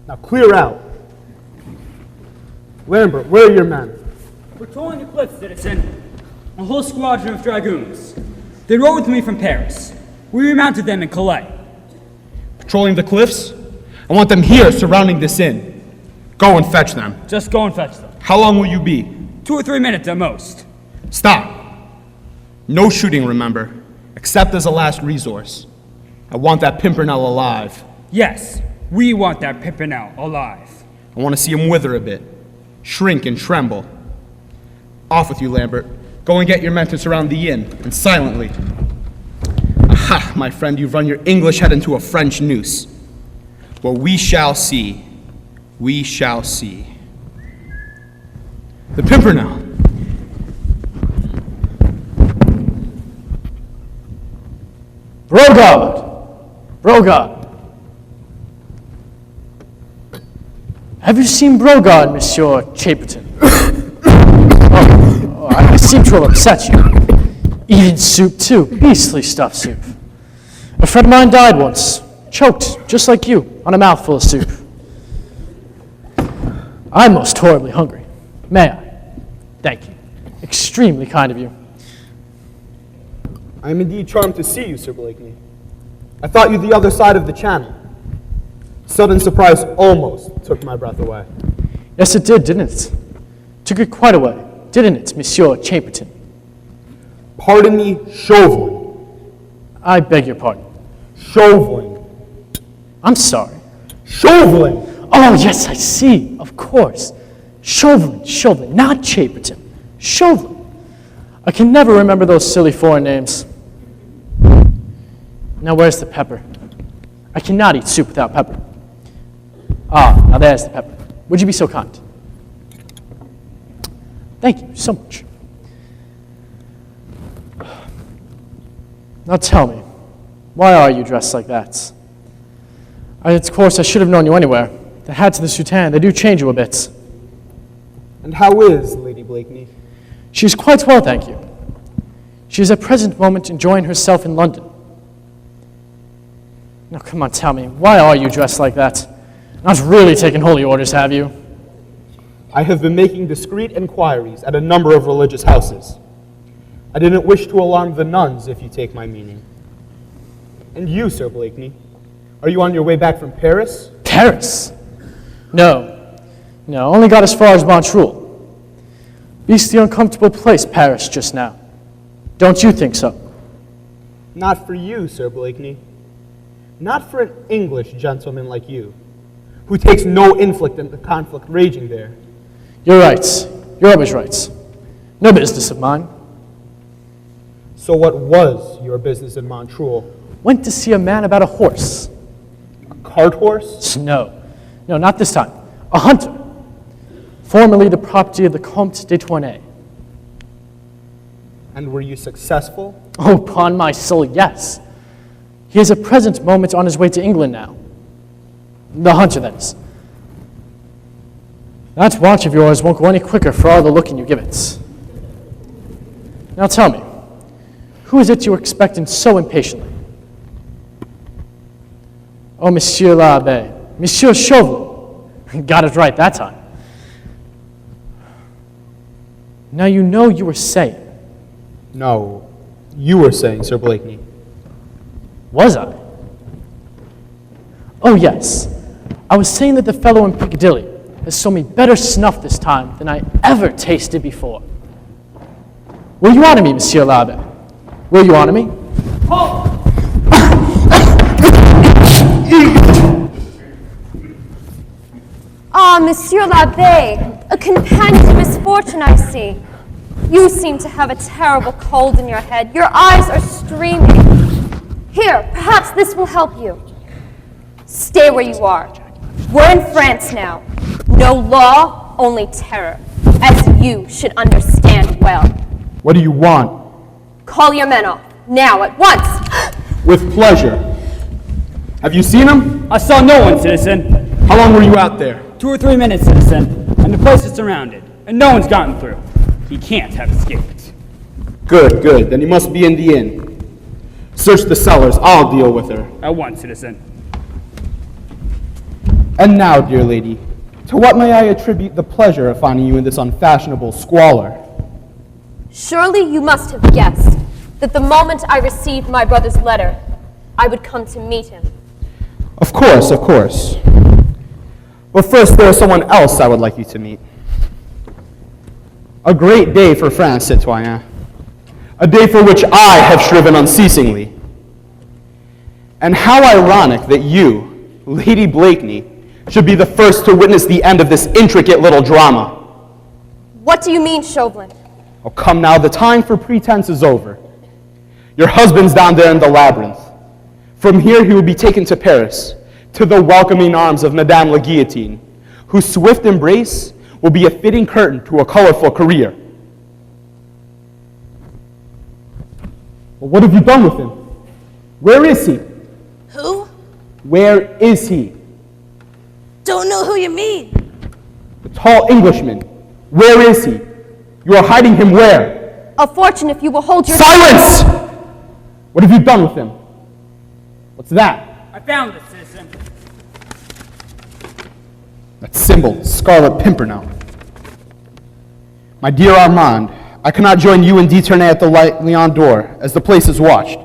Now clear out. Lambert, where are your men? Patrolling the cliffs, citizen. A whole squadron of dragoons. They rode with me from Paris. We remounted them in Calais. Patrolling the cliffs? I want them here surrounding this inn. Go and fetch them. Just go and fetch them. How long will you be? 2 or 3 minutes at most. Stop. No shooting, remember, except as a last resource. I want that Pimpernel alive. Yes, we want that Pimpernel alive. I want to see him wither a bit, shrink and tremble. Off with you, Lambert. Go and get your men to surround the inn, and silently. Aha, my friend, you've run your English head into a French noose. Well, we shall see. We shall see. The Pimpernel. Brogard! Have you seen Brogard, Monsieur Chaperton? I seem to have upset you. Eating soup, too. Beastly stuff soup. A friend of mine died once, choked, just like you, on a mouthful of soup. I'm most horribly hungry. May I? Thank you. Extremely kind of you. I am indeed charmed to see you, Sir Blakeney. I thought you the other side of the channel. Sudden surprise almost took my breath away. Yes, it did, didn't it? Took it quite away, didn't it, Monsieur Chaperton? Pardon me, Chauvelin. I beg your pardon. Chauvelin. I'm sorry. Chauvelin! Oh, yes, I see. Of course. Chauvelin, not Chaperton. Chauvelin. I can never remember those silly foreign names. Now, where's the pepper? I cannot eat soup without pepper. Ah, now there's the pepper. Would you be so kind? Thank you so much. Now tell me, why are you dressed like that? Of course, I should have known you anywhere. The hats and the soutane, they do change you a bit. And how is Lady Blakeney? She is quite well, thank you. She is at present moment enjoying herself in London. Now, come on, tell me, why are you dressed like that? Not really taking holy orders, have you? I have been making discreet inquiries at a number of religious houses. I didn't wish to alarm the nuns, if you take my meaning. And you, Sir Blakeney, are you on your way back from Paris? Paris? No, only got as far as Montreal. Beastly uncomfortable place, Paris, just now. Don't you think so? Not for you, Sir Blakeney. Not for an English gentleman like you, who takes no inflict in the conflict raging there. You're right. You're always right. No business of mine. So what was your business in Montreal? Went to see a man about a horse. A cart horse? No, not this time. A hunter. Formerly the property of the Comte de Tournai. And were you successful? Oh, upon my soul, yes. He is at present moment on his way to England now. The hunter, that is. That watch of yours won't go any quicker for all the looking you give it. Now tell me, who is it you are expecting so impatiently? Oh, Monsieur l'Abbé, Monsieur Chauvelin. Got it right that time. Now you know you were saying. No, you were saying, Sir Blakeney. Was I? Oh, yes. I was saying that the fellow in Piccadilly has sold me better snuff this time than I ever tasted before. Will you honor me, Monsieur l'Abbe? Will you honor me? Ah, Monsieur l'Abbé, a companion to misfortune, I see. You seem to have a terrible cold in your head. Your eyes are streaming. Here, perhaps this will help you. Stay where you are. We're in France now. No law, only terror, as you should understand well. What do you want? Call your men off, now, at once! With pleasure. Have you seen him? I saw no one, citizen. How long were you out there? 2 or 3 minutes, citizen, and the place is surrounded, and no one's gotten through. He can't have escaped. Good, good. Then he must be in the inn. Search the cellars. I'll deal with her. At once, citizen. And now, dear lady, to what may I attribute the pleasure of finding you in this unfashionable squalor? Surely you must have guessed that the moment I received my brother's letter, I would come to meet him. Of course, of course. But first, there is someone else I would like you to meet. A great day for France, citoyen. A day for which I have striven unceasingly. And how ironic that you, Lady Blakeney, should be the first to witness the end of this intricate little drama. What do you mean, Chauvelin? Oh, come now, the time for pretense is over. Your husband's down there in the labyrinth. From here he will be taken to Paris, to the welcoming arms of Madame la Guillotine, whose swift embrace will be a fitting curtain to a colorful career. Well, what have you done with him? Where is he? Who? Where is he? Don't know who you mean. The tall Englishman. Where is he? You are hiding him where? A fortune if you will hold your... Silence! What have you done with him? What's that? I found it, citizen. That symbol, Scarlet Pimpernel. My dear Armand, I cannot join you and Diternay at the Lion door, as the place is watched,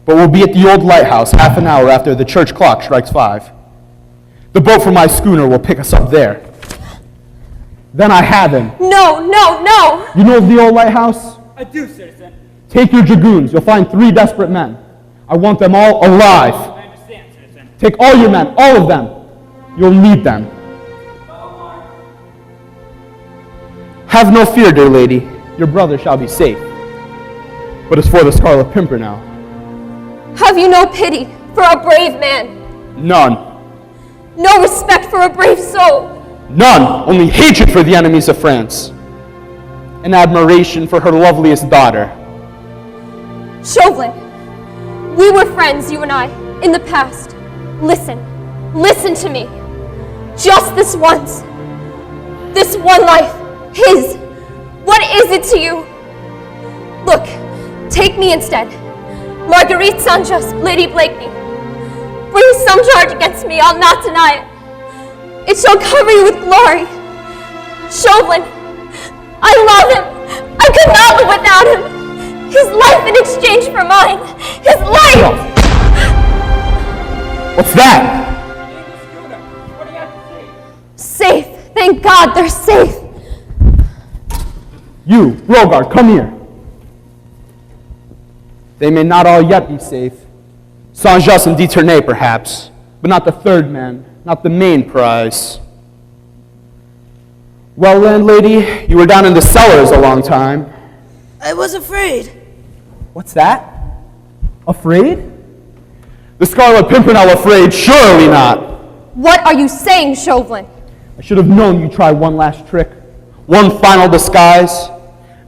but will be at the old lighthouse half an hour after the church clock strikes 5. The boat from my schooner will pick us up there. Then I have him. No, no, no! You know of the old lighthouse? I do, citizen. Take your dragoons. You'll find 3 desperate men. I want them all alive. I understand, citizen. Take all your men, all of them. You'll need them. Have no fear, dear lady. Your brother shall be safe. But as for the Scarlet Pimpernel... Have you no pity for a brave man? None. No respect for a brave soul? None. Only hatred for the enemies of France. And admiration for her loveliest daughter. Chauvelin, we were friends, you and I, in the past. Listen. Listen to me. Just this once. This one life. His. What is it to you? Look, take me instead. Marguerite Saint-Just, Lady Blakeney. Bring some charge against me, I'll not deny it. It shall cover you with glory. Chauvelin, I love him. I could not live without him. His life in exchange for mine. His life! What's that? Safe. Thank God they're safe. You, Rogard, come here. They may not all yet be safe. Saint-Just and Diternay, perhaps, but not the third man, not the main prize. Well, landlady, you were down in the cellars a long time. I was afraid. What's that? Afraid? The Scarlet Pimpernel afraid? Surely not. What are you saying, Chauvelin? I should have known you'd try one last trick, one final disguise.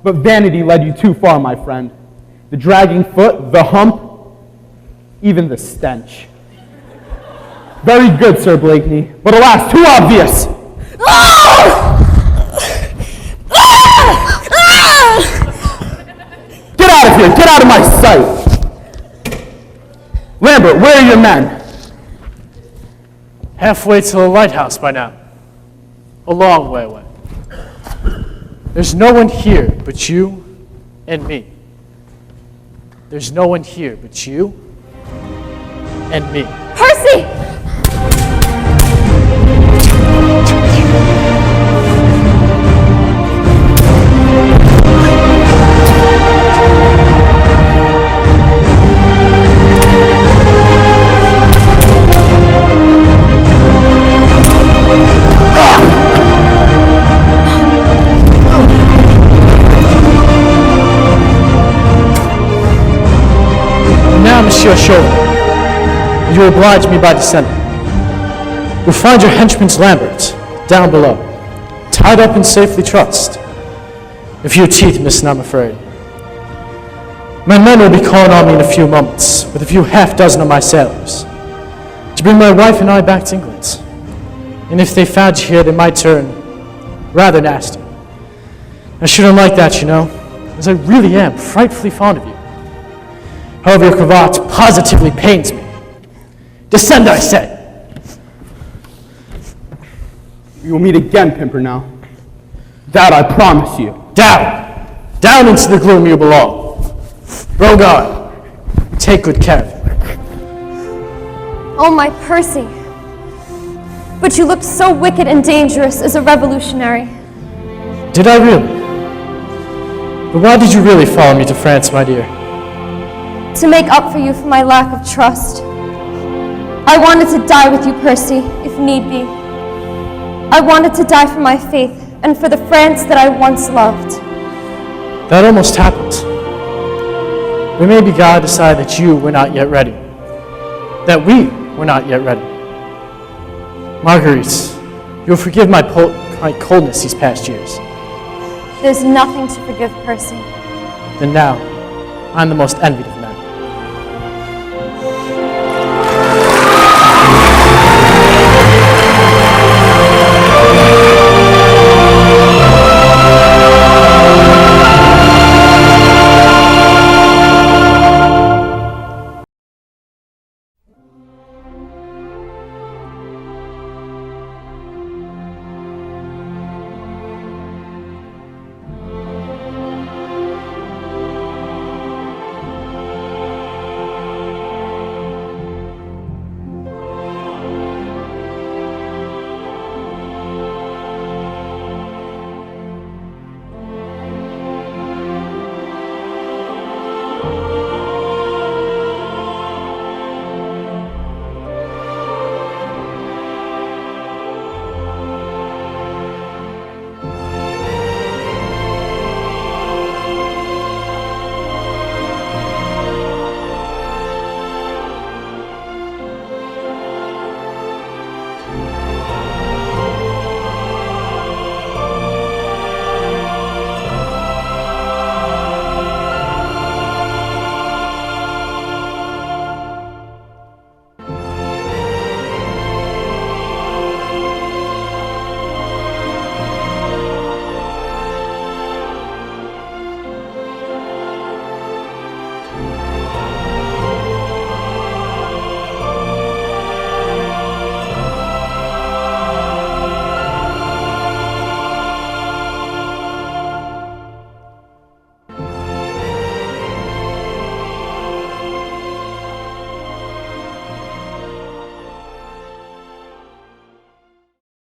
But vanity led you too far, my friend. The dragging foot, the hump, even the stench. Very good, Sir Blakeney, but alas, too obvious. Get out of here, get out of my sight. Lambert, where are your men? Halfway to the lighthouse by now. A long way away. There's no one here but you and me. There's no one here but you and me. Percy! Now, Monsieur Chauvelin, you oblige me by descending. You'll find your henchman's Lambert down below, tied up and safely trussed. A few teeth missing, I'm afraid. My men will be calling on me in a few moments, with a few half-dozen of my sailors, to bring my wife and I back to England. And if they found you here, they might turn rather nasty. I shouldn't like that, you know, as I really am frightfully fond of you. However, your cravat positively pains me. Descend, I say! We will meet again, Pimpernel. That I promise you. Down! Down into the gloom you belong. Rogard, take good care of him. Oh, my Percy. But you looked so wicked and dangerous as a revolutionary. Did I really? But why did you really follow me to France, my dear? To make up for you for my lack of trust. I wanted to die with you, Percy, if need be. I wanted to die for my faith and for the France that I once loved. That almost happened. But maybe God decided that you were not yet ready. That we were not yet ready. Marguerite, you'll forgive my coldness these past years. There's nothing to forgive, Percy. Then now, I'm the most envied of men.